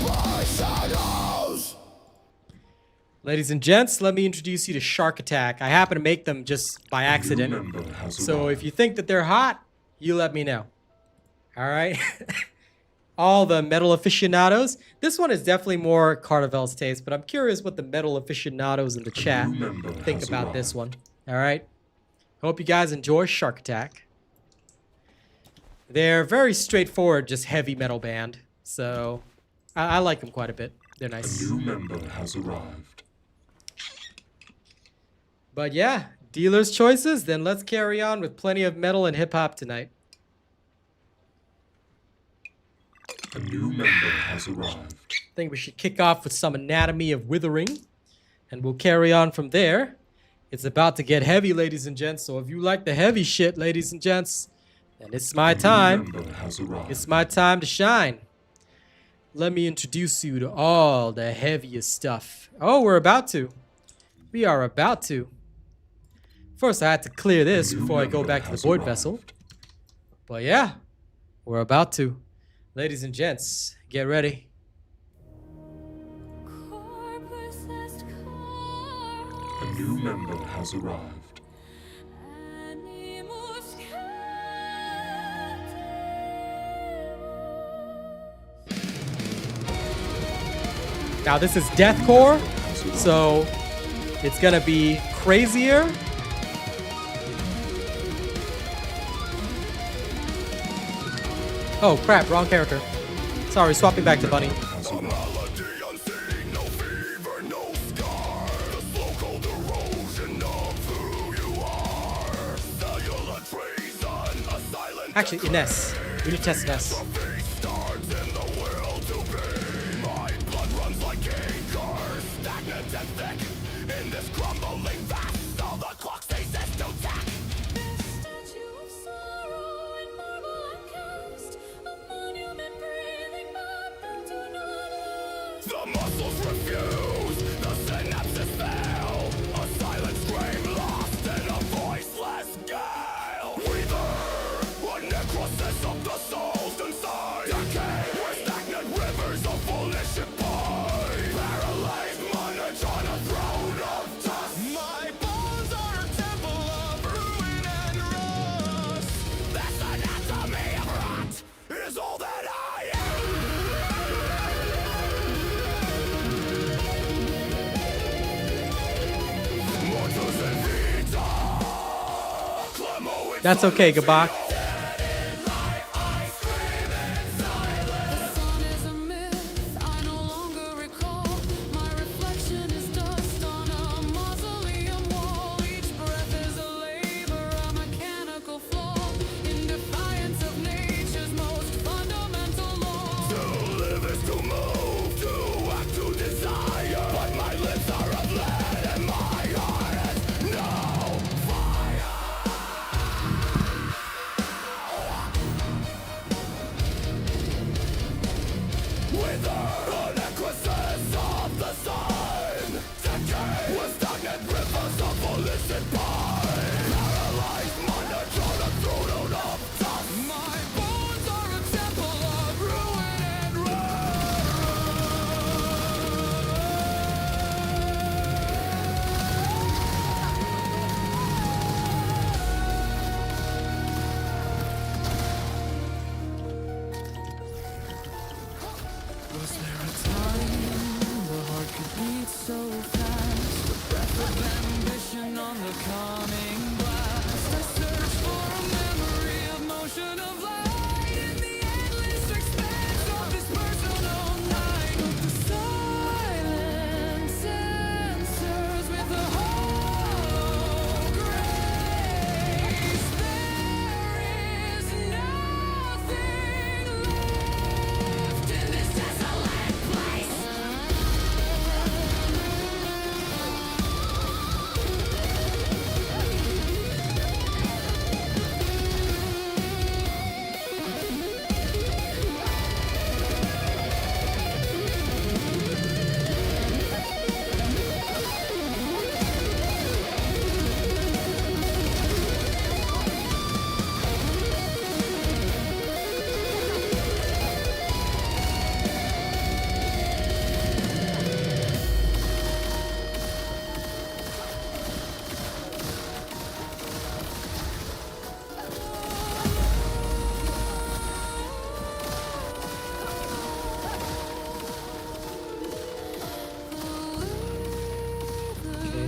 by shadows. Ladies and gents, let me introduce you to Shark Attack. I happen to make them just by accident. So if you think that they're hot, you let me know. All right. All the metal aficionados. This one is definitely more Carnival's taste, but I'm curious what the metal aficionados in the chat think about this one. All right. Hope you guys enjoy Shark Attack. They're very straightforward, just heavy metal band. So I like them quite a bit. They're nice. A new member has arrived. But yeah, dealer's choices. Then let's carry on with plenty of metal and hip hop tonight. A new member has arrived. I think we should kick off with some Anatomy of Withering, and we'll carry on from there. It's about to get heavy, ladies and gents, so if you like the heavy shit, ladies and gents, then it's my time. It's my time to shine. Let me introduce you to all the heaviest stuff. Oh, we're about to. We are about to. First, I had to clear this before I go back to the Void Vessel. But yeah, we're about to. Ladies and gents, get ready. A new member has arrived. Now this is deathcore, so it's gonna be crazier. Oh crap, wrong character. Sorry, swapping back to Bunny. Actually, Ines. We need to test Ines. The muscles refuse, the synapses fail. A silent scream lost in a voiceless gale. Breather, a necrosis of the souls inside. Decay, where stagnant rivers of volition pine. Paralyzed manage on a throne of dust. My bones are a temple of ruin and rust. This anatomy of rot is all that I am. That's okay, Gabak.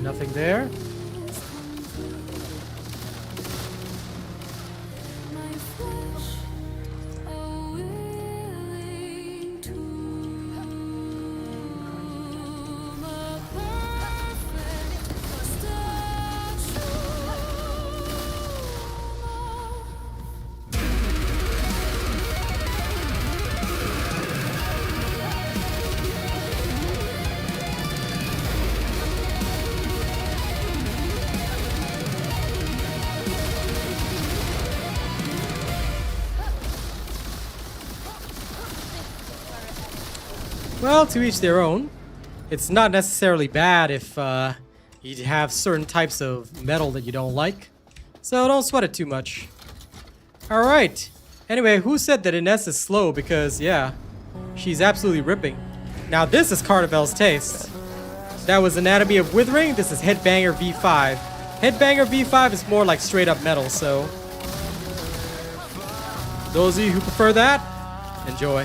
Nothing there. My flesh are willing to a perfect statue. Well, to each their own. It's not necessarily bad if you have certain types of metal that you don't like. So don't sweat it too much. Alright. Anyway, who said that Ines is slow? Because, yeah, she's absolutely ripping. Now, this is Carnival's taste. That was Anatomy of Withering. This is Headbanger V5. Headbanger V5 is more like straight up metal, so those of you who prefer that, enjoy.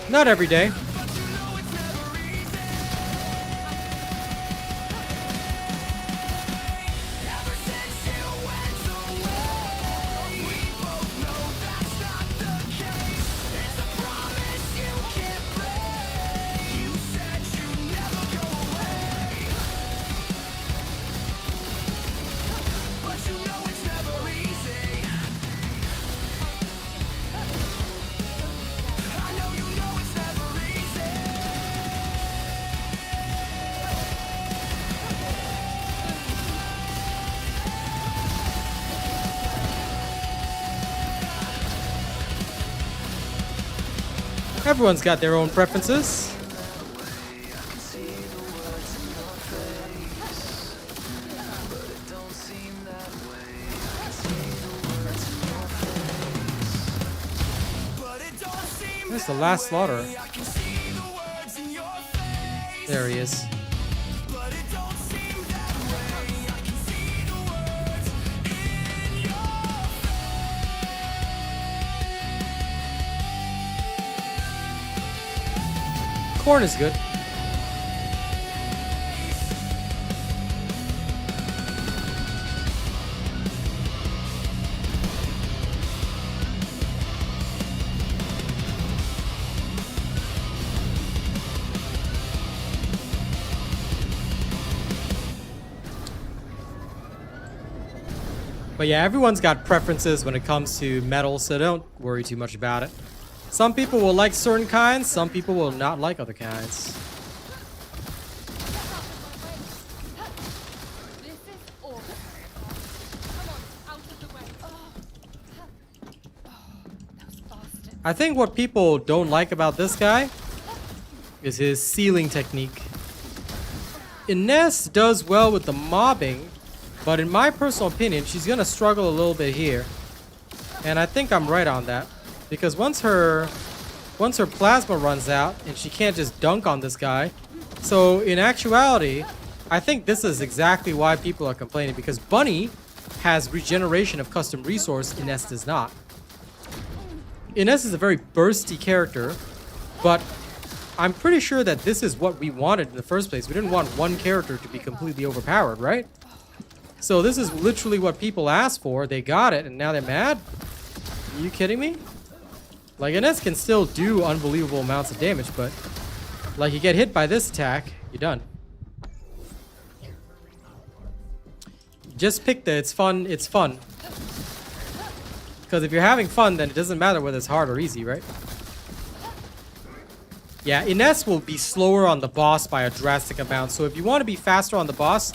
Not every day. Everyone's got their own preferences. There's the last slaughter. There he is. Corn is good. But yeah, everyone's got preferences when it comes to metal, so don't worry too much about it. Some people will like certain kinds, some people will not like other kinds. This is awful. Come on, out of the way. Those bastards. I think what people don't like about this guy is his sealing technique. Ines does well with the mobbing, but in my personal opinion, she's gonna struggle a little bit here. And I think I'm right on that. Because once her plasma runs out and she can't just dunk on this guy. So in actuality, I think this is exactly why people are complaining, because Bunny has regeneration of custom resource, Ines does not. Ines is a very bursty character, but I'm pretty sure that this is what we wanted in the first place. We didn't want one character to be completely overpowered, right? So this is literally what people asked for. They got it and now they're mad? Are you kidding me? Like, Ines can still do unbelievable amounts of damage, but like, you get hit by this attack, you're done. Just pick the it's fun. Because if you're having fun, then it doesn't matter whether it's hard or easy, right? Yeah, Ines will be slower on the boss by a drastic amount. So if you want to be faster on the boss,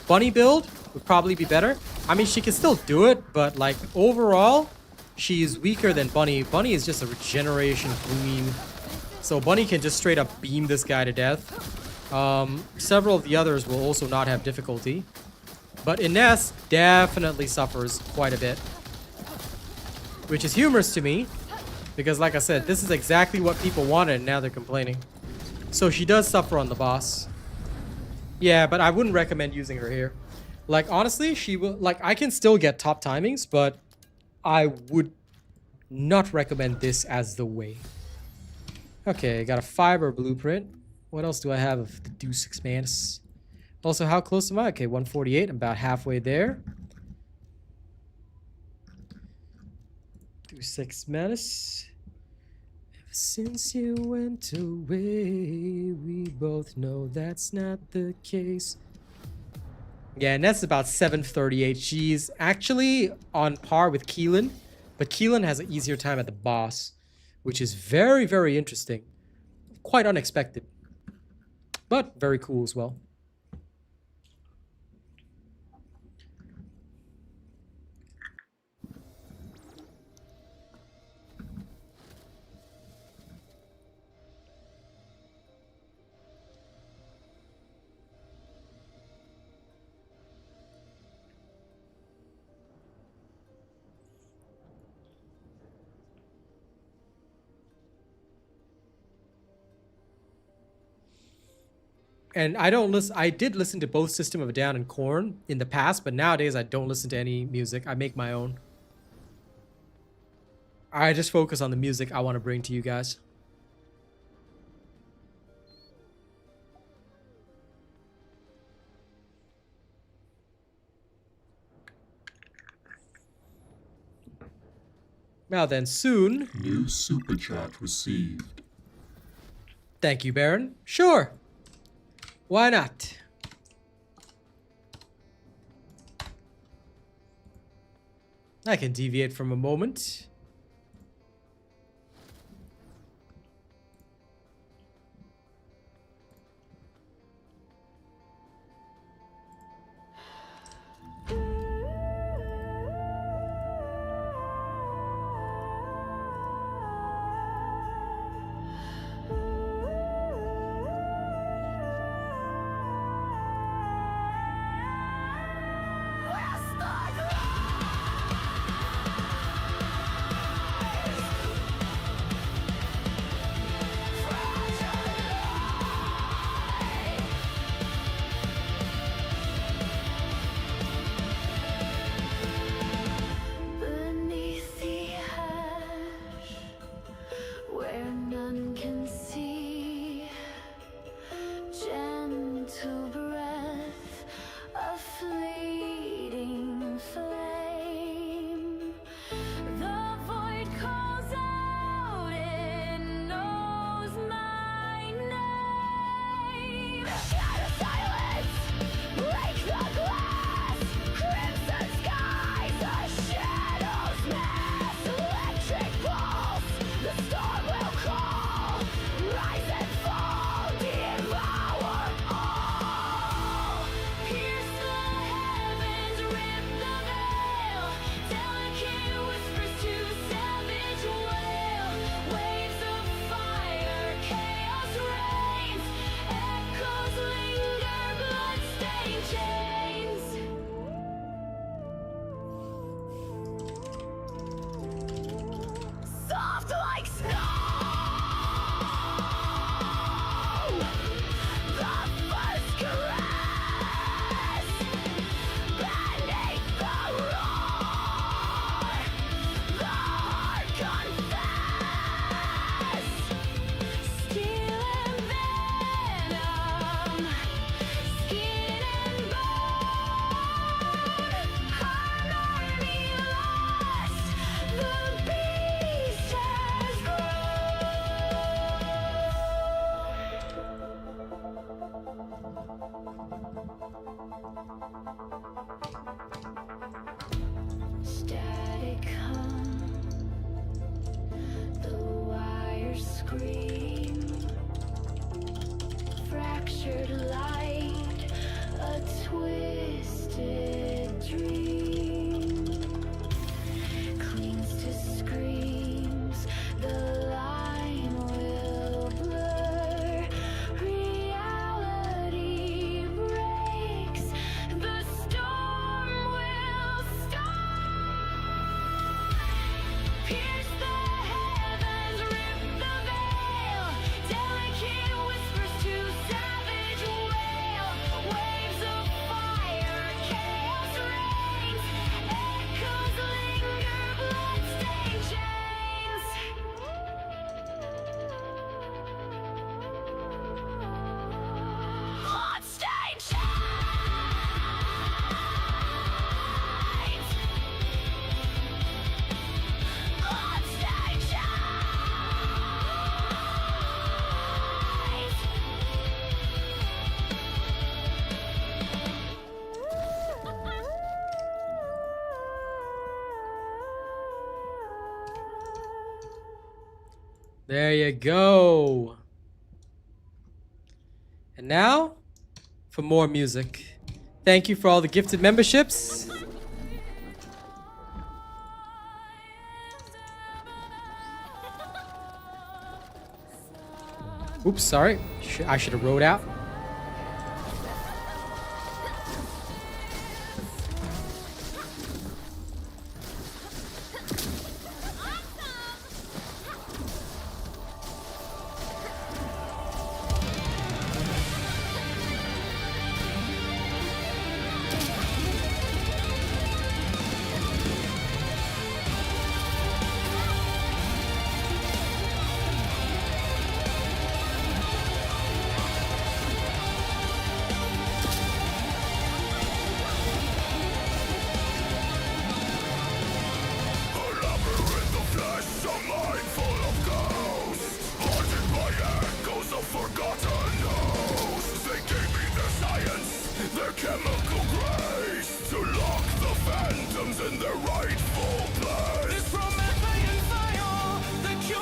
Bunny build would probably be better. I mean, she can still do it, but like overall, she's weaker than Bunny. Bunny is just a regeneration queen. So Bunny can just straight up beam this guy to death. Several of the others will also not have difficulty. But Ines definitely suffers quite a bit. Which is humorous to me. Because like I said, this is exactly what people wanted and now they're complaining. So she does suffer on the boss. Yeah, but I wouldn't recommend using her here. Like, honestly, she will... Like, I can still get top timings, but I would not recommend this as the way. Okay, got a fiber blueprint. What else do I have of the Deus Ex Manus? Also, how close am I? Okay, 148. I'm about halfway there. Deus Ex Manus. Ever since you went away, we both know that's not the case. Yeah, and that's about 738. She's actually on par with Keelan, but Keelan has an easier time at the boss, which is very, very interesting. Quite unexpected, but very cool as well. And I don't listen. I did listen to both System of a Down and Korn in the past, but nowadays I don't listen to any music. I make my own. I just focus on the music I want to bring to you guys. Now then, soon. New super chat received. Thank you, Baron. Sure. Why not? I can deviate from a moment. Beneath the ash, where none can see, gentle breath, a fleeting flame. The void calls out, it knows my name. Out of silence, break the glass, crimson skies, the shadows mass, electric pulse, the storm will call, rise and fall, devour all. Pierce the heavens, rip the veil, delicate whispers to savage wail, waves of fire, chaos reigns, echoes linger, blood-stained chains. Soft like snow, the first caress, beneath the roar, the heart confess. Steel and venom, skin and bone, harmony lost, the beast has grown. fractured light, a twisted dream clings to screams. The line will blur. Reality breaks. The storm will stop. Pierce the heavens, rip the veil. Delicate whispers to savage wail. Waves of fire, chaos reigns. Echoes linger, bloodstained chains. Bloodstained chains. Bloodstained chains. There you go. And now, for more music. Thank you for all the gifted memberships. Oops, sorry. I should have wrote out.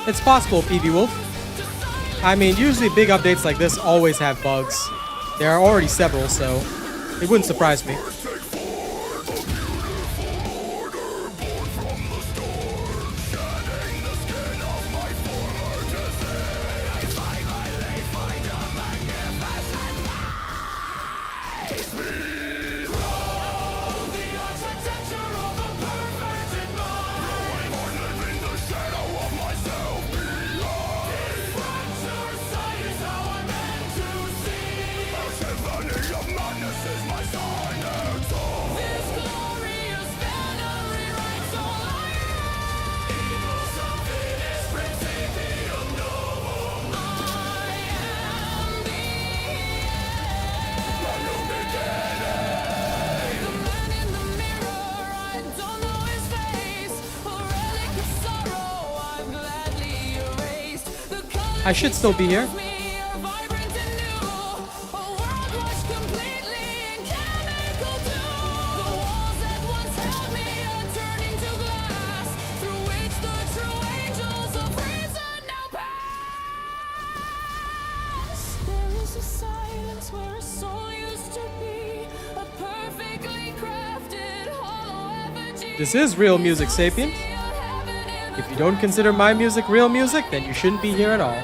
It's possible, PB Wolf. I mean, usually big updates like this always have bugs. There are already several, so it wouldn't surprise me. I should still be here. This is real music, Sapient. If you don't consider my music real music, then you shouldn't be here at all.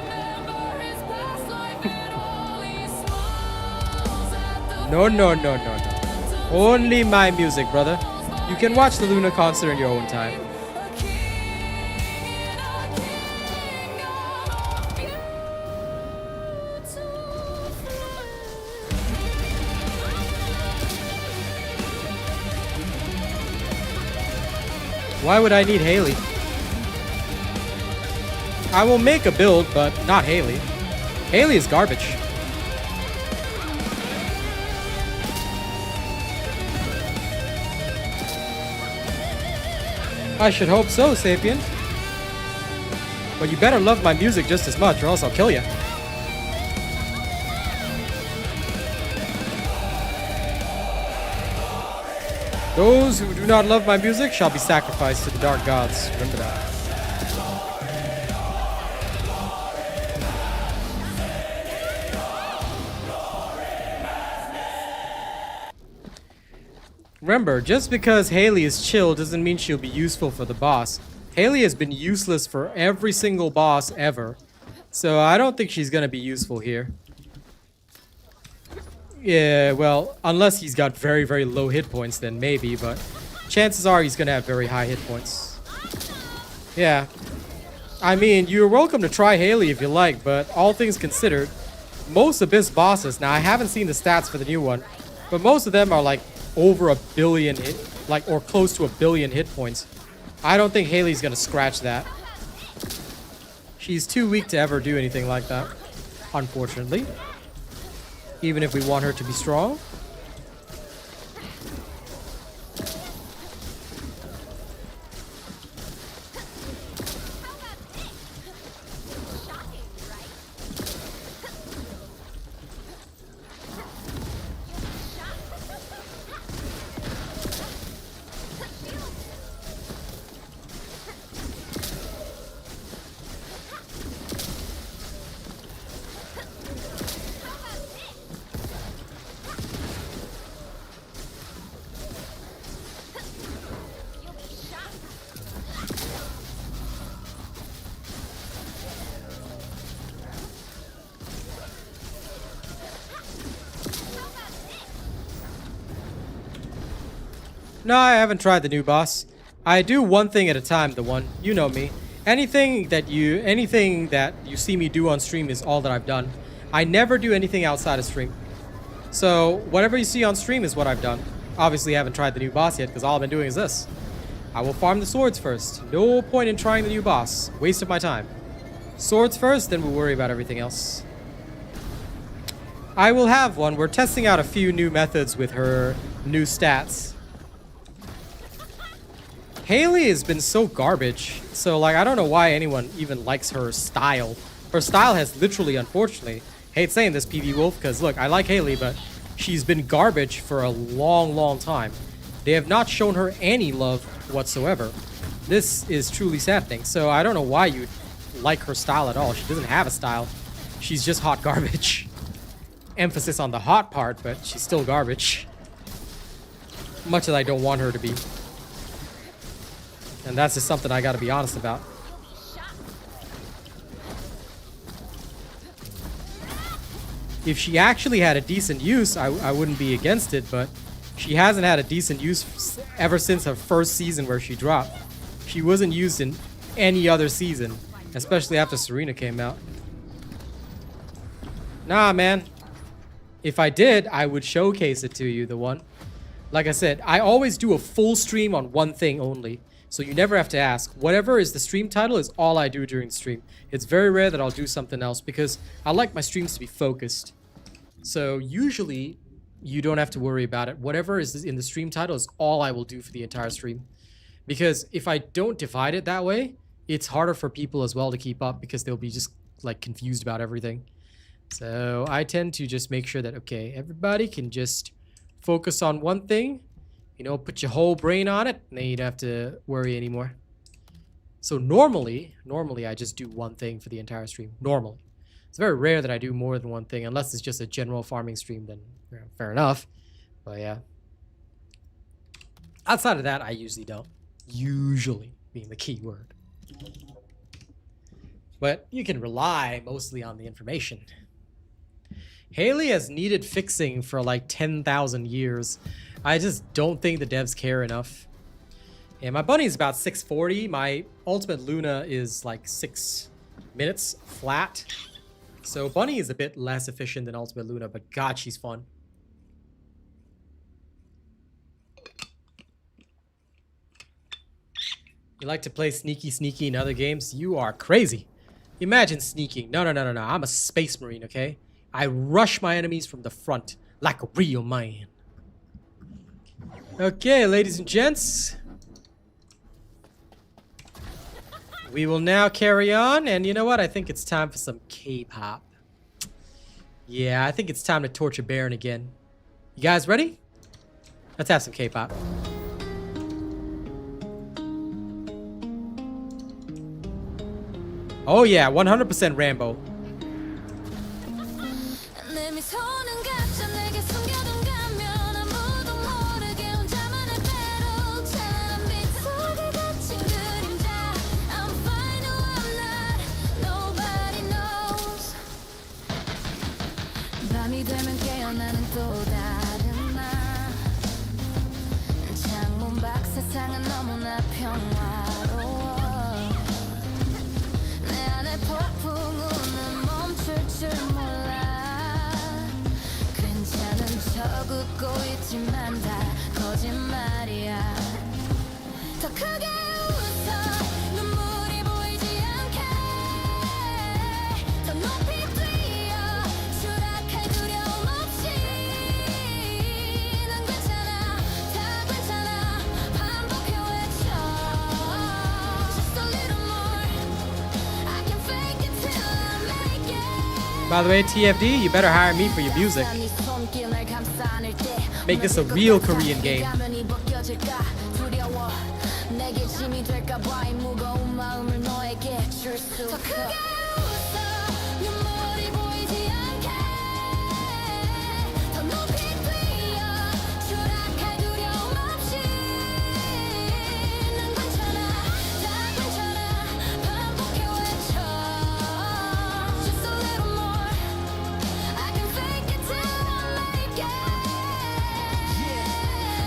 No, no, no, no, no. Only my music, brother. You can watch the Luna concert in your own time. Why would I need Haley? I will make a build, but not Haley. Haley is garbage. I should hope so, Sapient. But you better love my music just as much, or else I'll kill you. Those who do not love my music shall be sacrificed to the dark gods. Remember that. Remember, just because Haley is chill doesn't mean she'll be useful for the boss. Haley has been useless for every single boss ever. So I don't think she's gonna be useful here. Yeah, well, unless he's got very, very low hit points, then maybe, but chances are he's gonna have very high hit points. Yeah. I mean, you're welcome to try Haley if you like, but all things considered, most Abyss bosses, now I haven't seen the stats for the new one, but most of them are like over 1 billion hit, like, or close to 1 billion hit points. I don't think Haley's gonna scratch that. She's too weak to ever do anything like that, unfortunately. Even if we want her to be strong. No, I haven't tried the new boss. I do one thing at a time, the one. You know me. Anything that you see me do on stream is all that I've done. I never do anything outside of stream. So, whatever you see on stream is what I've done. Obviously, I haven't tried the new boss yet, because all I've been doing is this. I will farm the swords first. No point in trying the new boss. Waste of my time. Swords first, then we'll worry about everything else. I will have one. We're testing out a few new methods with her new stats. Haley has been so garbage. So, like, I don't know why anyone even likes her style. Her style has literally, unfortunately, hate saying this, PV Wolf, because, look, I like Haley, but she's been garbage for a long, long time. They have not shown her any love whatsoever. This is truly saddening. So, I don't know why you like her style at all. She doesn't have a style. She's just hot garbage. Emphasis on the hot part, but she's still garbage. Much as I don't want her to be. And that's just something I gotta be honest about. If she actually had a decent use, I wouldn't be against it, but she hasn't had a decent use ever since her first season where she dropped. She wasn't used in any other season, especially after Serena came out. Nah, man. If I did, I would showcase it to you, the one. Like I said, I always do a full stream on one thing only. So you never have to ask. Whatever is the stream title is all I do during the stream. It's very rare that I'll do something else because I like my streams to be focused. So usually you don't have to worry about it. Whatever is in the stream title is all I will do for the entire stream. Because if I don't divide it that way, it's harder for people as well to keep up because they'll be just like confused about everything. So I tend to just make sure that, okay, everybody can just focus on one thing. You know, put your whole brain on it, and then you don't have to worry anymore. So normally I just do one thing for the entire stream. Normally. It's very rare that I do more than one thing, unless it's just a general farming stream, then fair enough. But yeah. Outside of that, I usually don't. Usually being the key word. But you can rely mostly on the information. Haley has needed fixing for like 10,000 years. I just don't think the devs care enough. Yeah, my bunny is about 640. My ultimate Luna is like 6 minutes flat. So bunny is a bit less efficient than ultimate Luna, but god, she's fun. You like to play sneaky in other games? You are crazy. Imagine sneaking. No. I'm a space marine, okay? I rush my enemies from the front like a real man. Okay, ladies and gents. We will now carry on, and you know what? I think it's time for some K-pop. Yeah, I think it's time to torture Baron again. You guys ready? Let's have some K-pop. Oh yeah, 100% Rambo. 내 미소는 가짜 내게 숨겨둔 가면 아무도 모르게 혼자만 하지만 다 거짓말이야 더 크게 웃어 눈물이 보이지 않게 더 높이 뛰어 추락할 두려움 없이 난 괜찮아 다 괜찮아 반복해 외쳐 Just a little more I can fake it till I make it By the way, TFD, you better hire me for your music. 네 손길을 감싸 안을 때 Make this a real Korean game. 가면이 벗겨질까 두려워 내게 짐이 될까 봐 이 무거운 마음을 너에게 줄 수 더 크게 웃어 눈물이 보이지 않게 더 높이 뛰어 추락할 두려움 없이 난 괜찮아 다 괜찮아 반복해 외쳐 Just a little more I can fake it till I make it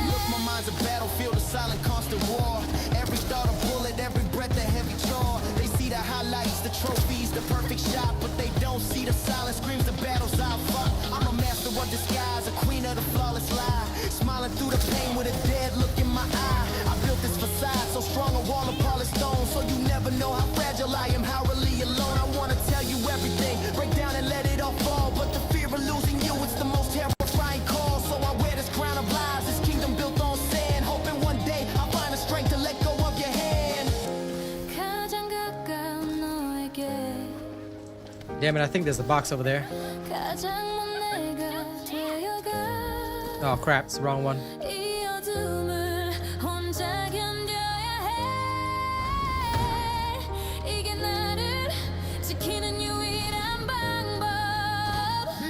Look, my mind's a battlefield, a silent, constant war. Every thought a bullet, every breath a heavy chore. They see the highlights, the trophies, the perfect shot, but they don't see the silent screams, the battles I fought. I'm a master of disguise, a queen of the flawless lie. Smiling through the pain with a dead look in my eye. I built this facade so strong, a wall of polished stone, so you never know how fragile I am, how really alone. I wanna tell you everything, break down and let it all fall, but the fear of losing you, it's the most terrifying call. So I wear this crown of lies, this kingdom built on sand, hoping one day I'll find the strength to let go of your hand. 가장 가까운 너에게 Damn it, I think there's a box over there. 가장 먼 내가 되어가 Oh crap, it's the wrong one. 이 어둠을 혼자 견뎌야 해 이게 나를 지키는 유일한 방법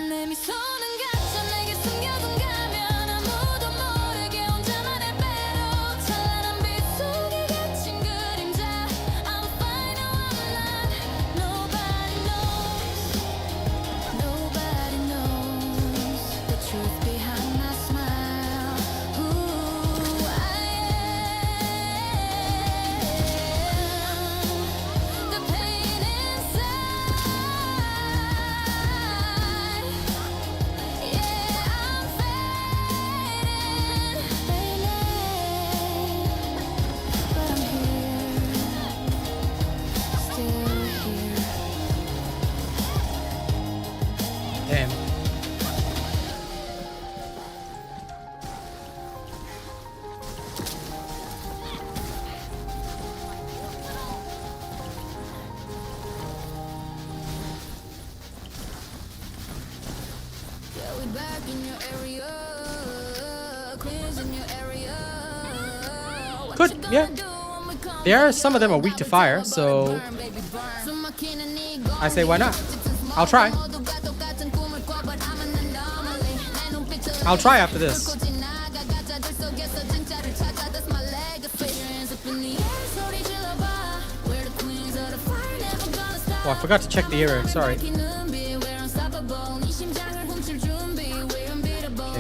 내 미소는 가짜 내게 숨겨둔 가면 아무도 모르게 혼자만의 배로 찬란한 빛 속에 갇힌 그림자 I'm fine now I'm not Nobody knows Nobody knows the truth behind my smile Who I am The pain inside Yeah, I'm fading But I'm here Still here Damn. Yeah, we back in your area Queens in your area What Good, you yeah. gonna do when we come There are some of them are weak to fire, so I say why not? I'll try. I'll try after this. Oh, I forgot to check the area. Sorry. Okay,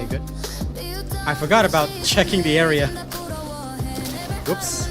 good. I forgot about checking the area. Whoops.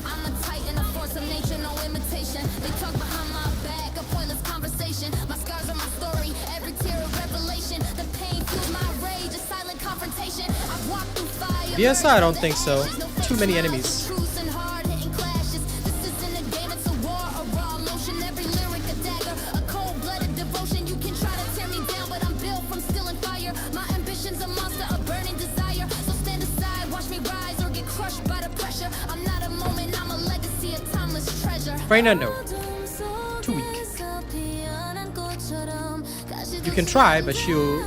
I'm a titan, a force of nature, no imitation. They talk behind my back, a pointless conversation. My scars are my story, every tear a revelation. The pain fuels my rage, a silent confrontation. I've walked through fire. BSI, I don't think so. Too many enemies. Truths and hard-hitting clashes. This isn't a game, it's a war, a raw motion. Every lyric a dagger, a cold-blooded devotion. You can try to tear me down, but I'm built from steel and fire. My ambition's a monster, a burning desire. So stand aside, watch me rise or get crushed by the pressure. I'm not a moment, I'm a legacy, a timeless treasure. Freyna, no. Too weak. You can try, but she'll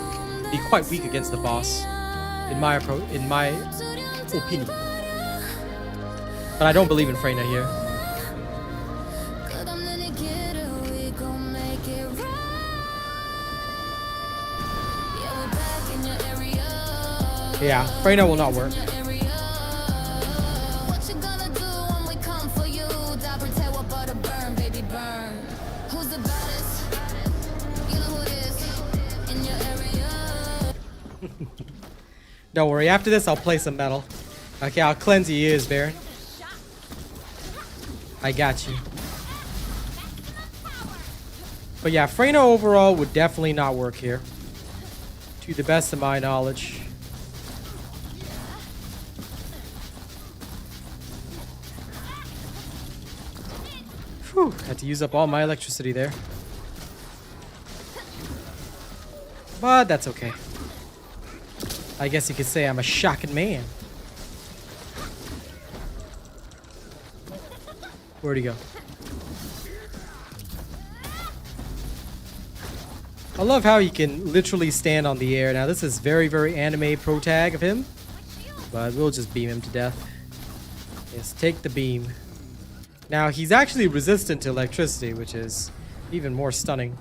be quite weak against the boss, in my opinion. But I don't believe in Freyna here. Yeah, Freyna will not work. Don't worry, after this I'll play some metal. Okay, I'll cleanse your ears, Baron. I got you. But yeah, Freyna overall would definitely not work here. To the best of my knowledge. Whew, had to use up all my electricity there. But that's okay. I guess you could say I'm a shocking man. Where'd he go? I love how he can literally stand on the air. Now this is very, very anime pro tag of him. But we'll just beam him to death. Yes, take the beam. Now he's actually resistant to electricity, which is even more stunning.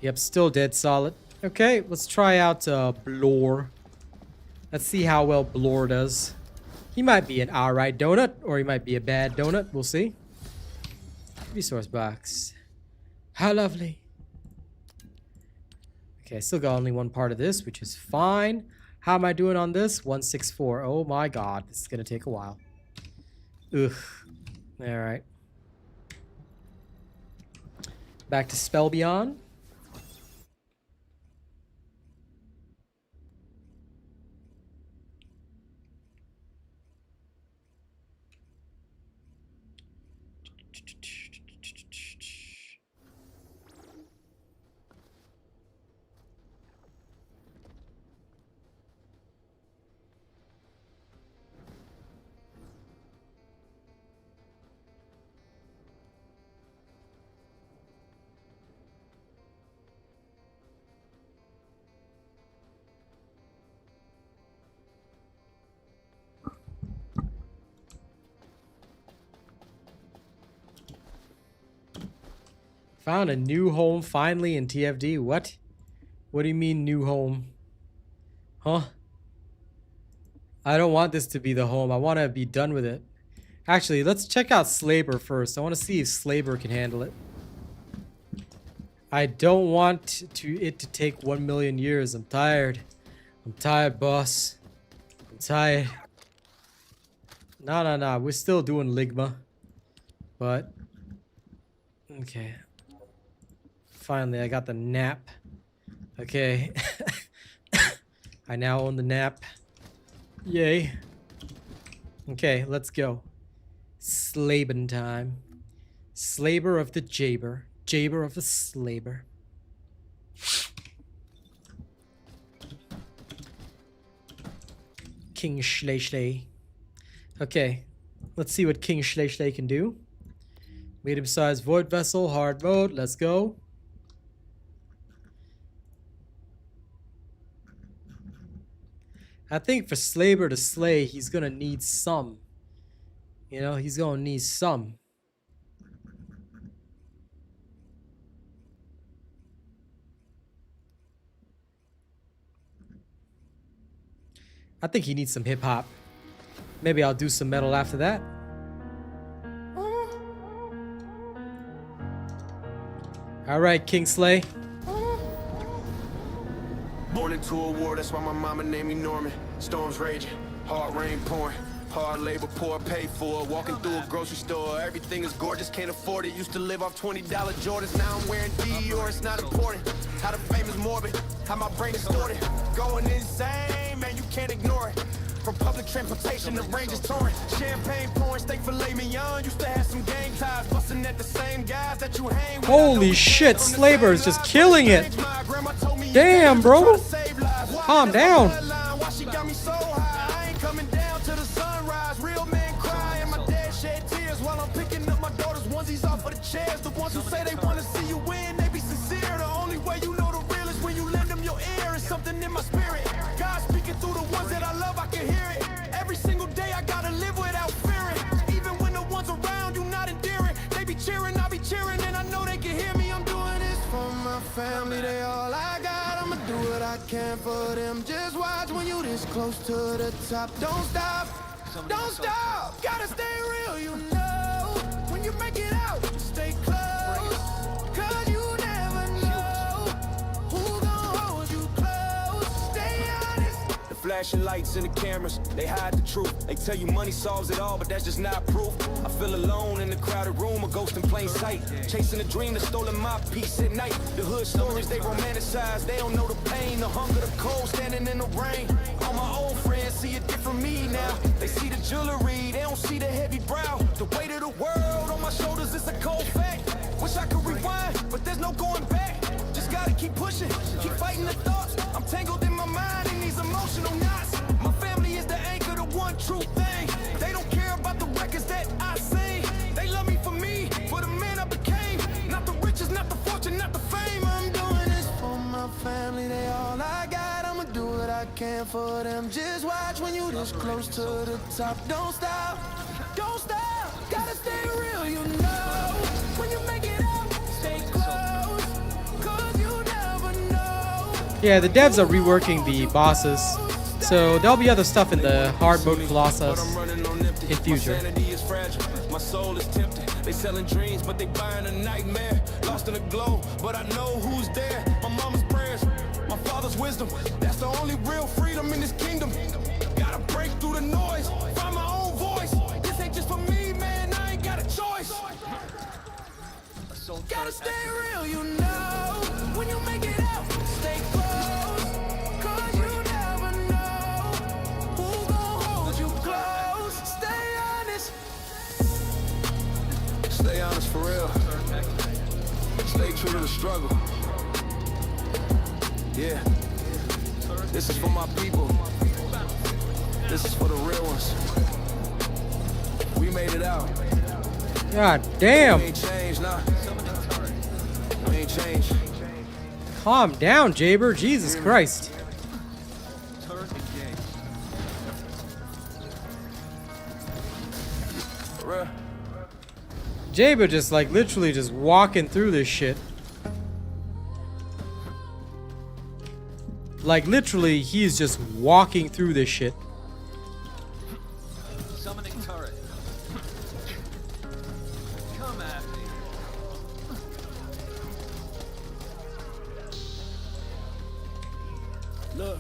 Yep, still dead solid. Okay, let's try out Blore. Let's see how well Blore does. He might be an alright donut, or he might be a bad donut. We'll see. Resource box. How lovely. Okay, I still got only one part of this, which is fine. How am I doing on this? 164. Oh my god, this is gonna take a while. Ugh. Alright. Back to Spell Beyond. Found a new home finally in TFD. What? What do you mean new home? Huh? I don't want this to be the home. I want to be done with it. Actually, let's check out Slaber first. I want to see if Slaber can handle it. I don't want it to take 1 million years. I'm tired. I'm tired, boss. I'm tired. No. We're still doing Ligma. But... okay. Finally, I got the nap. Okay. I now own the nap. Yay. Okay, let's go. Slaben time. Slaber of the Jaber. Jaber of the Slaber. King Schley. Okay. Let's see what King Schley can do. Medium size Void Vessel, hard mode. Let's go. I think for Slaber to slay, he's gonna need some. You know, he's gonna need some. I think he needs some hip hop. Maybe I'll do some metal after that. Alright, Kingsley. Born into a war, that's why my mama named me Norman. Storms raging, hard rain pouring, hard labor, poor pay for it. Walking through a grocery store, everything is gorgeous, can't afford it. Used to live off $20 Jordans, now I'm wearing Dior, it's not important. How the fame is morbid, how my brain is distorted. Going insane, man, you can't ignore it. From public transportation, the range is torn. Champagne pouring, steak filet mignon. Used to have some gang ties, busting at the same guys that you hang with. Holy shit, Slaber is just killing it. Damn, bro. Calm down. Why she got me so high? I ain't coming down to the sunrise. Real men cry and my dad shed tears while I'm picking up my daughter's onesies off of the chairs. The ones who say they want to see you win, they be sincere. The only way you know the real is when you lend them your ear. It's something in my spirit. God speaking through the ones that I love, I can hear it. Every single day I gotta live without fearing. Even when the ones around you not endearing, they be cheering, I be cheering, and I know they can hear me. I'm doing this for my family, they all I got. I'ma do what I can for them. Just watch when you this close to the top. Don't stop, don't stop. Gotta stay real, you know. When you make it out, stay close. Cause you never know who gon' flashing lights and the cameras, they hide the truth. They tell you money solves it all, but that's just not proof. I feel alone in the crowded room, a ghost in plain sight. Chasing a dream that's stolen my peace at night. The hood stories they romanticize, they don't know the pain, the hunger, the cold, standing in the rain. All my old friends see a different me now. They see the jewelry, they don't see the heavy brow. The weight of the world on my shoulders, it's a cold fact. Wish I could rewind, but there's no going back. Just gotta keep pushing, keep fighting the thoughts. I'm tangled in my mind in these emotional knots. My family is the anchor, the one true thing. They don't care about the records that I sing. They love me, for the man I became. Not the riches, not the fortune, not the fame. I'm doing this for my family, they all I got. I'ma do what I can for them. Just watch when you this close to the top. Don't stop, don't stop. Gotta stay real, you know. When you make it out, stay close. Cause you never know. Yeah, the devs are reworking the bosses, so there'll be other stuff in the hard mode Colossus in future. My soul is tempted. They selling dreams, but they buying a nightmare. Lost in the glow, but I know who's there. My mama's prayers, my father's wisdom. That's the only real freedom in this kingdom. Gotta break through the noise, find my own voice. This ain't just for me, man. I ain't got a choice. Gotta stay real, you know. When you make it out, stay close. Cause you never know who gon' hold you close. Stay honest. Stay honest for real. Stay true to the struggle. Yeah. This is for my people. This is for the real ones. We made it out. God damn. We ain't changed, nah. We ain't changed. Calm down, Jaber. Jesus Christ. For real. Jaber just like literally just walking through this shit. Like literally he's just walking through this shit. Summoning turret. Come at me. Look.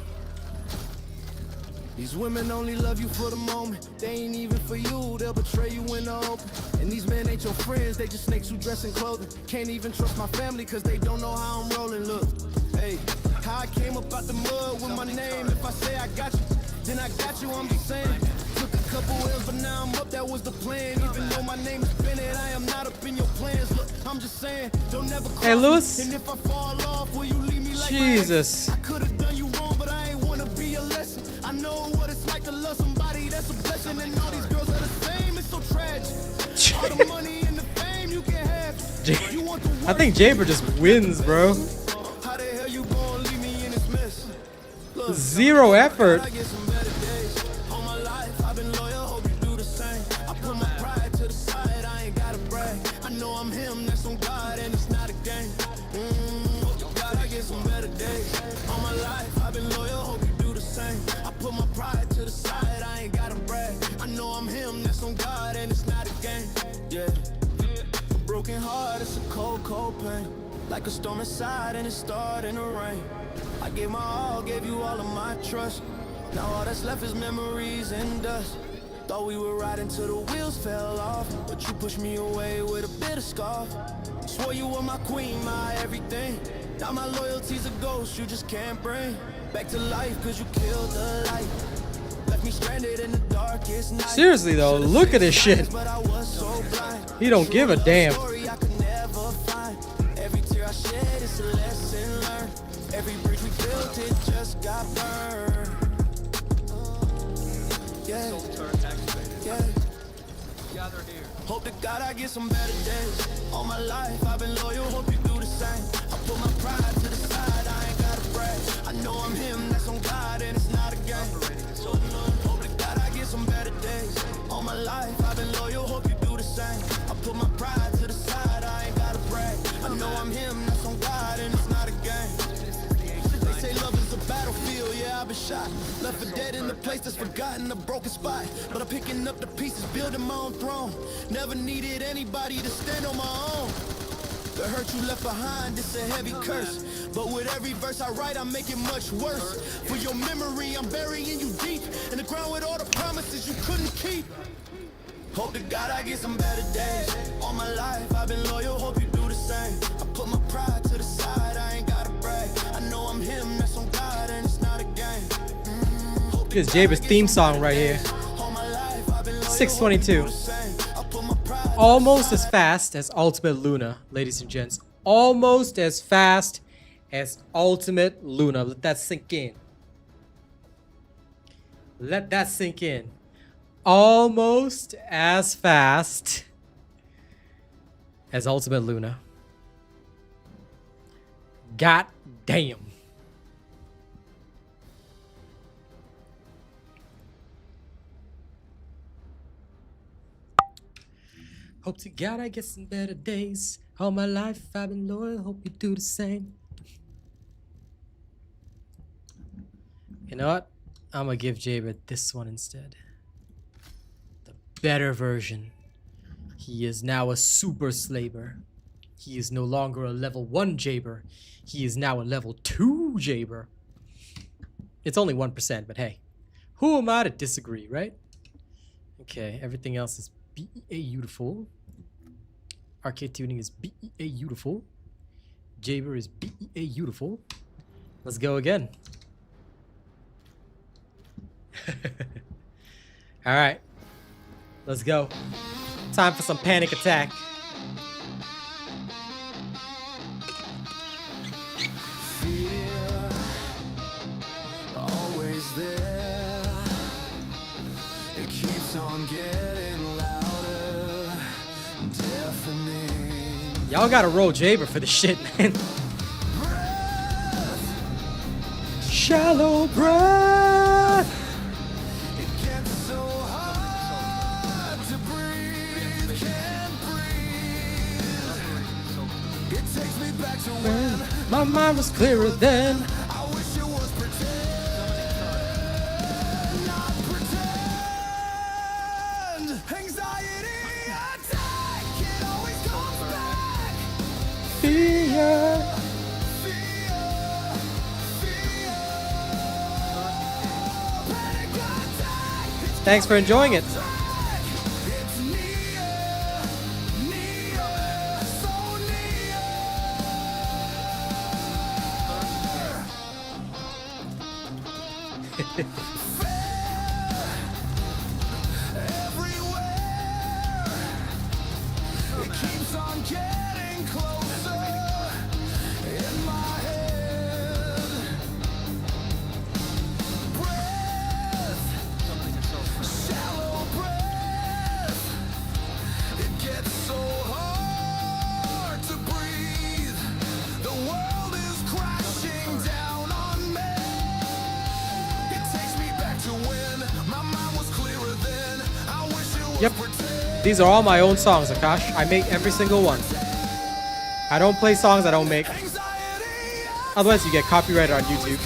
These women only love you for the moment. They ain't even for you, they'll betray you in the open. And these men ain't your friends, they just snakes who dress in clothing. Can't even trust my family cause they don't know how I'm rolling. Look, hey, how I came up out the mud with my name. If I say I got you, then I got you, I'm just saying. Took a couple L's, but now I'm up, that was the plan. Even though my name is Bennett, I am not up in your plans. Look, I'm just saying, don't never call Hey, Lewis. me. And if I fall off, will you leave me like Jesus. I could've done you wrong, but I ain't wanna be a lesson. I know what it's like to love somebody that's a blessing. And all these girls are the same, it's so tragic. All the money and the fame you can have. You want the I think Jaber just wins, bro. How the hell you gonna leave me in this mess? Look, Zero effort. I get some better days. All my life I've been loyal, hope you do the same. I put my pride to the side, I ain't gotta brag. I know I'm him, that's on God, and it's not a game. God, I get some better days. All my life I've been loyal, hope you do the same. I put my pride to the side, I ain't gotta brag. I know I'm him, that's on God, and it's not a game. Yeah. Broken heart, it's a cold, cold pain. Like a storm inside and it starting to rain. I gave my all, gave you all of my trust. Now all that's left is memories and dust. Thought we were riding till the wheels fell off, but you pushed me away with a bitter scarf. Swore you were my queen, my everything. Now my loyalty's a ghost you just can't bring back to life, cause you killed the light. Left me stranded in the darkest night. Seriously though, look at this shit. But I was so blind. He don't give a damn. Story I could never find. Every tear I shed is a lesson learned. Every bridge we built, it just got burned. Yeah, yeah. Gather here. Hope to God I get some better days. All my life I've been loyal, hope you do the same. I put my pride to the side, I ain't gotta brag. I know I'm him, that's on God, and it's not a game. Hope to God I get some better days. All my life I've been loyal, hope you do the same. I put my pride to the side, I ain't gotta brag. I know I'm him, that's on God, and it's not a game. They say love is a battlefield, yeah, I've been shot. Left for dead in the place that's forgotten, a broken spot. But I'm picking up the pieces, building my own throne. Never needed anybody to stand on my own. The hurt you left behind, it's a heavy curse. But with every verse I write, I make it much worse. For your memory, I'm burying you deep in the ground with all the promises you couldn't keep. Hope to God I get some better days. All my life I've been loyal, hope you do the same. I put my pride to the side, I ain't gotta brag. I know I'm him, that's on God, and it's not a game. This is Jaber's theme song right here. 622. Almost as fast as Ultimate Luna, ladies and gents. Almost as fast as Ultimate Luna. Let that sink in. Let that sink in. Almost as fast as Ultimate Luna. God damn. Hope to God I get some better days. All my life I've been loyal. Hope you do the same. You know what? I'm gonna give Jaber this one instead. The better version. He is now a super slaver. He is no longer a level 1 Jaber. He is now a level 2 Jaber. It's only 1%, but hey. Who am I to disagree, right? Okay, everything else is beautiful. Arcade tuning is beautiful. Jaber is beautiful. Let's go again. Alright. Let's go. Time for some panic attack. Fear, always there. It keeps on getting louder, deafening. Y'all gotta roll Jaber for the shit, man. Shallow breath. It gets so hard to breathe, can't breathe. It takes me back to when My mind was clearer then. I wish it was pretend, not pretend. Anxiety attack, it always comes back. Fear. Thanks for enjoying it. It keeps on getting closer in my head. Breath, shallow breath. It gets so hard to breathe. The world is crashing down on me. It takes me back to when my mind was clearer then. I wish it was Yep. pretend. These are all my own songs, Akash. I make every single one. I don't play songs I don't make. Otherwise you get copyrighted on YouTube.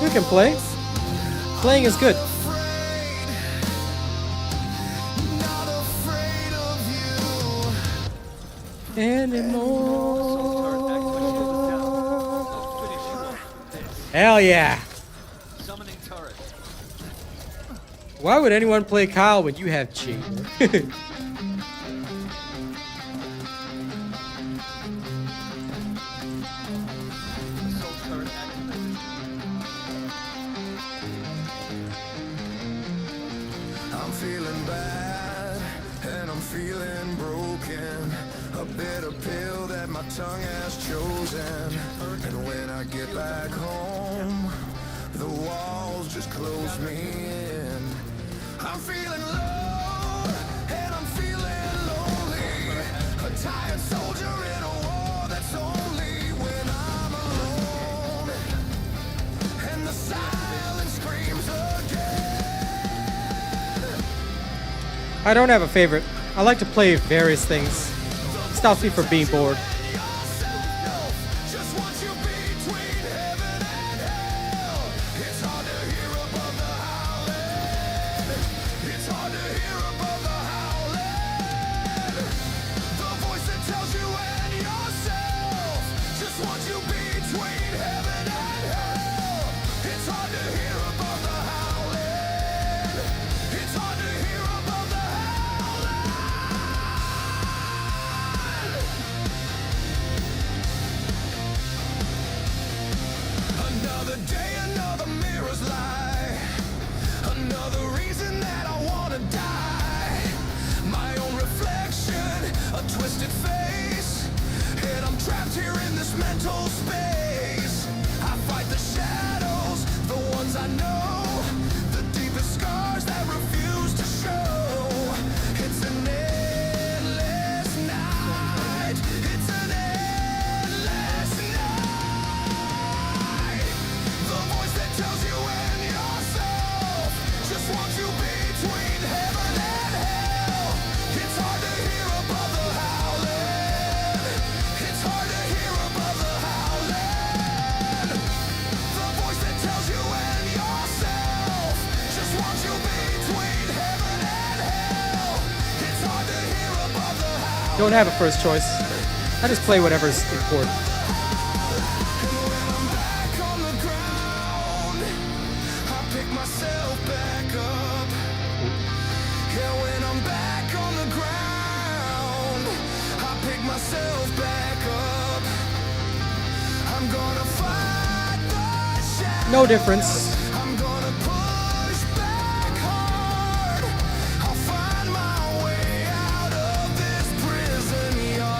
You can play. Playing is good. Anymore. Hell yeah. Summoning turret. Why would anyone play Kyle when you have Chamber? Assault turret activated. I'm feeling bad and I'm feeling broken. A bitter pill that my tongue has chosen. And when I get back home, the walls just close me in. I'm feeling low and I'm feeling lonely. A tired soldier in a war that's only when I'm alone. And the silence screams again. I don't have a favorite. I like to play various things. Stops me from being bored. Just want you between heaven and hell. It's hard to hear above the howling. It's hard to hear above the howling. The voice that tells you and yourself. Just want you between heaven and hell. It's hard to hear above the howling. It's hard to hear above the howling. Another day, another mirror's lie. Another reason that I wanna die. My own reflection, a twisted face. And I'm trapped here in this mental space. I fight the shadows, the ones I know. The deepest scars that refuse to show. It's an endless night. It's an endless night. The voice that tells you and yourself. Just wants you between heaven and hell. It's hard to hear above the howling. It's hard to hear above the howling. The voice that tells you and yourself. Just wants you between heaven and hell. It's hard to hear above the howling. Don't have a first choice. I just play whatever's important. Back on the ground, I pick myself back up. Yeah, when I'm back on the ground, I pick myself back up. I'm gonna fight the shadows. No difference. I'm gonna push back hard. I'll find my way out of this prison yard.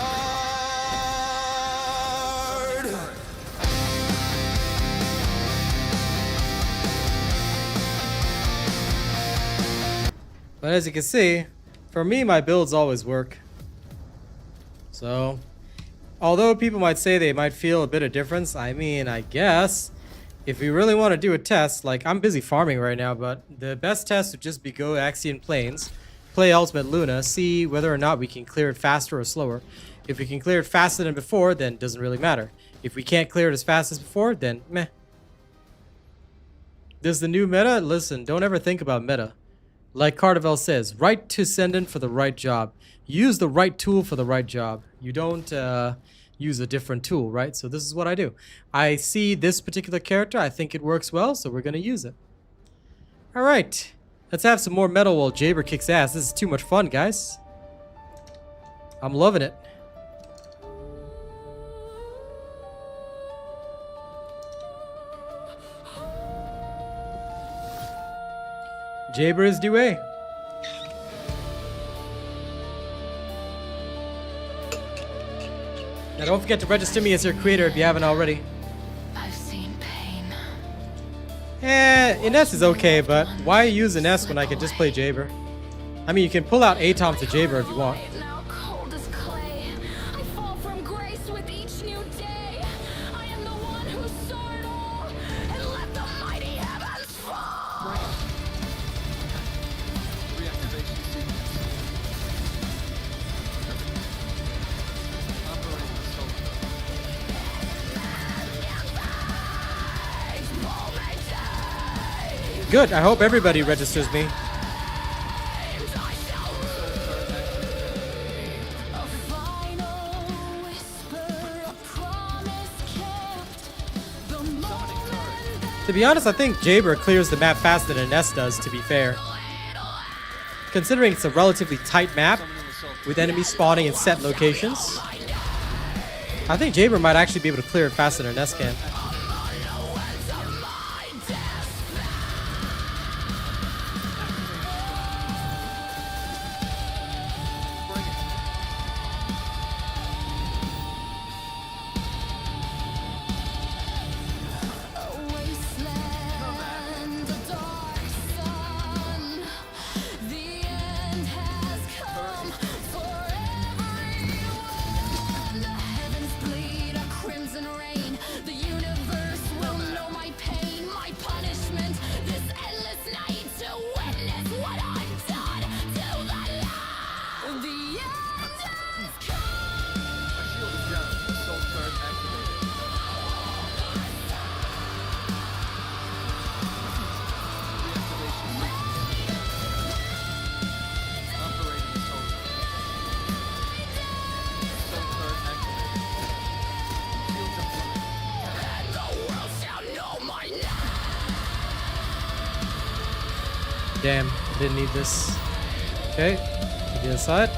But as you can see, for me, my builds always work. So, although people might say they might feel a bit of difference, I mean, I guess if we really want to do a test, like I'm busy farming right now, but the best test would just be go Axian Plains, play Ultimate Luna, see whether or not we can clear it faster or slower. If we can clear it faster than before, then it doesn't really matter. If we can't clear it as fast as before, then meh. Does the new meta? Listen, don't ever think about meta. Like Cardival says, right Descendant for the right job. Use the right tool for the right job. You don't use a different tool, right? So this is what I do. I see this particular character. I think it works well, so we're going to use it. All right. Let's have some more metal while Jaber kicks ass. This is too much fun, guys. I'm loving it. Jaber is due A. Now don't forget to register me as your creator if you haven't already. I've seen pain. Ines is okay, but why use Ines when I can just play Jaber? I mean, you can pull out Atom to Jaber if you want. Now cold as clay. I fall from grace with each new day. I am the one who saw it all and let the mighty heavens fall. Reactivation sequence. Operating assault turret. Pull me Good. I hope everybody registers me. To be honest, I think Jaber clears the map faster than Ness does, to be fair. Considering it's a relatively tight map, with enemies spawning in set locations, I think Jaber might actually be able to clear it faster than Ness can. Damn, didn't need this. Okay, to the other side.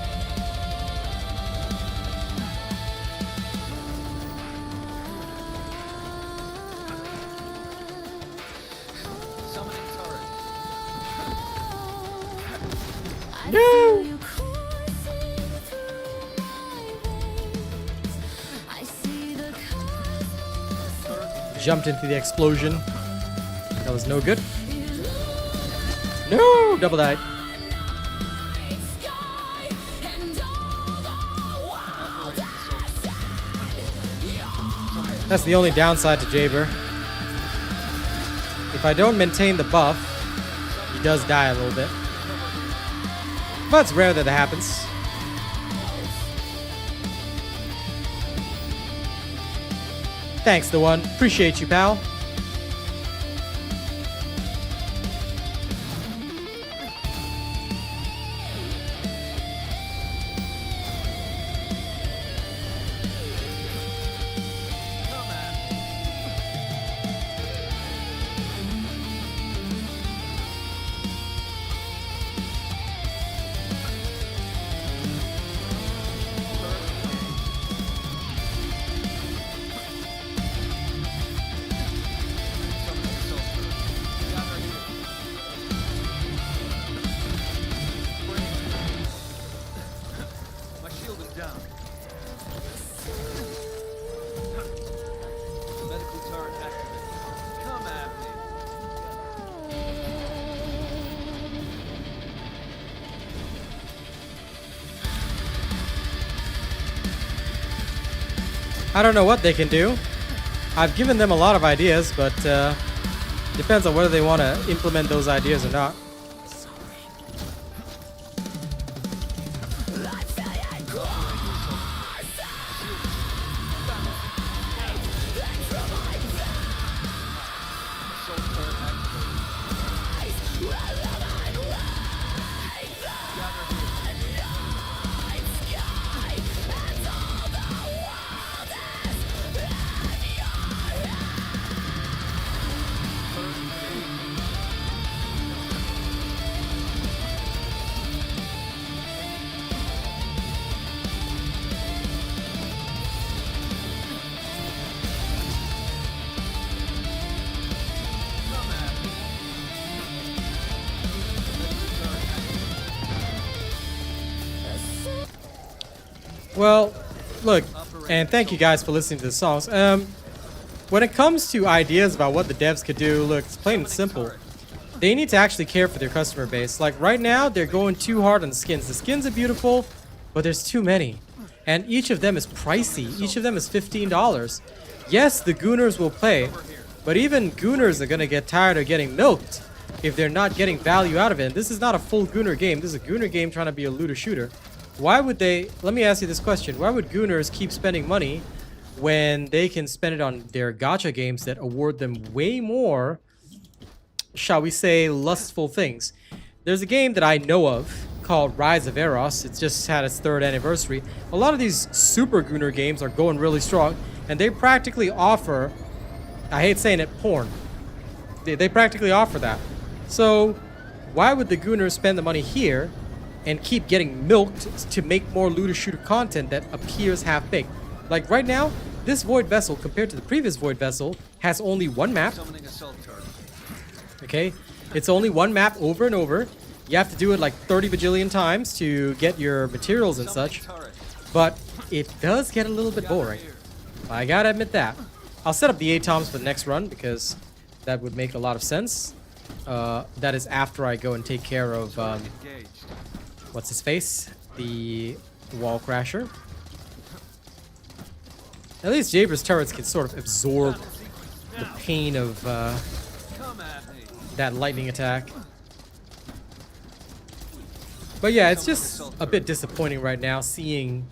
Summoning turret. No! Jumped into the explosion. That was no good. No! Double died. That's the only downside to Jaber. If I don't maintain the buff, he does die a little bit. But it's rare that that happens. Thanks, the one. Appreciate you, pal. I don't know what they can do. I've given them a lot of ideas, but depends on whether they want to implement those ideas or not. Well, look, and thank you guys for listening to the songs. When it comes to ideas about what the devs could do, look, it's plain and simple. They need to actually care for their customer base. Like right now, they're going too hard on the skins. The skins are beautiful, but there's too many. And each of them is pricey. Each of them is $15. Yes, the gooners will play, but even gooners are going to get tired of getting milked if they're not getting value out of it. And this is not a full gooner game. This is a gooner game trying to be a looter shooter. Why would they, let me ask you this question. Why would gooners keep spending money when they can spend it on their gacha games that award them way more shall we say, lustful things. There's a game that I know of called Rise of Eros. It's just had its 3rd anniversary. A lot of these Super Gunner games are going really strong, and they practically offer, I hate saying it, porn. They practically offer that. So why would the Gunners spend the money here and keep getting milked to make more looter shooter content that appears half-baked? Like right now, this Void Vessel, compared to the previous Void Vessel, has only one map. Summoning assault turret. Okay, it's only one map over and over. You have to do it like 30 bajillion times to get your materials and such. Turret. But it does get a little bit boring. I gotta admit that. I'll set up the ATOMs for the next run because that would make a lot of sense. That is after I go and take care of, Engaged. what's his face? The wall crasher. At least Jaber's turrets can sort of absorb the pain of Come at me. that lightning attack. But yeah, it's just a bit disappointing right now seeing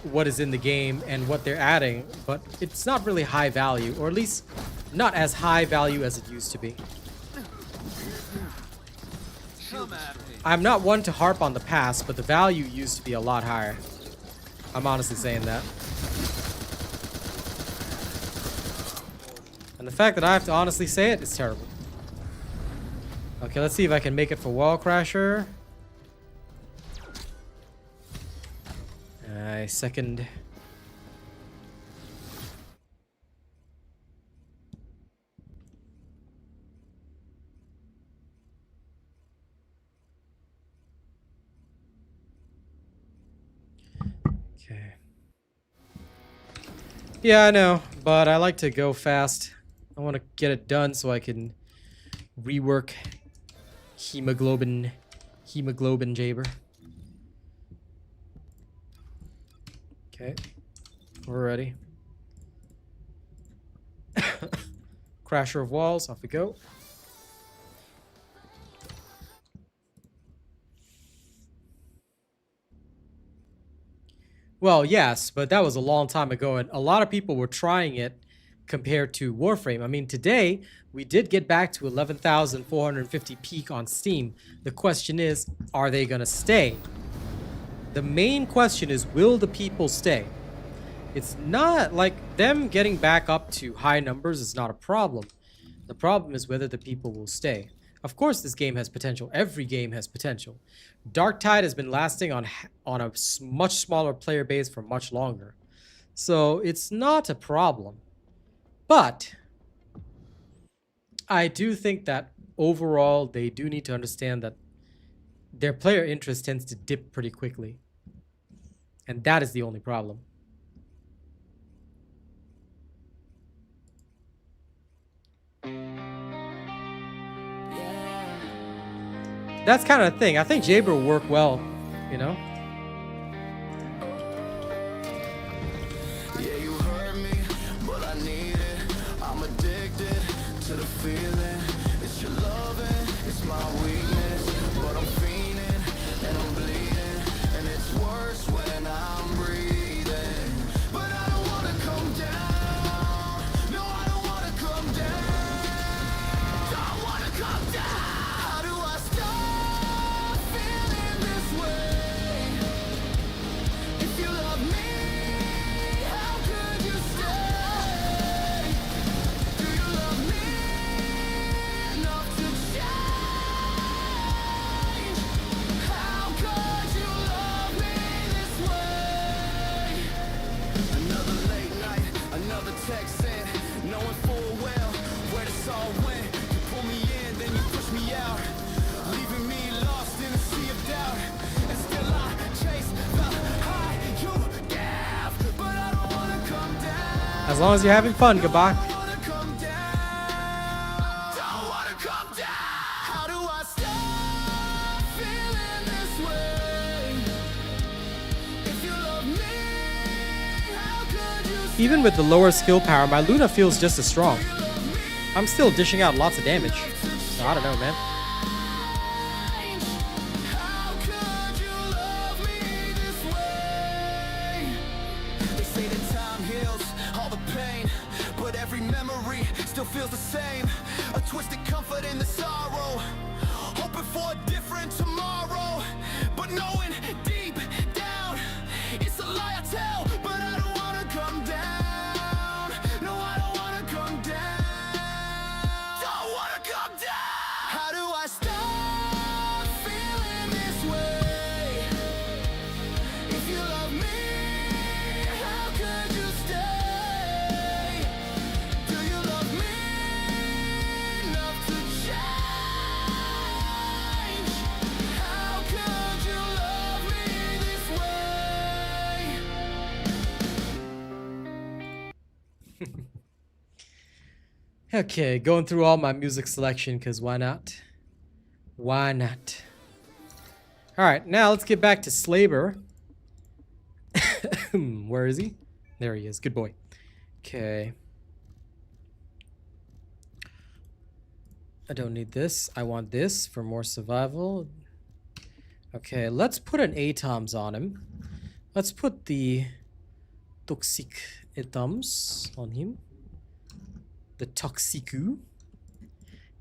what is in the game and what they're adding, but it's not really high value, or at least not as high value as it used to be. Come at me. I'm not one to harp on the past, but the value used to be a lot higher. I'm honestly saying that. And the fact that I have to honestly say it is terrible. Okay, let's see if I can make it for Wall Crasher. Second. Okay. Yeah, I know, but I like to go fast. I want to get it done so I can rework hemoglobin Jaber. Okay, we're ready. Crasher of walls, off we go. Well, yes, but that was a long time ago, and a lot of people were trying it compared to Warframe. I mean, today, we did get back to 11,450 peak on Steam. The question is, are they gonna stay? The main question is, will the people stay? It's not like them getting back up to high numbers is not a problem. The problem is whether the people will stay. Of course, this game has potential. Every game has potential. Darktide has been lasting on a much smaller player base for much longer. So it's not a problem. But I do think that overall, they do need to understand that their player interest tends to dip pretty quickly. And that is the only problem. That's kind of the thing. I think Jaber will work well, you know? Yeah, you heard me, but I need it. I'm addicted to the feeling. It's your loving, it's my weakness. But I'm fiending and I'm bleeding, and it's worse when I'm breathing. But I don't wanna come down. No, I don't wanna come down. Don't wanna come down. How do I stop feeling this way? If you love me, how could you stay? Do you love me enough to change? How could you love me this way? Another late night, another text in, knowing full well where this all went. You pull me in, then you push me out, leaving me lost in a sea of doubt. And still I chase the high you give, but I don't wanna come down. As long as you're having fun, goodbye. Don't wanna come down. Don't wanna come down. How do I stop feeling this way? If you love me, how could you Even with the lower skill power, my Luna feels just as strong. I'm still dishing out lots of damage. So I don't know, man. How could you love me this way? They say that time heals all the pain, but every memory still feels the same. A twisted confidence Okay, going through all my music selection, because why not? Why not? Alright, now let's get back to Slaber. Where is he? There he is. Good boy. Okay. I don't need this. I want this for more survival. Okay, let's put an atoms on him. Let's put the toxic atoms on him. The toxicu.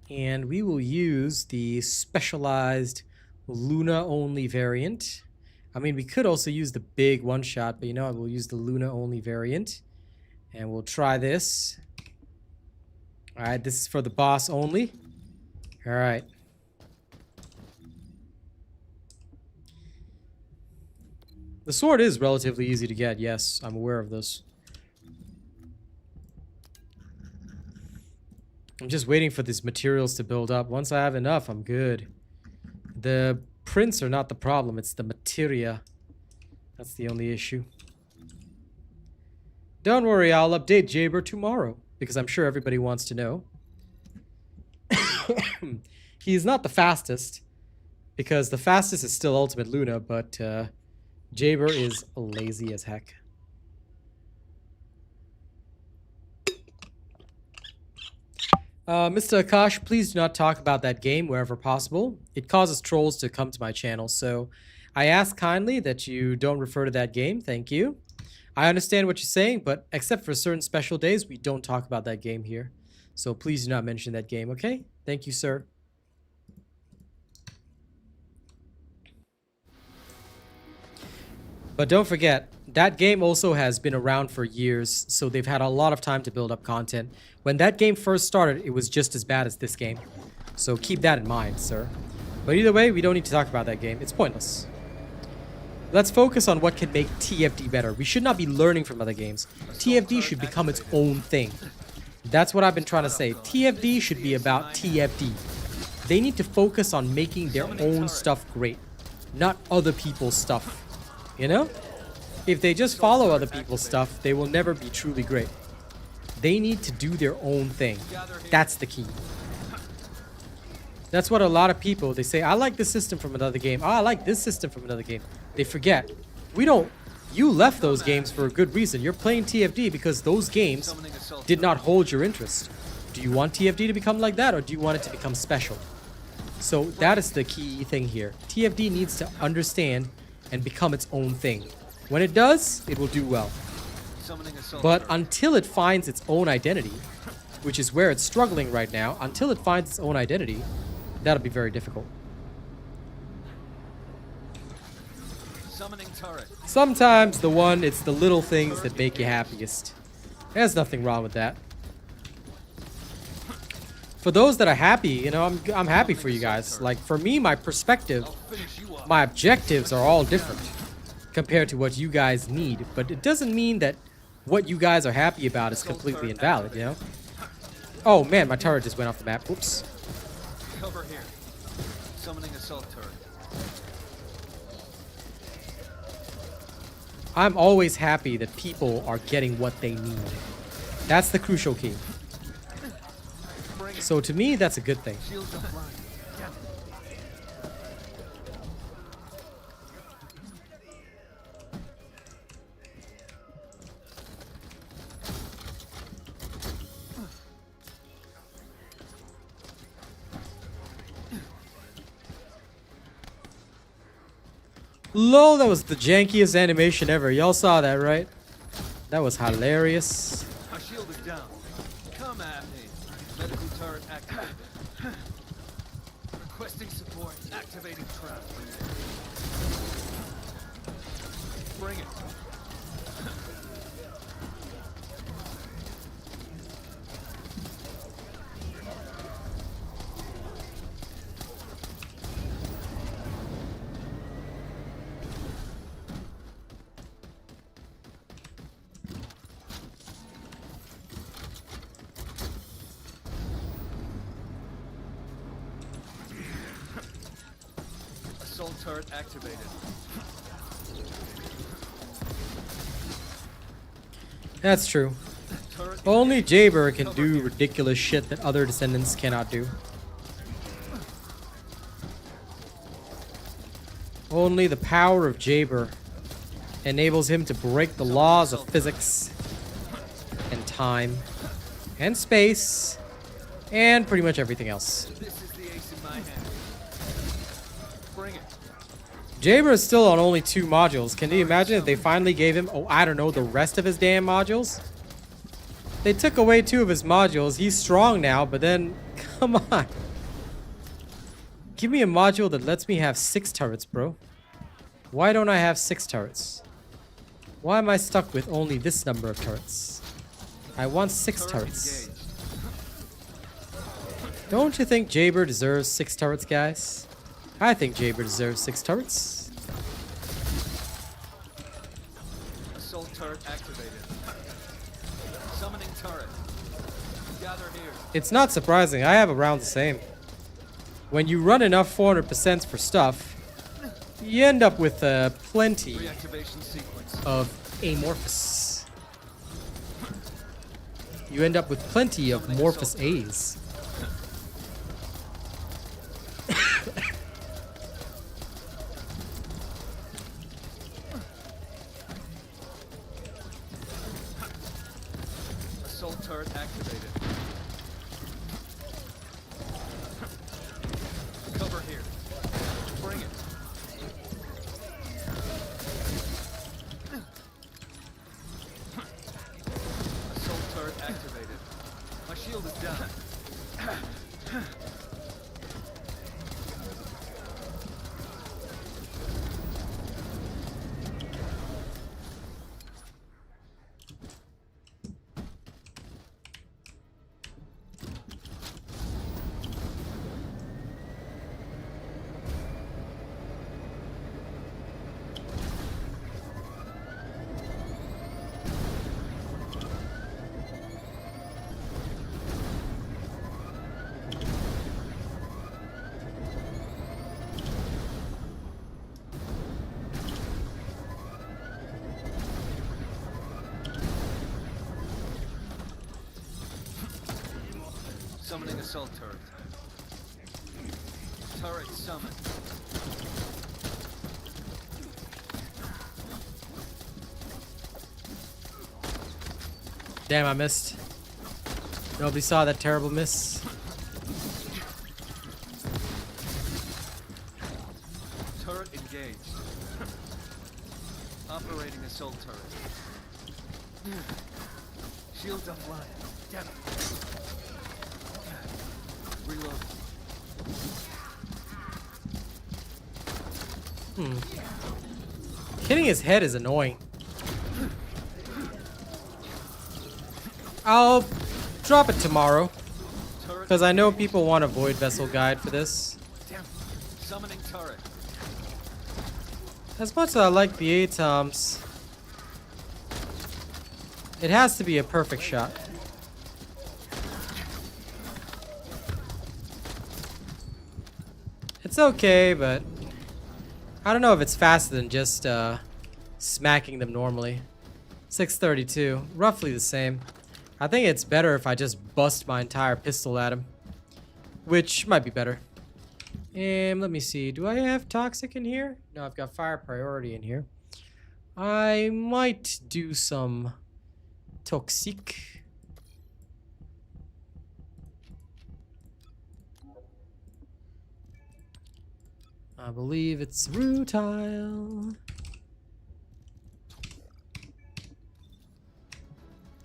And we will use the specialized Luna only variant. I mean, we could also use the big one shot, but you know what? We'll use the Luna only variant. And we'll try this. Alright, this is for the boss only. Alright. The sword is relatively easy to get, yes, I'm aware of this. I'm just waiting for these materials to build up. Once I have enough, I'm good. The prints are not the problem, it's the materia. That's the only issue. Don't worry, I'll update Jaber tomorrow, because I'm sure everybody wants to know. He's not the fastest, because the fastest is still Ultimate Luna, but Jaber is lazy as heck. Mr. Akash, please do not talk about that game wherever possible. It causes trolls to come to my channel, so I ask kindly that you don't refer to that game. Thank you. I understand what you're saying, but except for certain special days, we don't talk about that game here. So please do not mention that game, okay? Thank you, sir. But don't forget, that game also has been around for years, so they've had a lot of time to build up content. When that game first started, it was just as bad as this game. So keep that in mind, sir. But either way, we don't need to talk about that game. It's pointless. Let's focus on what can make TFD better. We should not be learning from other games. TFD should become its own thing. That's what I've been trying to say. TFD should be about TFD. They need to focus on making their own stuff great, not other people's stuff. You know? If they just follow other people's stuff, they will never be truly great. They need to do their own thing. That's the key. That's what a lot of people, they say, I like this system from another game. Oh, I like this system from another game. They forget. You left those games for a good reason. You're playing TFD because those games did not hold your interest. Do you want TFD to become like that, or do you want it to become special? So that is the key thing here. TFD needs to understand and become its own thing. When it does, it will do well. But until it finds its own identity, which is where it's struggling right now, until it finds its own identity, that'll be very difficult. Sometimes it's the little things that make you happiest. There's nothing wrong with that. For those that are happy, you know, I'm happy for you guys. Like, for me, my perspective, my objectives are all different compared to what you guys need. But it doesn't mean that what you guys are happy about is completely invalid, you know? Oh man, my turret just went off the map. Oops. Cover here. Summoning assault turret. I'm always happy that people are getting what they need. That's the crucial key. So to me, that's a good thing. Shields offline. Lol, that was the jankiest animation ever. Y'all saw that, right? That was hilarious. My shield is down. Come at me. Medical turret activated. Requesting support. Activating trap. Bring it. Assault turret activated. That's true. Turret Only Jaber can do ridiculous shit that other descendants cannot do. Only the power of Jaber enables him to break the laws of physics and time and space and pretty much everything else. This is the ace in my hand. Bring it. Jaber is still on only 2 modules. Can you imagine if they finally gave him, oh, I don't know, the rest of his damn modules? They took away 2 of his modules. He's strong now, but then, come on. Give me a module that lets me have 6 turrets, bro. Why don't I have 6 turrets? Why am I stuck with only this number of turrets? I want 6 turrets. Don't you think Jaber deserves 6 turrets, guys? I think Jaber deserves 6 turrets. Assault turret activated. Summoning turret. Gather here. It's not surprising. I have around the same. When you run enough 400% for stuff, you end up with plenty Reactivation sequence. of Amorphous. You end up with plenty of Amorphous A's. Assault turret activated. Cover here. Bring it. Assault turret activated. My shield is down. Summoning assault turret. Turret summoned. Damn, I missed. Nobody saw that terrible miss. Turret engaged. Operating assault turret. Shields offline. Damn it. Reload. Hitting his head is annoying. I'll drop it tomorrow. Because I know people want a Void Vessel guide for this. Damn. Summoning turret. As much as I like the ATOMs, it has to be a perfect shot. It's okay, but I don't know if it's faster than just smacking them normally. 632, roughly the same. I think it's better if I just bust my entire pistol at him, which might be better. Let me see. Do I have toxic in here? No, I've got fire priority in here. I might do some toxic. I believe it's rutile.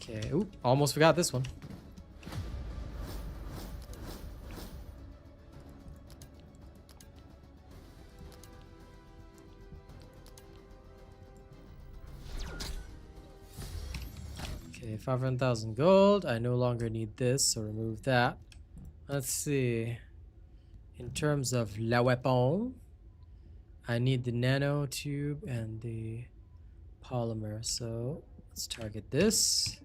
Okay, oop, almost forgot this one. Okay, 500,000 gold. I no longer need this, so remove that. Let's see. In terms of la weapon, I need the nanotube and the polymer, so let's target this.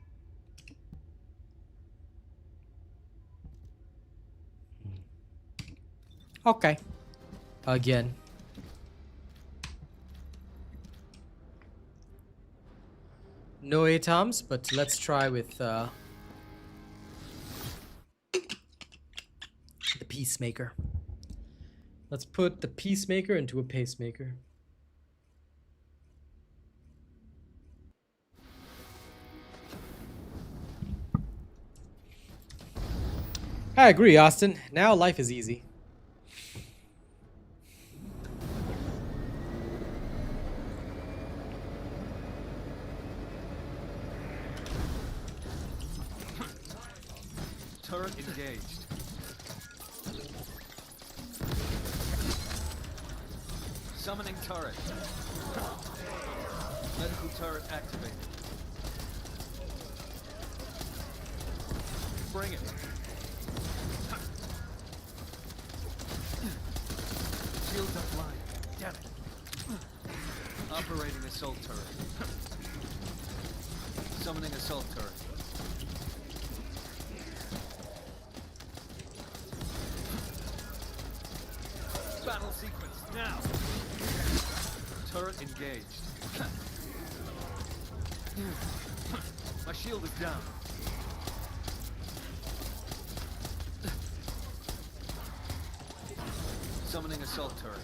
Okay. Again. No ATOMs, but let's try with peacemaker. Let's put the peacemaker into a pacemaker. I agree, Austin. Now life is easy. Turret engaged. Summoning turret. Medical turret activated. Bring it. Shields offline. Damn it. Operating assault turret. Summoning assault turret. Battle sequence now. Turret engaged. My shield is down. Summoning assault turret.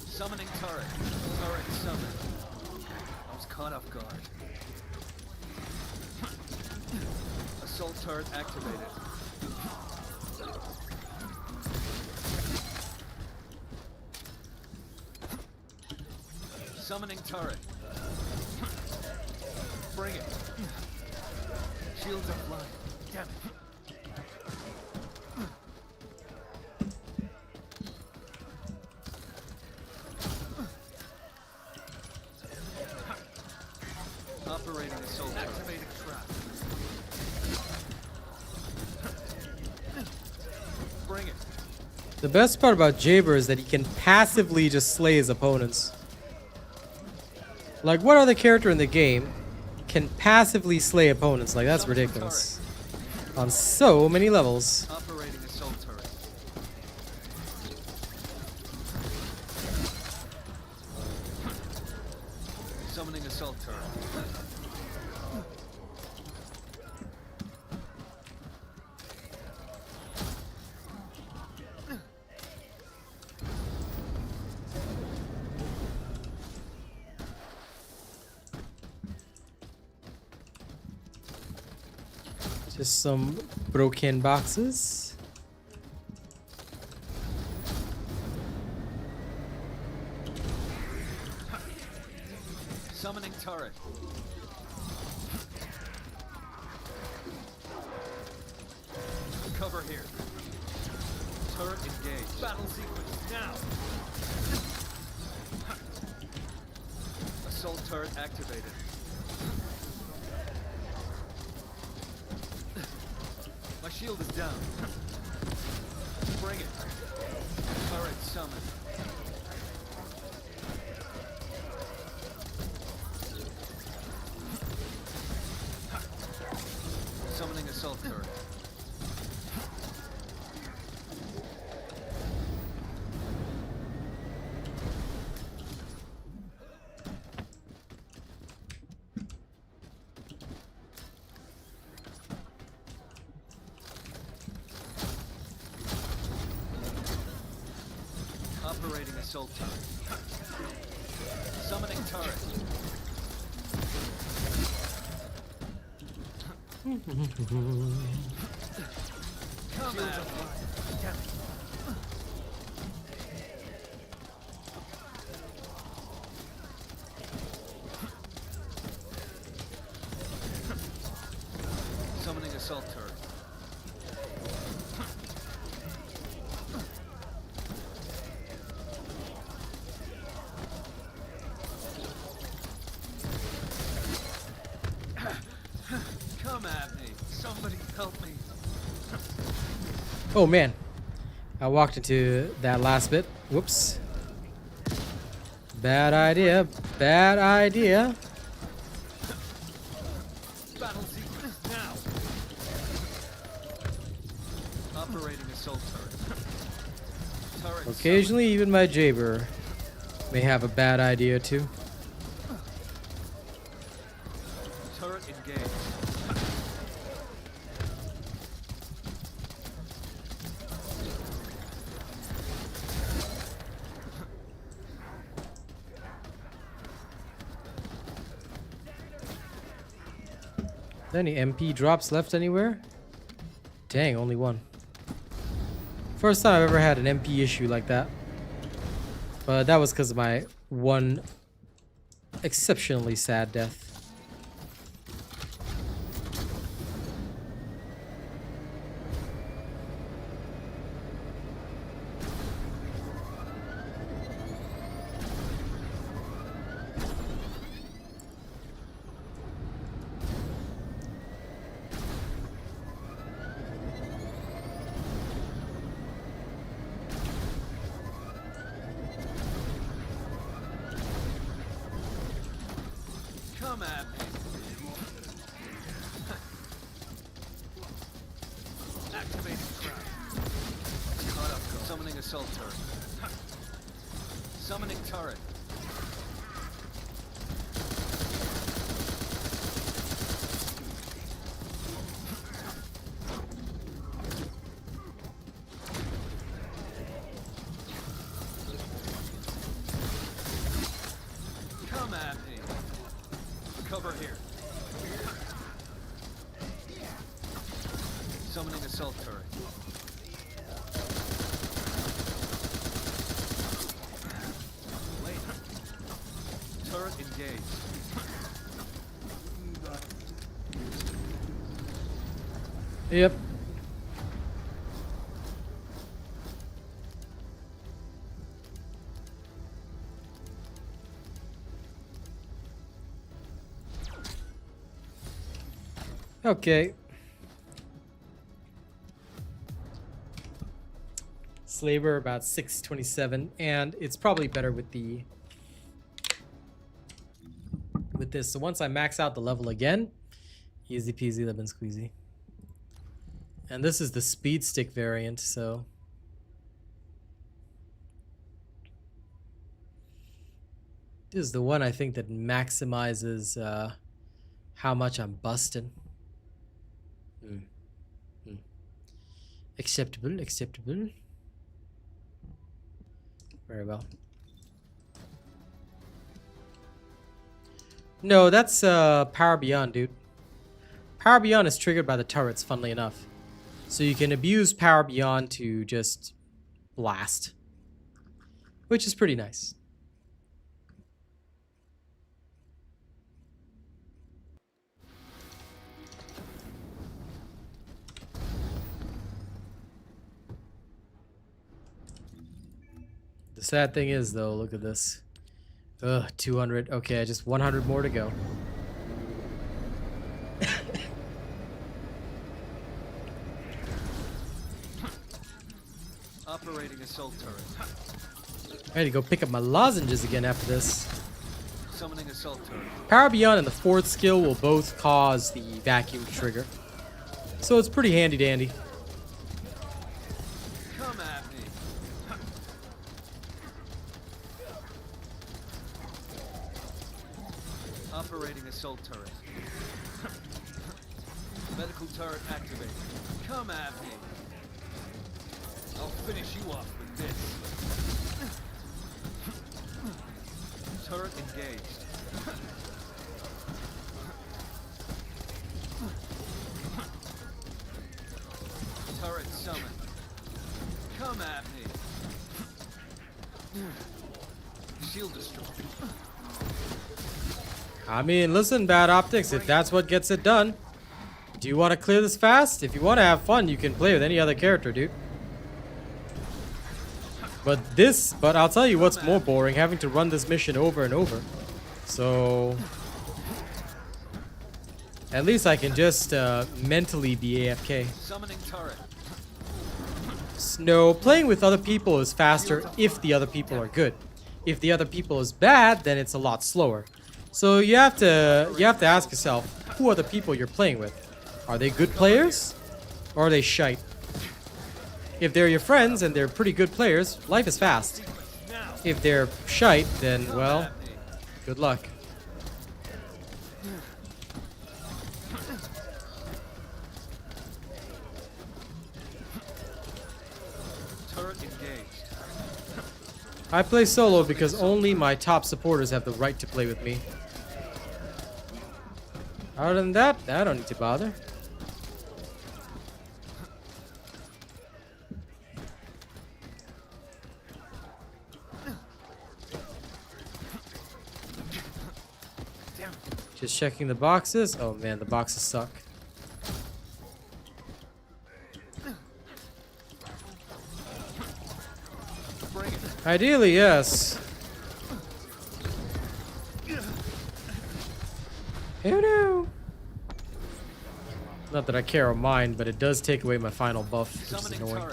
Summoning turret. Turret summoned. I was caught off guard. Assault turret activated. Summoning turret. Bring it. Shields offline. Damn it. Operating assault. Activating trap. Bring it. The best part about Jaber is that he can passively just slay his opponents. Like, what other character in the game can passively slay opponents? Like, that's ridiculous. On so many levels. Operating assault turret. Summoning assault turret. Just some broken boxes. Summoning turret. Cover here. Turret engaged. Battle sequence now. Assault turret activated. My shield is down. Bring it. Turret summoned. Summoning assault turret. Operating assault turret. Summoning turret. Come at me. Damn it. Summoning assault turret. Come at me. Somebody help me. Oh man, I walked into that last bit. Whoops. Bad idea. Bad idea. Battle sequence now. Operating assault turret. Turret Occasionally, even my Jaber may have a bad idea too. Turret engaged. Any MP drops left anywhere? Dang, only one. First time I've ever had an MP issue like that. But that was because of my one exceptionally sad death. Come at me. Activating trap. Caught up. Summoning assault turret. Summoning turret. Come at me. Cover here. Summoning assault turret. Wait. Turret engaged. Yep. Okay. Slaver about 627, and it's probably better with this. So once I max out the level again, easy peasy lemon squeezy. And this is the speed stick variant, so this is the one I think that maximizes how much I'm busting. Acceptable, acceptable. Very well. No, that's Power Beyond, dude. Power Beyond is triggered by the turrets, funnily enough. So you can abuse Power Beyond to just blast, which is pretty nice. The sad thing is, though, look at this. Ugh, 200. Okay, just 100 more to go. Operating assault turret. I had to go pick up my lozenges again after this. Summoning assault turret. Power Beyond and the fourth skill will both cause the vacuum to trigger. So it's pretty handy dandy. Come at me. Operating assault turret. Medical turret activated. Come at me. I'll finish you off with this. Turret engaged. Turret summoned. Come at me. Shield destroyed. I mean, listen, Bad Optics, if that's what gets it done. Do you want to clear this fast? If you want to have fun, you can play with any other character, dude. But I'll tell you what's more boring, having to run this mission over and over. So at least I can just mentally be AFK. Summoning turret. No, playing with other people is faster if the other people are good. If the other people is bad, then it's a lot slower. So you have to ask yourself, who are the people you're playing with? Are they good players or are they shite? If they're your friends and they're pretty good players, life is fast. If they're shite, then, well, good luck. I play solo because only my top supporters have the right to play with me. Other than that, I don't need to bother. Just checking the boxes. Oh man, the boxes suck. Ideally, yes. Oh no. Not that I care or mind, but it does take away my final buff, which is annoying.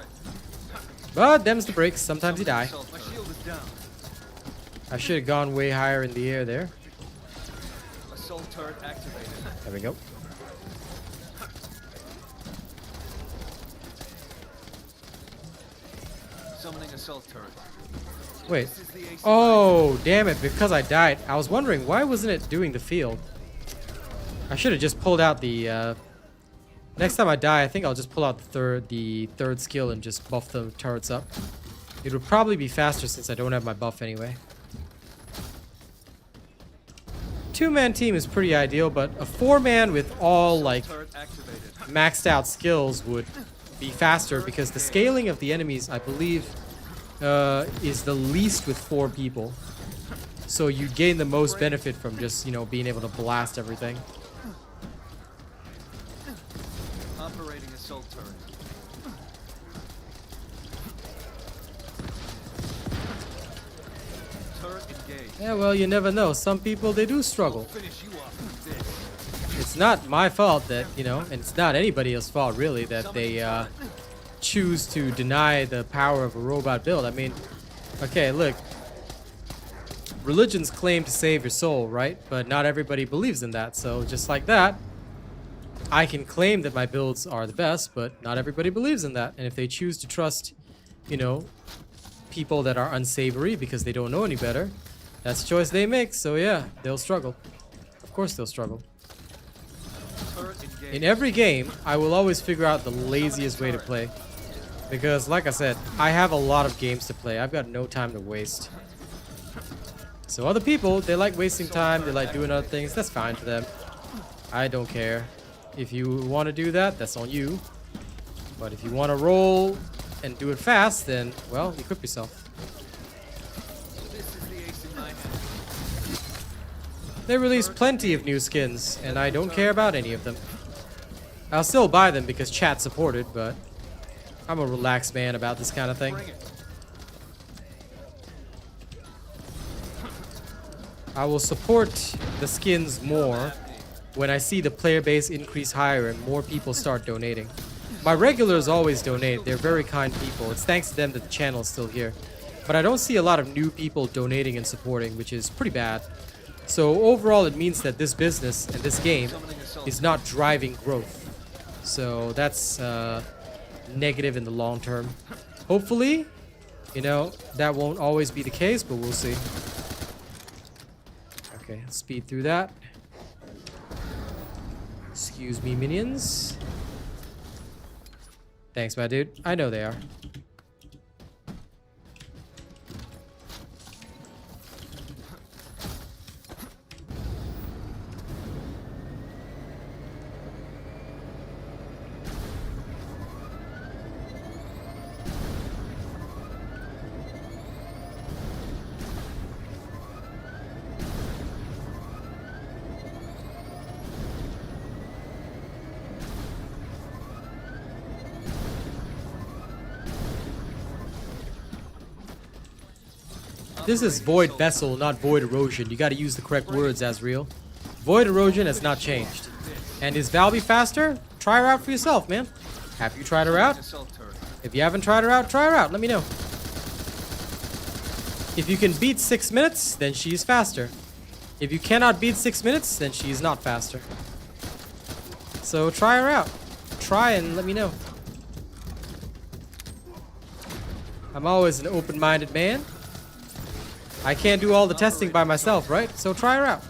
But them's the breaks. Sometimes you die. My shield is down. I should have gone way higher in the air there. Assault turret activated. There we go. Summoning assault turret. Wait. This is the AC. Oh, damn it. Because I died. I was wondering, why wasn't it doing the field? I should have just pulled out the... Next time I die, I think I'll just pull out the third skill and just buff the turrets up. It would probably be faster since I don't have my buff anyway. Two-man team is pretty ideal, but a four-man with all, like, Turret activated. maxed out skills would be faster because the scaling of the enemies, I believe, is the least with 4 people. So you gain the most benefit from just, you know, being able to blast everything. Operating assault turret. Turret engaged. Yeah, well, you never know. Some people, they do struggle. Finish you off with this. It's not my fault that, you know, and it's not anybody else's fault, really, that they choose to deny the power of a robot build. I mean, okay, look. Religions claim to save your soul, right? But not everybody believes in that. So just like that, I can claim that my builds are the best, but not everybody believes in that. And if they choose to trust, you know, people that are unsavory because they don't know any better, that's a choice they make. So yeah, they'll struggle. Of course they'll struggle. In every game, I will always figure out the laziest way to play. Because, like I said, I have a lot of games to play. I've got no time to waste. So other people, they like wasting time, they like doing other things. That's fine for them. I don't care. If you want to do that, that's on you. But if you want to roll and do it fast, then, well, equip yourself. They release plenty of new skins, and I don't care about any of them. I'll still buy them because chat supported, but I'm a relaxed man about this kind of thing. I will support the skins more when I see the player base increase higher and more people start donating. My regulars always donate. They're very kind people. It's thanks to them that the channel is still here. But I don't see a lot of new people donating and supporting, which is pretty bad. So overall, it means that this business and this game is not driving growth. So that's negative in the long term. Hopefully, you know, that won't always be the case, but we'll see. Okay, speed through that. Excuse me, minions. Thanks, my dude. I know they are. This is Void Vessel, not Void Erosion. You gotta use the correct words, Asriel. Void Erosion has not changed. And is Valby faster? Try her out for yourself, man. Have you tried her out? If you haven't tried her out, try her out. Let me know. If you can beat 6 minutes, then she's faster. If you cannot beat 6 minutes, then she's not faster. So try her out. Try and let me know. I'm always an open-minded man. I can't do all the testing by myself, right? So try her out.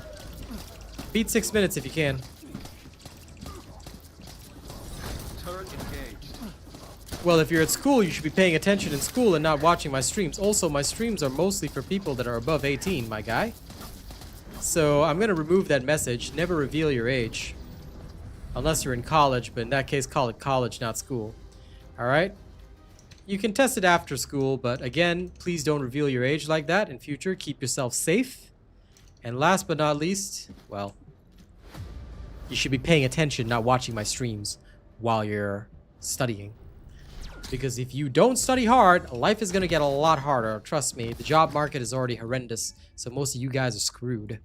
Beat 6 minutes if you can. Turret engaged. Well, if you're at school, you should be paying attention in school and not watching my streams. Also, my streams are mostly for people that are above 18, my guy. So I'm gonna remove that message. Never reveal your age. Unless you're in college, but in that case, call it college, not school. Alright? You can test it after school, but again, please don't reveal your age like that in future. Keep yourself safe. And last but not least, well, you should be paying attention, not watching my streams while you're studying. Because if you don't study hard, life is gonna get a lot harder. Trust me, the job market is already horrendous, so most of you guys are screwed.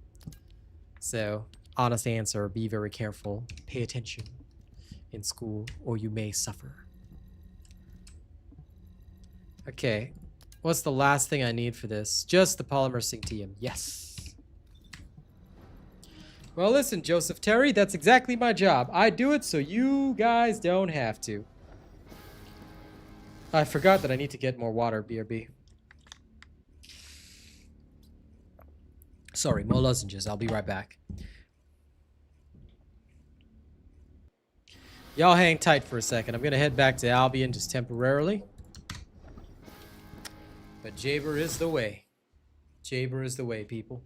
So, honest answer, be very careful. Pay attention in school, or you may suffer. Okay, what's the last thing I need for this? Just the polymer sync-TM. Yes. Well, listen, Joseph Terry, that's exactly my job. I do it so you guys don't have to. I forgot that I need to get more water, BRB. Sorry, more lozenges. I'll be right back. Y'all hang tight for a second. I'm going to head back to Albion just temporarily. But Jaber is the way. Jaber is the way, people.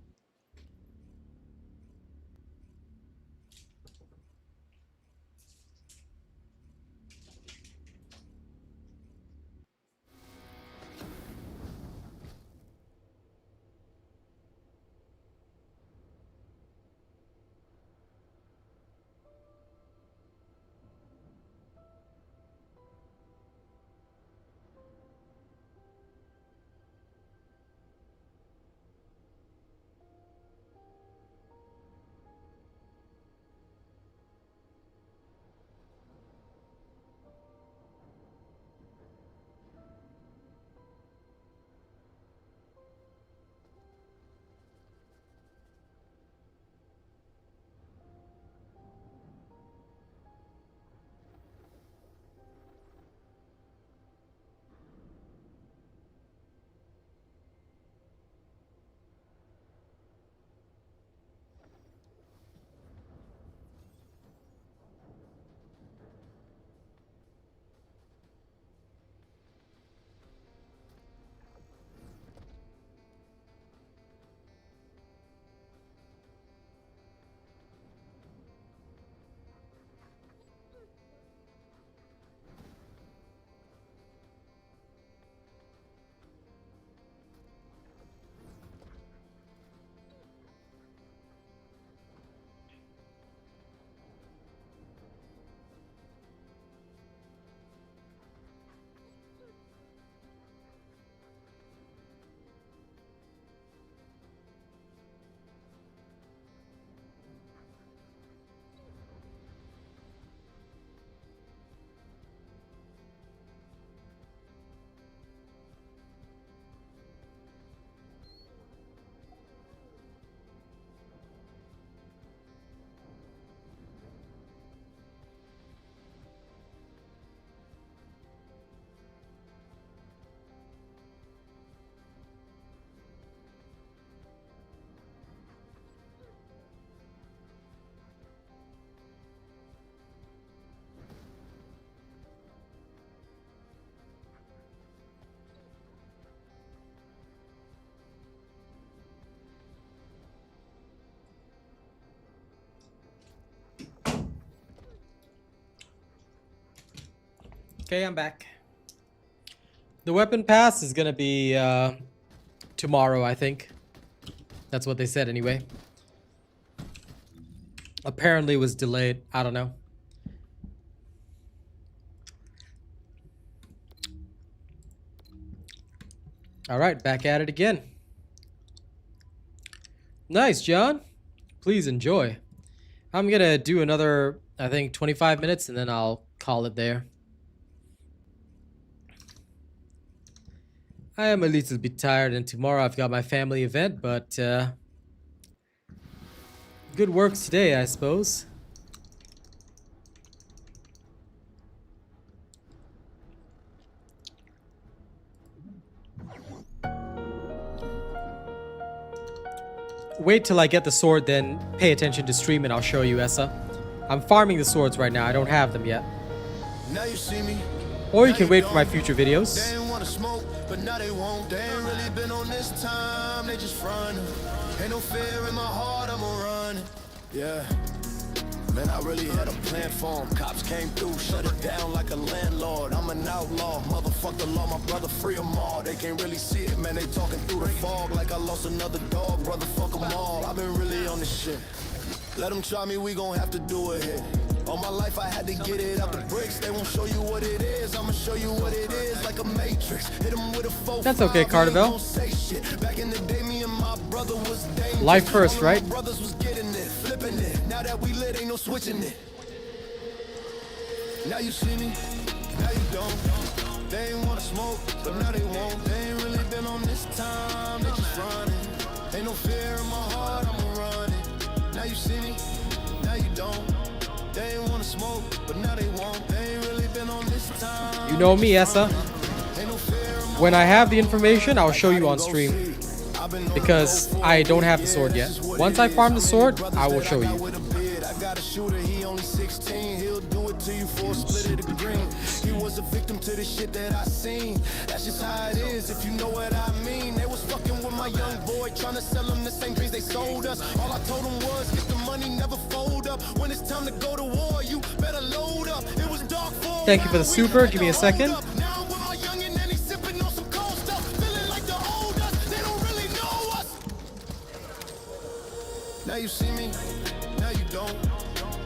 Okay, I'm back. The weapon pass is gonna be tomorrow, I think. That's what they said anyway. Apparently it was delayed. I don't know. Alright, back at it again. Nice, John. Please enjoy. I'm gonna do another, I think, 25 minutes and then I'll call it there. I am a little bit tired and tomorrow I've got my family event, but good work today, I suppose. Wait till I get the sword, then pay attention to stream and I'll show you, Essa. I'm farming the swords right now. I don't have them yet. Now you see me, Or you can wait for my future They videos. ain't wanna smoke, but now they won't. They ain't really been on this time, they just frontin'. Ain't no fear in my heart, I'ma run it. Yeah. Man, I really had a plan for 'em. Cops came through, shut it down like a landlord. I'm an outlaw, motherfuck the law, my brother free 'em all. They can't really see it, man, they talking through the fog like I lost another dog, brother fuck 'em all. I've been really on this shit. Let them try me, we gon' have to do it here. All my life I had to get it out the bricks. They won't show you what it is, I'ma show you what it is like a matrix. Hit them with a 4-5. That's okay, Carterville. Back in the day, me and my brother was dangerous. Life first, right? My brothers was getting it, flipping it. Now that we lit, ain't no switching it. Now you see me, now you don't. They ain't wanna smoke, but now they won't. They ain't really been on this time, they just running. Ain't no fear in my heart, I'ma run it. Now you see me, now you don't. They ain't wanna smoke, but now they won't. They ain't really been on this time. You know me, Essa. When I have the information, I'll show you on stream. Because I don't have the sword yet. Once I farm the sword, I will show you. I got a shooter, he only 16. He'll do it to you for a split of the green. He was a victim to the shit that I seen. That's just how it is, if you know what I mean. They was fucking with my young boy, trying to sell him the same dreams they sold us. All I told him was, get the money, never fold up. When it's time to go to war, you better load up. It was dark for Thank you for the super. Give me a second. now with my youngin' and he's sipping on some cold stuff. Feeling like the old us, they don't really know us. Now you see me, now you don't.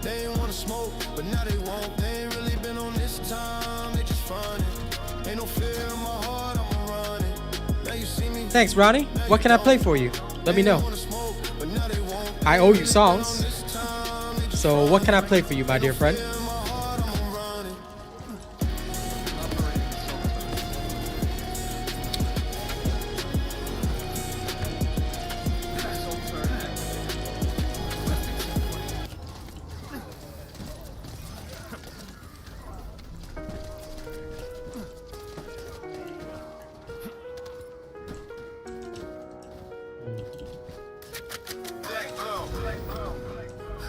They ain't wanna smoke, but now they won't. They ain't really been on this time, they just frontin'. Ain't no fear in my heart, I'ma run it. Now you see me. Thanks, Ronnie. What can I play for you? Let me know. I owe you songs. So what can I play for you, my dear friend?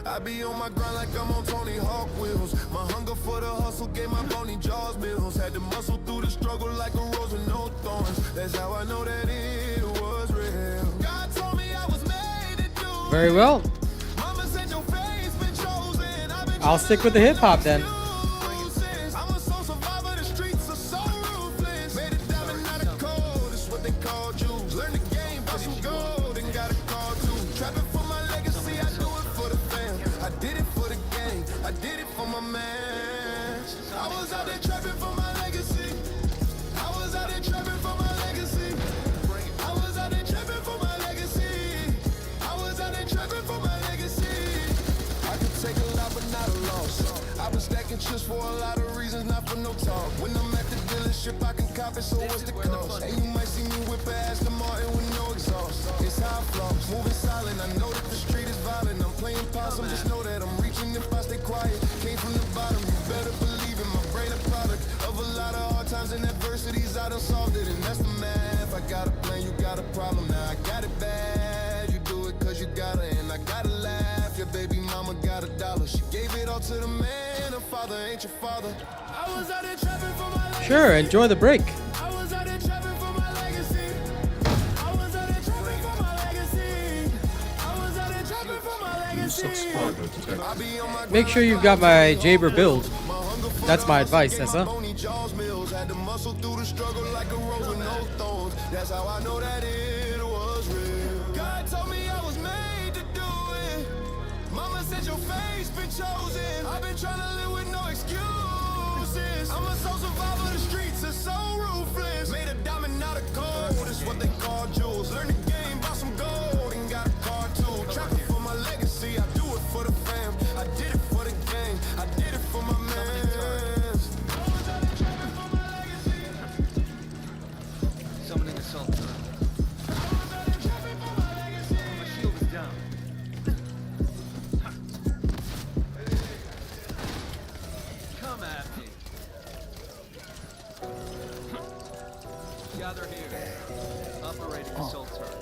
I be on my grind like I'm on Tony Hawk wheels. My hunger for the hustle gave my bony jaws meals. Had to muscle through the struggle like a rose with no thorns. That's how I know that it was real. God told me I was made to do it. Very well. Mama said your face been chosen. I've been I'll stick with the hip hop then. I'm a soul survivor, the streets are so ruthless. Made a diamond out of cold, it's what they call Jews. Learn the game, bought some gold, and got a car too. Trapping for my legacy, I do it for the fam. I did it for the gang, I did it for my man. I was out there trapping for my legacy. I was out there trapping for my legacy. I was out there trapping for my legacy. I was out there trapping for my legacy. I could take a lot, but not a loss. I've been stacking chips for a lot of reasons, not for no talk. When I'm at the dealership, I can cop it, so what's the cost? And you might see me whip past the Martin with no exhaust. It's how I floss, moving silent. I know that the street is violent. I'm playing possum, just know that I'm reaching if I stay quiet. Came from the bottom, you better believe it. My brain a product of a lot of hard times and adversities. I done solved it, and that's the math. I got a plan, you got a problem. Now I got it bad. You do it cause you gotta, and I gotta laugh. Your baby mama got $1. She gave it all to the man. Her father ain't your father. I was out there trapping for my legacy. Sure, enjoy the break. I was out there trapping for my legacy. I was out there trapping for my legacy. I was out there trapping for my legacy. Subscriber detected. I be on my Make sure you've got my Jaber build. That's my advice, Essa. bony jaws mills. Had to muscle through the struggle like a rose with no thorns. That's how I know that it was real. God told me I was made to do it. Mama said your face been chosen. I've been trying to live with no excuses. I'm a soul survivor, the streets are so ruthless. Made a diamond out of gold, it's what they call jewels. Learn the game, bought some gold, and got a car too. Trapping for my legacy, I do it for the fam. I did it for the gang, I did it for my man. Summoning assault turret. My shield is down. Come at me. Gather here. Operating assault turret.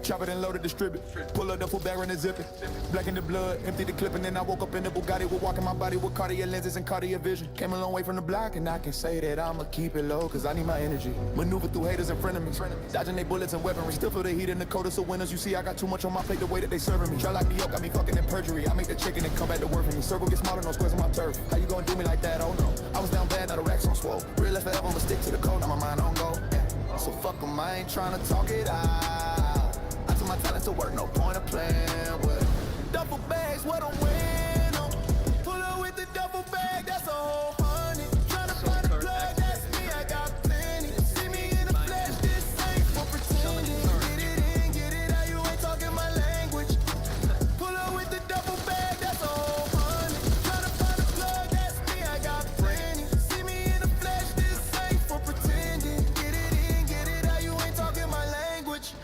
Chop it and load it, distribute. Pull a duffel bag and zip it. Black in the blood, empty the clip, and then I woke up in the Bugatti. We're walking my body with cardio lenses and cardio vision. Came a long way from the block, and I can say that I'ma keep it low, cause I need my energy. Maneuver through haters and frenemies. Dodging they bullets and weaponry. Still feel the heat in the coldest of winters. You see, I got too much on my plate, the way that they serving me. Try like New York, got me fucking in perjury. I make the chicken and come back to work for me. Circle get smaller, no squares on my turf. How you gonna do me like that? Oh no. I was down bad, now the racks on swole. Real life forever, I'ma stick to the code. Now my mind on go. So fuck 'em, I ain't tryna talk it out. I took my talent to work, no point of playing with. Duffel bags, what I'm wearing on. Pull up with the duffel bag, that's a whole honey. Tryna find a plug, that's me, I got plenty. See me in the flesh, this ain't for pretending. Get it in, get it out, you ain't talking my language. Pull up with the duffel bag, that's a whole honey. Tryna find a plug, that's me, I got plenty. See me in the flesh, this ain't for pretending. Get it in, get it out, you ain't talking my language.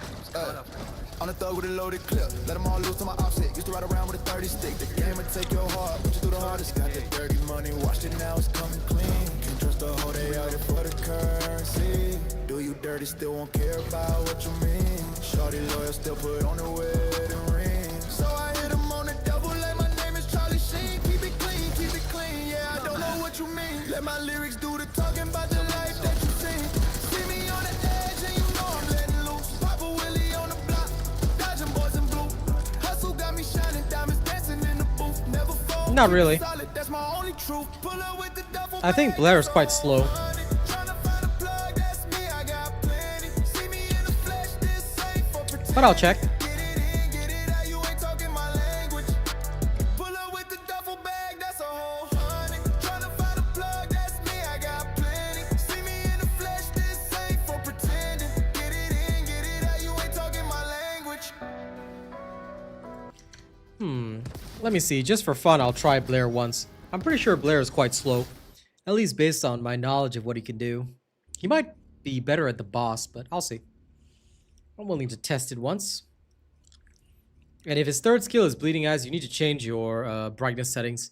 On the thug with a loaded clip, let them all loose to my offset. Used to ride around with a 30 stick. The game would take your heart, put you through the hardest. Got the dirty money, washed it, now it's coming clean. Can't trust the whole day out here for the currency. Do you dirty, still won't care about what you mean. Shorty lawyer still put on the wedding ring. So I hit him on the double, like my name is Charlie Sheen. Keep it clean, yeah, I don't know what you mean. Let my lyrics do the talking about the life that you seen. See me on the edge and you know I'm letting loose. Papa Willie on the block, dodging boys in blue. Hustle got me shining, diamonds dancing in the booth. Never fall. Not really. Solid, that's my only truth. Pull up with the duffel I think Blair is quite slow. But I'll check. Let me see. Just for fun, I'll try Blair once. I'm pretty sure Blair is quite slow. At least based on my knowledge of what he can do. He might be better at the boss, but I'll see. I'm willing to test it once. And if his third skill is Bleeding Eyes, you need to change your brightness settings.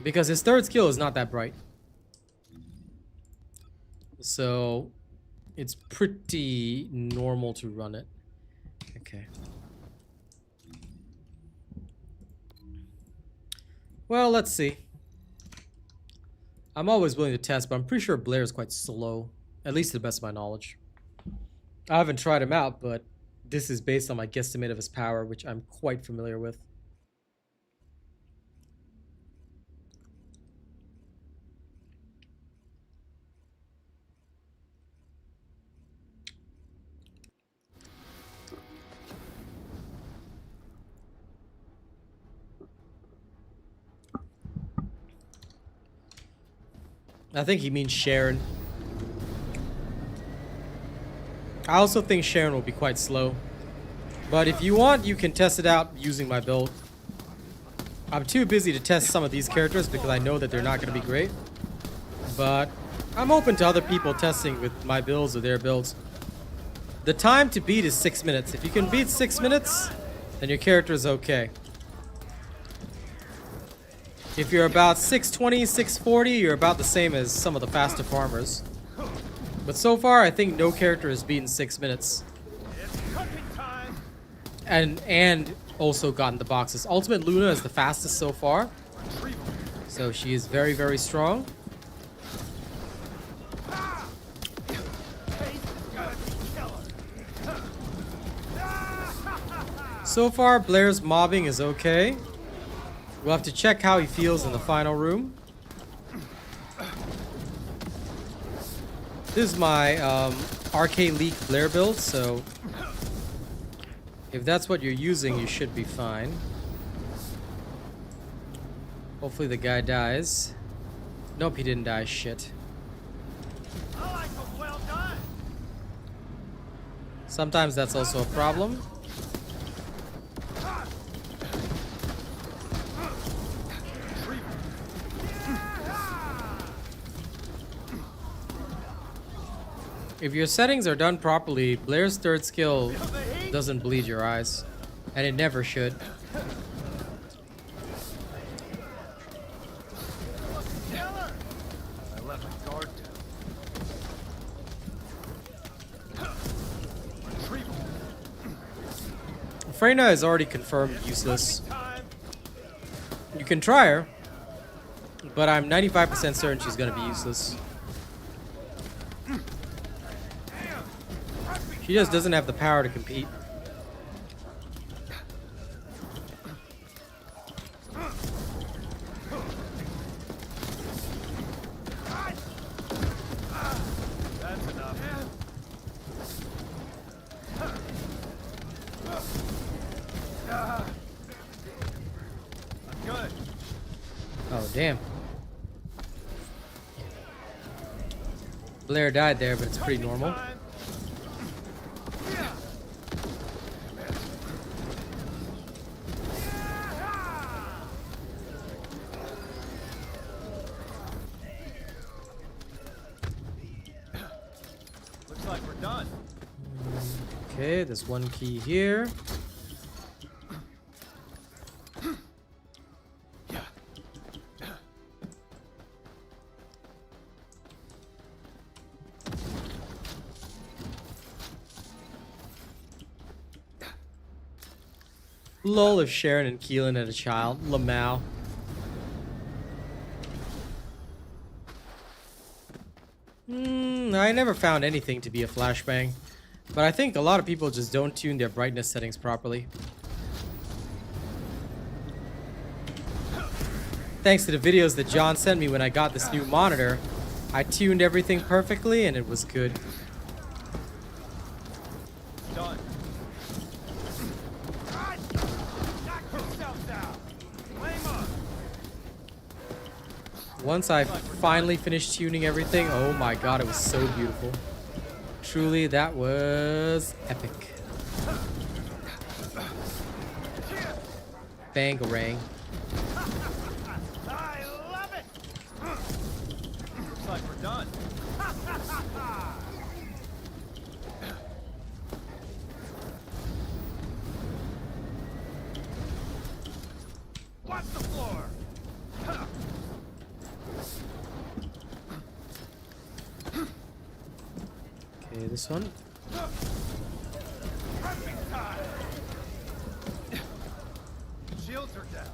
Because his third skill is not that bright. So, it's pretty normal to run it. Okay. Well, let's see. I'm always willing to test, but I'm pretty sure Blair is quite slow. At least to the best of my knowledge. I haven't tried him out, but this is based on my guesstimate of his power, which I'm quite familiar with. I think he means Sharon. I also think Sharon will be quite slow. But if you want, you can test it out using my build. I'm too busy to test some of these characters because I know that they're not going to be great. But I'm open to other people testing with my builds or their builds. The time to beat is 6 minutes. If you can beat 6 minutes, then your character is okay. If you're about 620, 640, you're about the same as some of the faster farmers. But so far, I think no character has beaten 6 minutes. And also gotten the boxes. Ultimate Luna is the fastest so far. So she is very, very strong. So far, Blair's mobbing is okay. We'll have to check how he feels in the final room. This is my Arcade Leak Blair build, so if that's what you're using, you should be fine. Hopefully the guy dies. Nope, he didn't die. Shit. Sometimes that's also a problem. If your settings are done properly, Blair's third skill doesn't bleed your eyes. And it never should. I left my guard down. Retrieval. Freyna is already confirmed useless. You can try her, but I'm 95% certain she's gonna be useless. She just doesn't have the power to compete. That's enough. I'm good. Oh, damn. Blair died there, but it's pretty normal. Looks like we're done. Okay, there's one key here. Lol if Sharon and Keelan had a child. Lamau. I never found anything to be a flashbang. But I think a lot of people just don't tune their brightness settings properly. Thanks to the videos that John sent me when I got this new monitor, I tuned everything perfectly and it was good. Done. Once I finally finished tuning everything, oh my god, it was so beautiful. Truly, that was epic. Bangarang. I love it. Looks like we're done. Watch the floor. Okay, this one. Shields are down.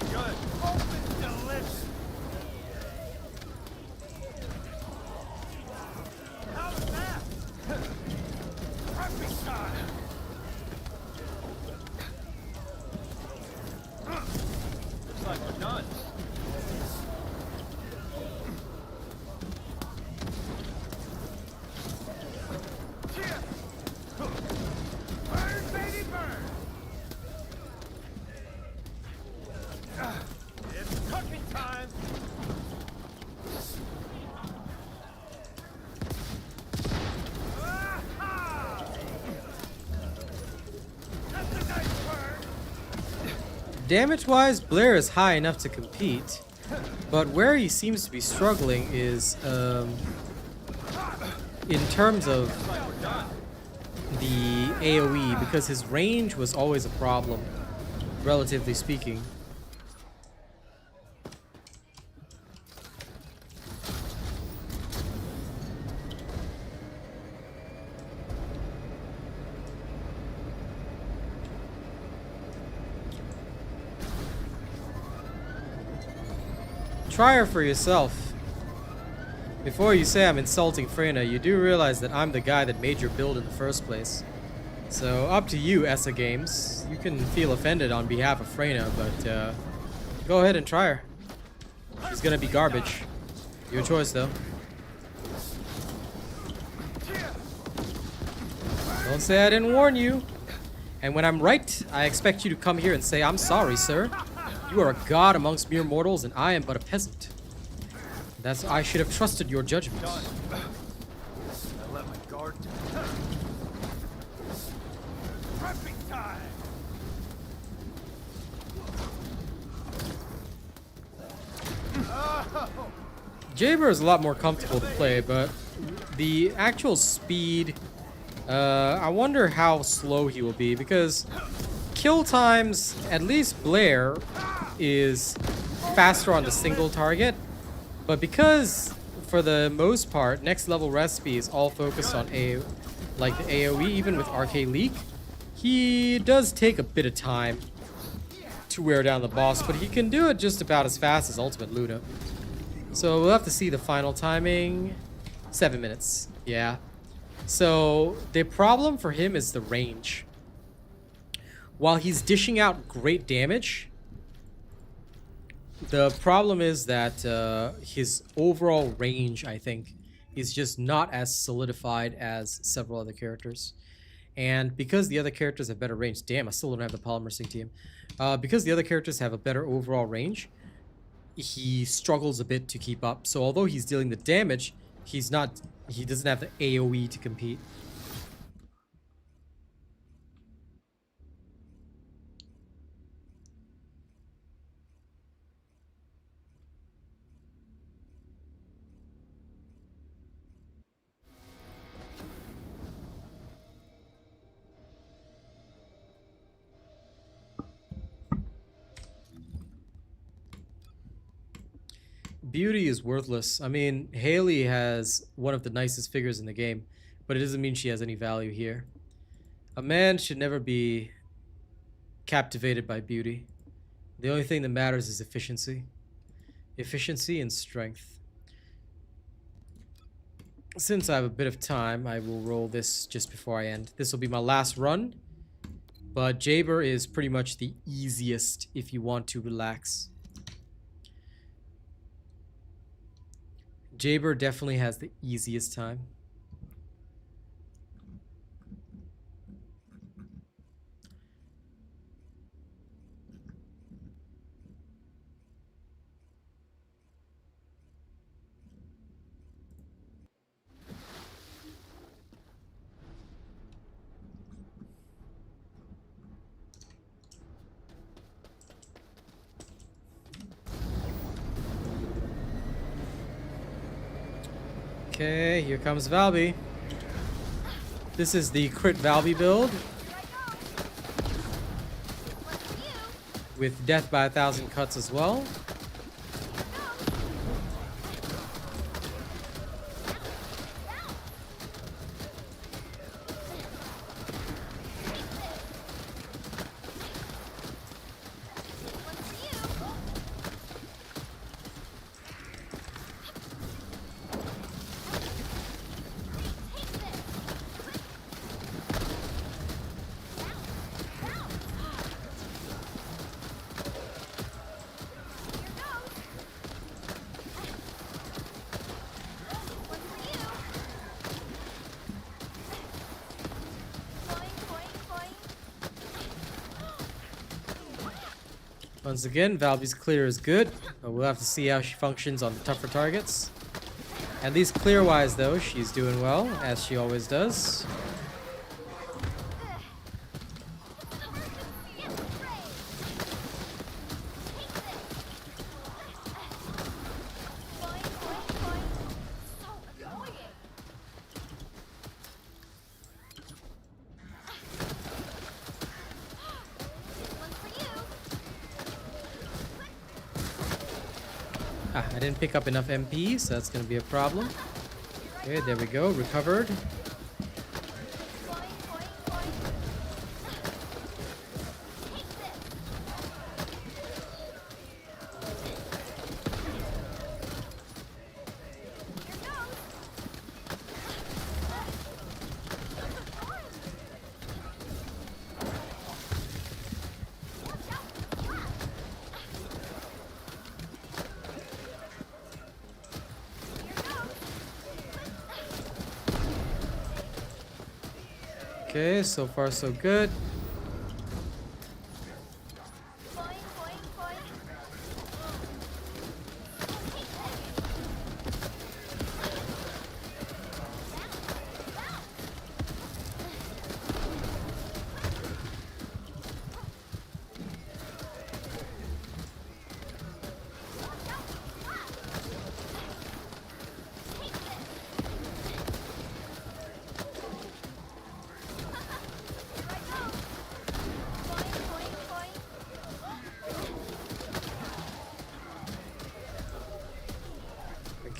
Good. Open delicious. How was that? Prepping time. Looks like we're done. Burn, baby, burn! It's cooking time! Ah-ha! That's a nice burn! Damage-wise, Blair is high enough to compete, but where he seems to be struggling is in terms of the AoE, because his range was always a problem, relatively speaking. Try her for yourself. Before you say I'm insulting Freyna, you do realize that I'm the guy that made your build in the first place. So up to you, Essa Games. You can feel offended on behalf of Freyna, but go ahead and try her. She's gonna be garbage. Your choice, though. Don't say I didn't warn you. And when I'm right, I expect you to come here and say, I'm sorry, sir. You are a god amongst mere mortals, and I am but a peasant. I should have trusted your judgment. I let my guard down. Prepping time! Jaber is a lot more comfortable to play, but the actual speed, I wonder how slow he will be, because kill times, at least Blair, is faster on the single target. But because, for the most part, next level recipe is all focused on like the AoE, even with Arcade Leak, he does take a bit of time to wear down the boss, but he can do it just about as fast as Ultimate Luna. So we'll have to see the final timing. 7 minutes. Yeah. So the problem for him is the range. While he's dishing out great damage, the problem is that his overall range, I think, is just not as solidified as several other characters. And because the other characters have better range, damn, I still don't have the Polymer Sync team. Because the other characters have a better overall range, he struggles a bit to keep up. So although he's dealing the damage, he doesn't have the AoE to compete. Beauty is worthless. I mean, Haley has one of the nicest figures in the game, but it doesn't mean she has any value here. A man should never be captivated by beauty. The only thing that matters is efficiency. Efficiency and strength. Since I have a bit of time, I will roll this just before I end. This will be my last run, but Jaber is pretty much the easiest if you want to relax. Jaber definitely has the easiest time. Okay, here comes Valby. This is the crit Valby build with death by 1,000 cuts as well. Once again, Valby's clear is good, but we'll have to see how she functions on the tougher targets. At least clear-wise, though, she's doing well, as she always does. I didn't pick up enough MP, so that's going to be a problem. Okay, there we go. Recovered. Okay, so far so good.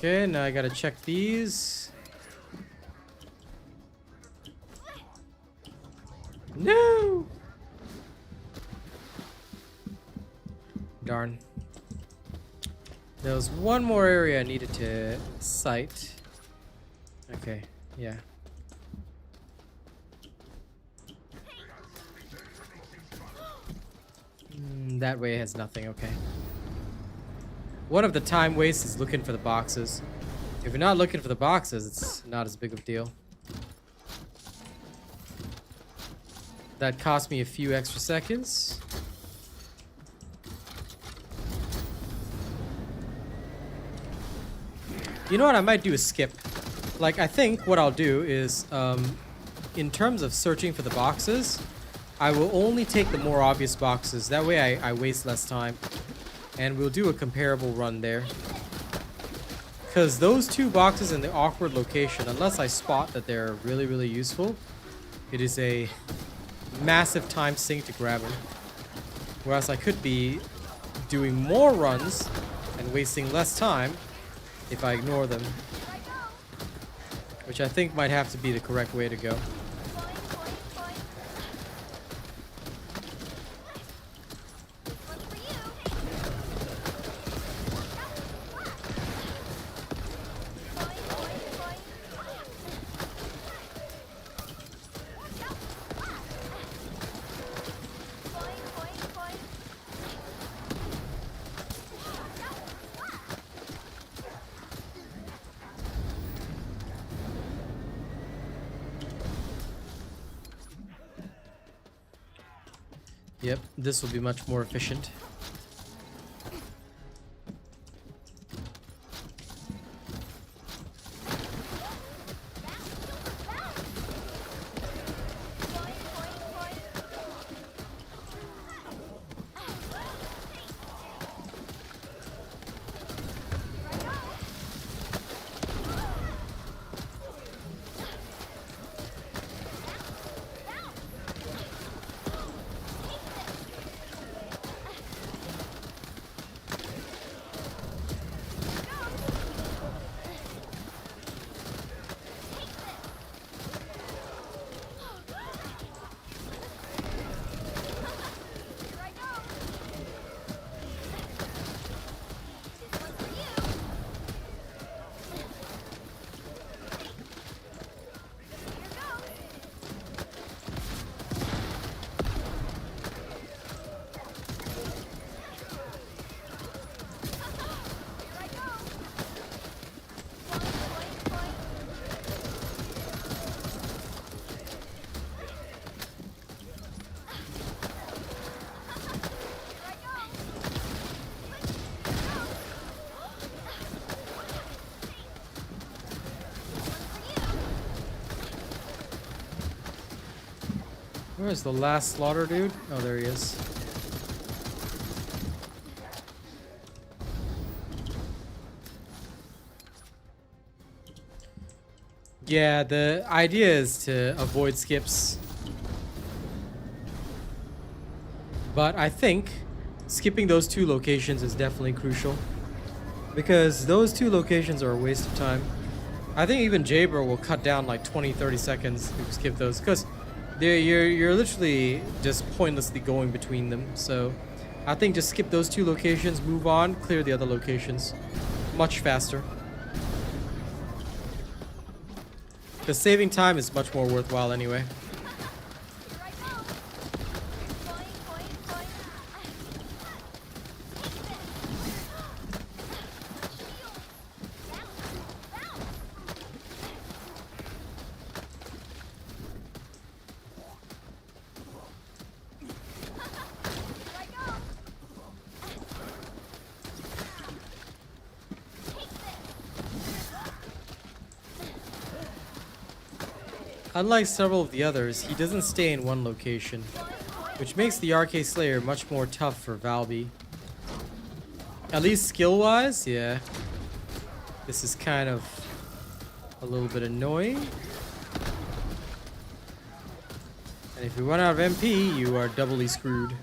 Okay, now I gotta check these. Darn. There was one more area I needed to sight. Okay, yeah. That way has nothing, okay. One of the time wastes is looking for the boxes. If you're not looking for the boxes, it's not as big of a deal. That cost me a few extra seconds. You know what I might do is skip. Like, I think what I'll do is, in terms of searching for the boxes, I will only take the more obvious boxes. That way I waste less time. And we'll do a comparable run there. Because those two boxes in the awkward location, unless I spot that they're really, really useful, it is a massive time sink to grab them. Whereas I could be doing more runs and wasting less time if I ignore them. Which I think might have to be the correct way to go. Yep, this will be much more efficient. Where's the last slaughter dude? Oh, there he is. Yeah, the idea is to avoid skips. But I think skipping those two locations is definitely crucial. Because those two locations are a waste of time. I think even Jabra will cut down like 20-30 seconds if you skip those. Because you're literally just pointlessly going between them. So I think just skip those two locations, move on, clear the other locations. Much faster. Because saving time is much more worthwhile anyway. Unlike several of the others, he doesn't stay in one location, which makes the Arcade Slayer much more tough for Valby. At least skill-wise, yeah. This is kind of a little bit annoying. And if you run out of MP, you are doubly screwed.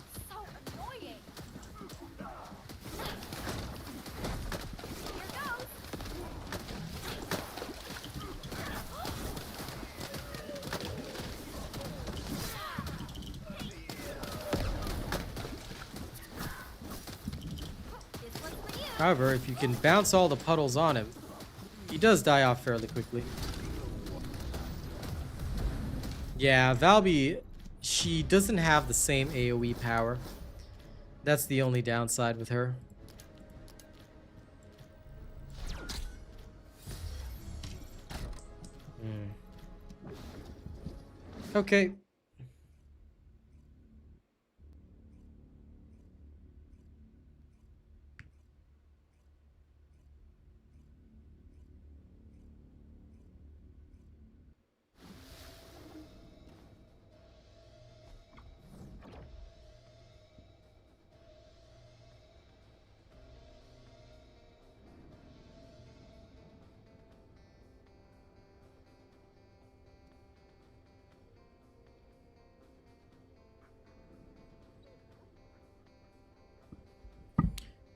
However, if you can bounce all the puddles on him, he does die off fairly quickly. Yeah, Valby, she doesn't have the same AoE power. That's the only downside with her. Okay.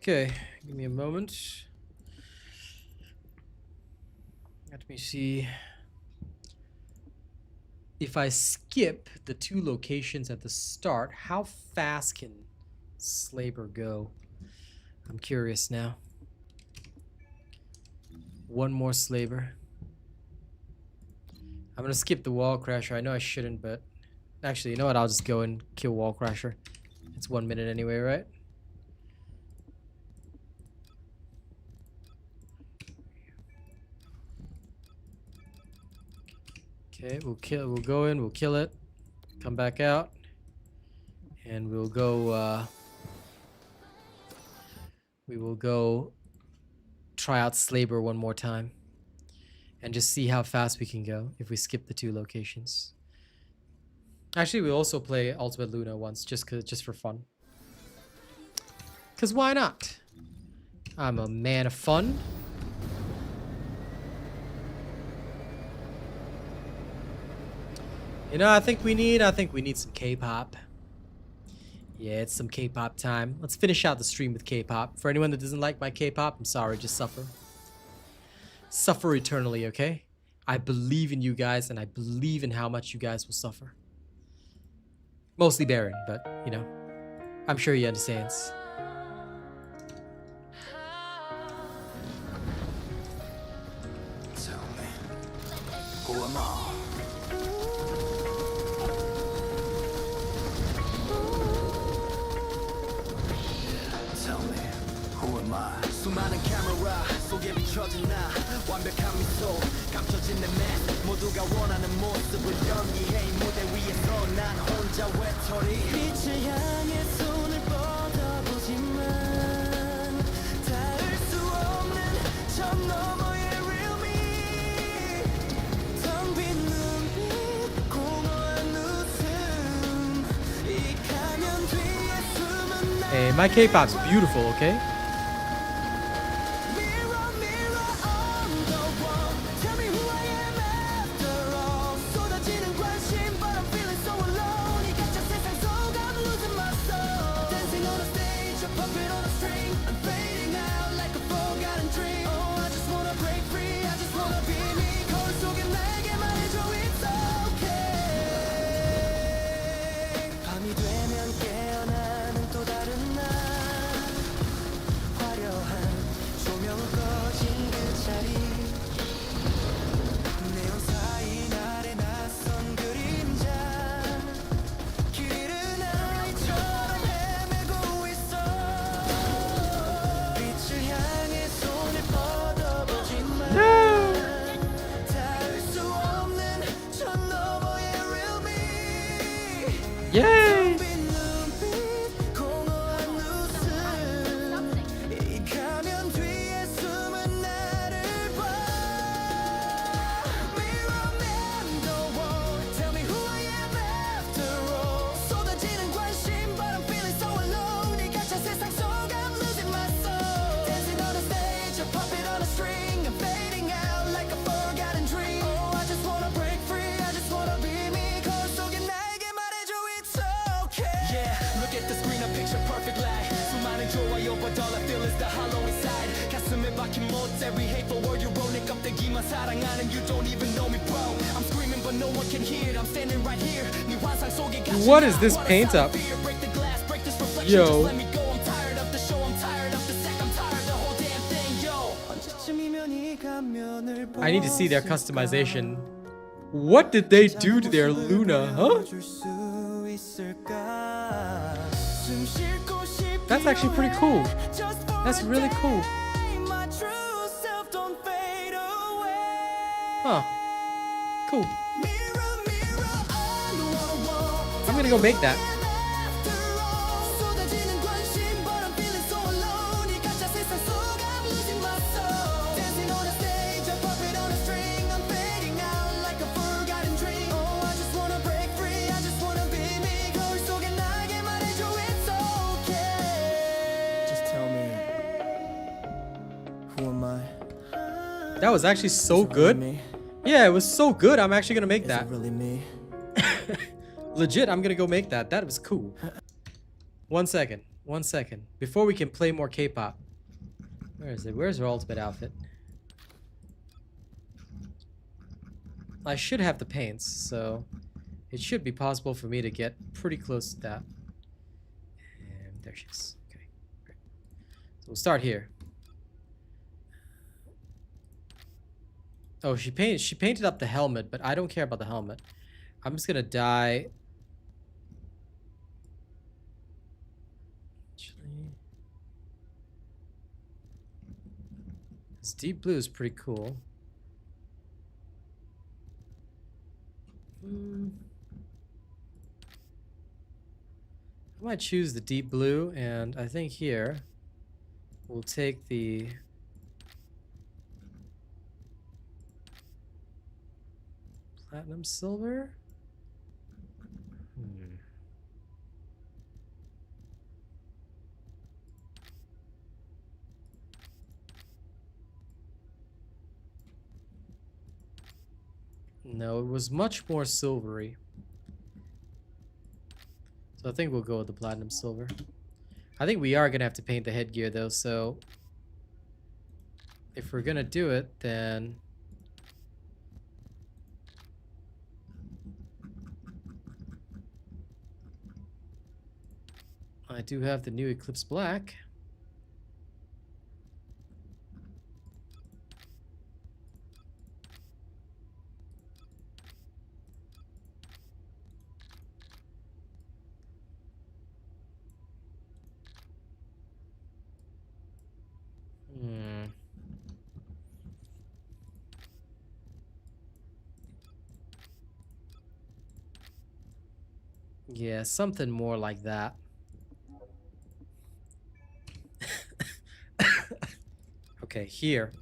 Okay, give me a moment. Let me see. If I skip the 2 locations at the start, how fast can Slaver go? I'm curious now. One more Slaver. I'm gonna skip the Wall Crasher. I know I shouldn't, but actually, you know what? I'll just go and kill Wall Crasher. It's 1 minute anyway, right? Okay, we'll go in, we'll kill it, come back out, and we'll go, we will go try out Slaver one more time and just see how fast we can go if we skip the 2 locations. Actually, we'll also play Ultimate Luna once just for fun. Cause why not? I'm a man of fun. You know, I think we need some K-pop. Yeah, it's some K-pop time. Let's finish out the stream with K-pop. For anyone that doesn't like my K-pop, I'm sorry, just suffer. Suffer eternally, okay? I believe in you guys, and I believe in how much you guys will suffer. Mostly Baron, but, you know, I'm sure he understands. Tell me, who am I? 수많은 카메라 속에 비춰진 나 완벽한 미소 감춰진 내 매 모두가 원하는 모습을 연기해 이 무대 위에서 난 혼자 외톨이 빛을 향해 손을 뻗어보지만 닿을 수 없는 저 너머의 real me 텅 빈 눈빛 공허한 웃음 이 가면 뒤에 숨은 나 Hey, my K-pop's beautiful, okay? Yay! Every hateful word you wrote, 내 껍데기만 사랑하는 you don't even know me, bro. I'm screaming, but no one can hear it. I'm standing right here. 네 환상 속에 갇힌 What is this paint up? break the glass, break this reflection. Yo. Just let me go. I'm tired of the show. I'm tired of the sack. I'm tired of the whole I need to see their customization. What did they do to their Luna, huh? That's actually pretty cool. That's really cool. Huh. Cool. I'm gonna go make that. That was actually so good. Yeah, it was so good. I'm actually gonna make that. Really me? Legit, I'm gonna go make that. That was cool. 1 second. 1 second. Before we can play more K-pop. Where is it? Where's her ultimate outfit? I should have the paints, so it should be possible for me to get pretty close to that. And there she is. Okay, great. So we'll start here. Oh, she painted up the helmet, but I don't care about the helmet. I'm just gonna dye. Actually, this deep blue is pretty cool. I might choose the deep blue, and I think here we'll take the platinum silver. No, it was much more silvery. So I think we'll go with the platinum silver. I think we are gonna have to paint the headgear though, so if we're gonna do it, then I do have the new Eclipse Black. Yeah, something more like that. Okay, here.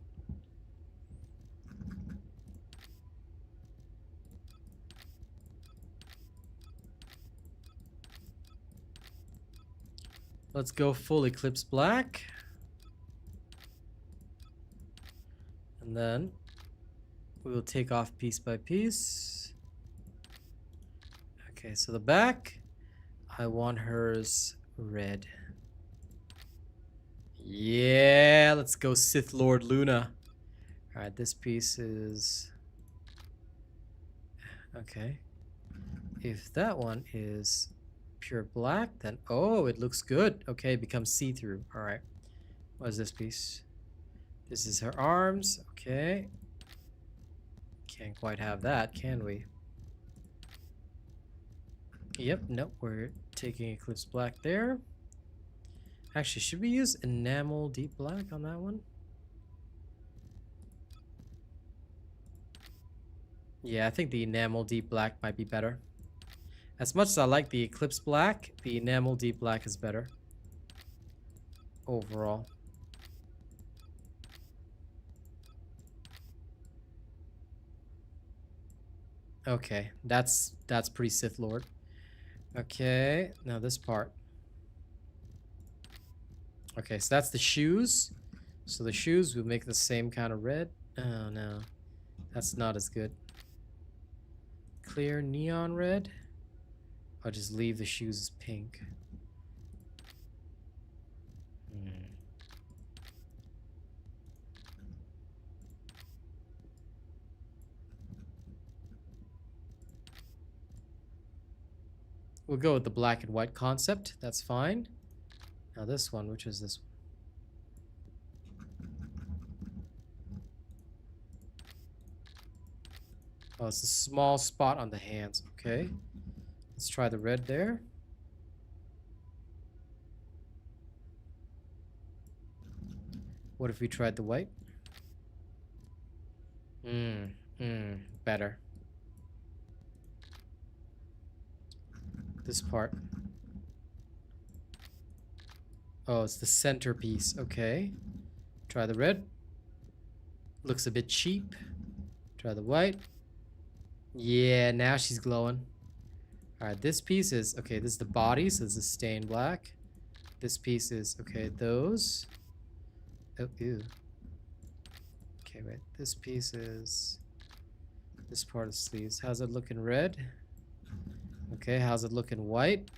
Let's go full Eclipse Black. And then we will take off piece by piece. Okay, so the back, I want hers red. Yeah, let's go Sith Lord Luna. All right, this piece is... Okay. If that one is pure black, then... Oh, it looks good. Okay, it becomes see-through. All right. What is this piece? This is her arms. Okay. Can't quite have that, can we? Yep, nope, we're taking Eclipse Black there. Actually, should we use Enamel Deep Black on that one? Yeah, I think the Enamel Deep Black might be better. As much as I like the Eclipse Black, the Enamel Deep Black is better. Overall. Okay, that's pretty Sith Lord. Okay, now this part. Okay, so that's the shoes. So the shoes will make the same kind of red. Oh no, that's not as good. Clear neon red. I'll just leave the shoes as pink. We'll go with the black and white concept. That's fine. Now this one, which is this one? Oh, it's a small spot on the hands. Okay. Let's try the red there. What if we tried the white? Better. This part. Oh, it's the centerpiece. Okay. Try the red. Looks a bit cheap. Try the white. Yeah, now she's glowing. Alright, this piece is... Okay, this is the body, so this is stained black. This piece is... Okay, those. Oh, ew. Okay, wait. This piece is... This part of sleeves. How's it looking red? Okay, how's it looking white?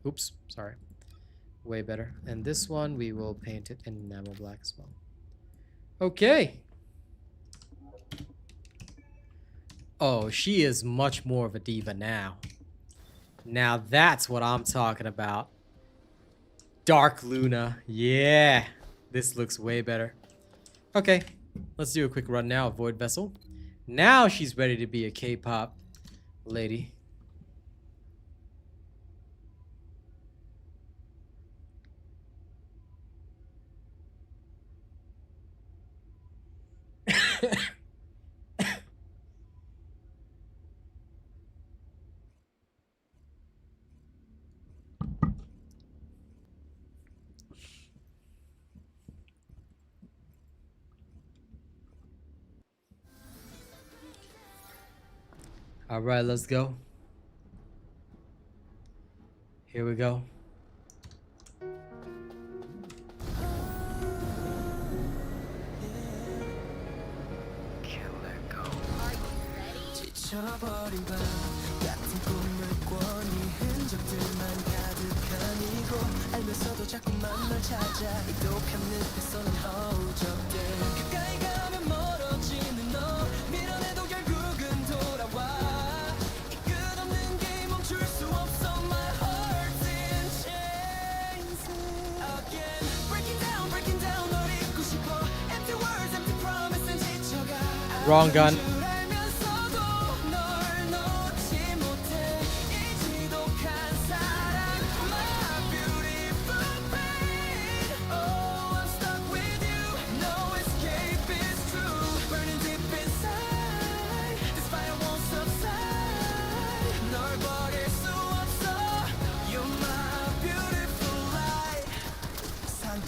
Oops, sorry. Way better. And this one, we will paint it in enamel black as well. Okay. Oh, she is much more of a diva now. Now that's what I'm talking about. Dark Luna. Yeah. This looks way better. Okay. Let's do a quick run now of Void Vessel. Now she's ready to be a K-pop lady. All right, let's go. Here we go. 지쳐버린 밤 같은 꿈을 꿔니 흔적들만 가득한 이곳 알면서도 자꾸만 널 찾아 이 독한 늪에서는 허우적대 가까이 가면 멀어지는 너 밀어내도 결국은 돌아와 이 끝없는 게임 멈출 수 없어 My heart's in chains again breaking down 널 잊고 싶어 empty words empty promises 지쳐가 Wrong gun.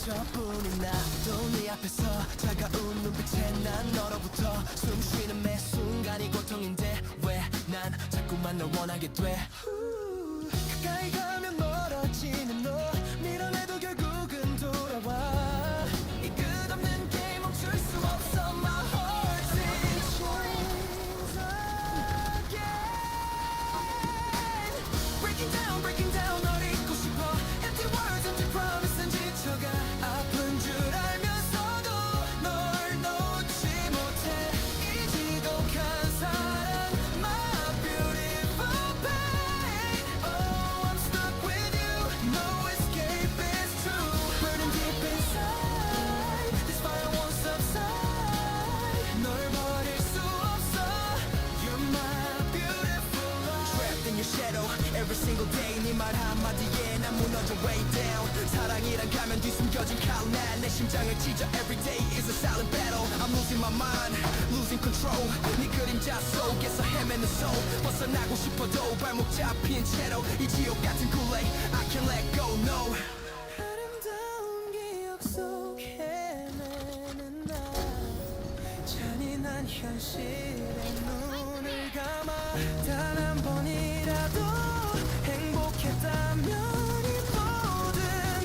저뿐인 나도 네 앞에서 차가운 눈빛에 난 너로부터 숨 쉬는 매 순간이 고통인데 왜 난 자꾸만 널 원하게 돼 가까이 가면 멀어지는 너 밀어내도 결국은 돌아와 이 끝없는 게임 멈출 수 없어 My heart's in chains again breaking down 널 잊고 싶어 empty words empty promises 지쳐가 아픈 줄 알면서도 널 놓지 못해 이 지독한 사랑 My beautiful pain Oh I'm stuck with you No escape is true Burning deep inside This fire won't subside 널 버릴 수 없어 You're my beautiful light Trapped in your shadow Every single day 네 말 한마디에 난 무너져 way down 사랑이란 가면 뒤숨겨진 칼날 내 심장을 찢어 Every day is a silent battle I'm losing my mind, losing control 네 그림자 속에서 헤매는 soul 벗어나고 싶어도 발목 잡힌 채로 이 지옥 같은 Gley I can't let go, no 아름다운 기억 속 헤매는 나 잔인한 현실에 눈을 감아 단 한 번이라도 행복했다면 이 모든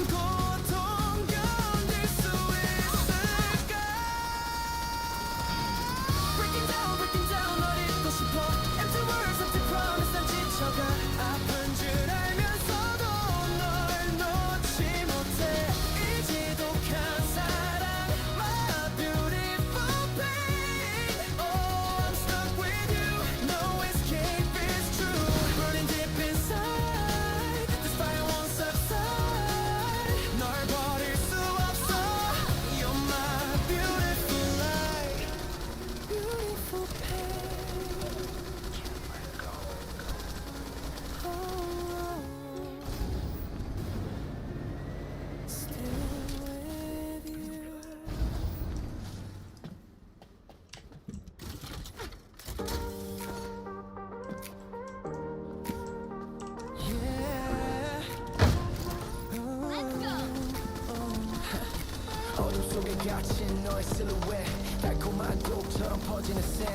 고통 견딜 수 있을까 Breaking down 널 잊고 싶어 Empty words, empty promise 난 지쳐가 아픈 줄 알면서도 널 놓지 못해 이 지독한 사랑 My beautiful pain Oh I'm stuck with you No escape 너의 silhouette 달콤한 곡처럼 퍼지는 샌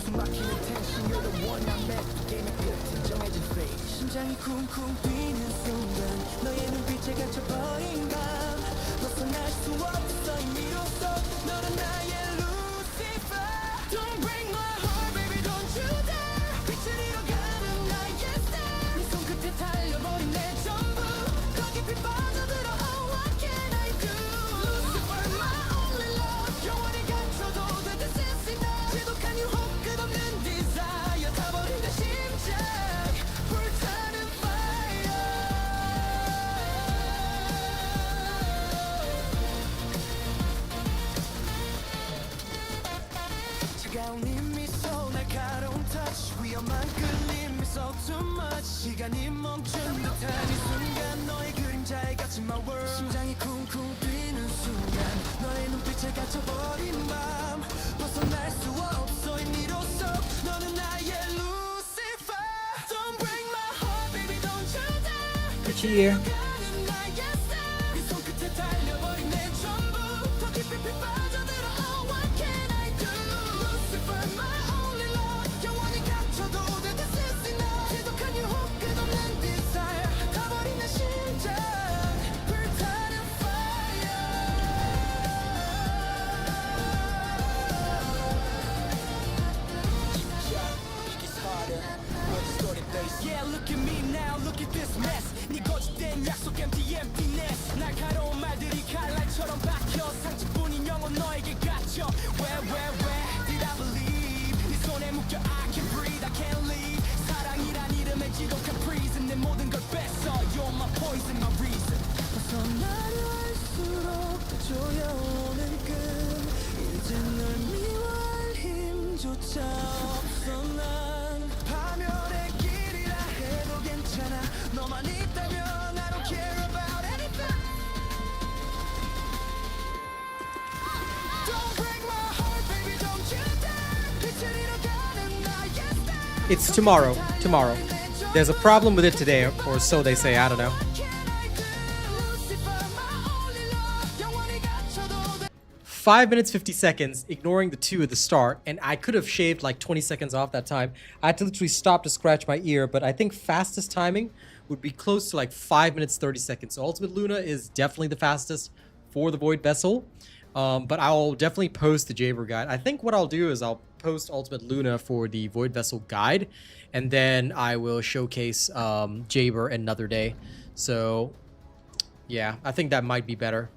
숨막히는 tension you're the one I met 게임의 끝은 정해진 fate 심장이 쿵쿵 뛰는 순간 너의 눈빛에 갇혀버린 밤 벗어날 수 없어 이 미로 속 너는 나의 Lucifer Don't break my heart baby don't you dare 빛을 잃어가는 나의 star 네 손끝에 달려버린 내 전부 더 깊이 빠져들어 Oh what can I do Lucifer my only love 영원히 갇혀도 돼 This is enough 지독한 유혹 끝없는 desire 타버린 내 심장 불타는 fire 차가운 이 미소 날카로운 touch 위험한 끌림 미소 too much 시간이 멈춘 듯한 이 순간 너의 그림자에 갇힌 my world 심장이 쿵쿵 뛰는 순간 너의 눈빛에 갇혀버린 밤 벗어날 수 없어 이 미로 속 너는 나의 Lucifer Don't break my heart baby don't you dare 끝이에요. 가는 나의 star 네 손끝에 달려버린 내 전부 더 깊이 빠져들어 Oh what can I do Lucifer my only love 영원히 갇혀도 돼 This is enough 지독한 유혹 끝없는 desire 타버린 내 심장 불타는 fire Yeah, look at me now, look at this mess 네 거짓된 약속 empty emptiness 날카로운 말들이 칼날처럼 박혀 상처뿐인 영혼 너에게 갇혀 Where did I believe 네 손에 묶여 I can't breathe, I can't leave 사랑이란 이름의 지독한 prison 내 모든 걸 뺐어 You're my poison, my reason 벗어나려 할수록 더 조여오는 끈 이제 널 미워할 힘조차 없어 난 파멸의 길이라 해도 괜찮아 너만 있다면 I don't care about anything Don't break my heart baby don't you dare 빛을 잃어가는 나의 star It's tomorrow. Tomorrow. There's a problem with it today, or so they say. I don't know. Can I do Lucifer my only love 영원히 갇혀도 돼 5 minutes 50 seconds, ignoring the 2 at the start, and I could have shaved like 20 seconds off that time. I had to literally stop to scratch my ear, but I think fastest timing would be close to like 5 minutes 30 seconds. So Ultimate Luna is definitely the fastest for the Void Vessel, but I'll definitely post the Jaber guide. I think what I'll do is I'll post Ultimate Luna for the Void Vessel guide, and then I will showcase Jaber another day. So yeah, I think that might be better.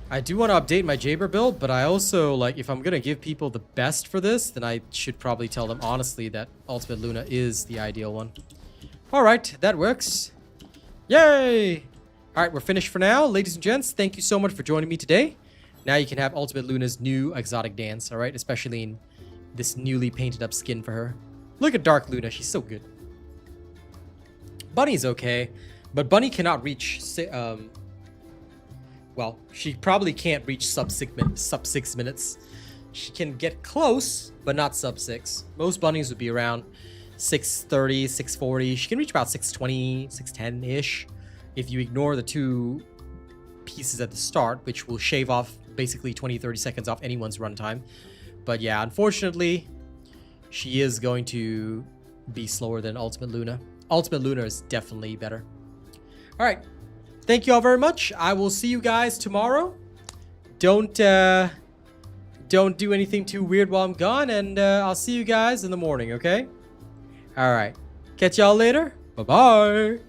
I do want to update my Jaber build, but I also, like, if I'm going to give people the best for this, then I should probably tell them honestly that Ultimate Luna is the ideal one. Alright, that works. Yay! Alright, we're finished for now. Ladies and gents, thank you so much for joining me today. Now you can have Ultimate Luna's new exotic dance, alright? Especially in this newly painted up skin for her. Look at Dark Luna, she's so good. Bunny's okay, but Bunny cannot reach... well, she probably can't reach sub 6 minutes. She can get close, but not sub 6. Most bunnies would be around 6:30, 6:40. She can reach about 6:20, 6:10-ish if you ignore the 2 pieces at the start, which will shave off basically 20-30 seconds off anyone's runtime. But yeah, unfortunately, she is going to be slower than Ultimate Luna. Ultimate Luna is definitely better. All right. Thank you all very much. I will see you guys tomorrow. Don't do anything too weird while I'm gone, and I'll see you guys in the morning, okay? All right. Catch y'all later. Bye-bye.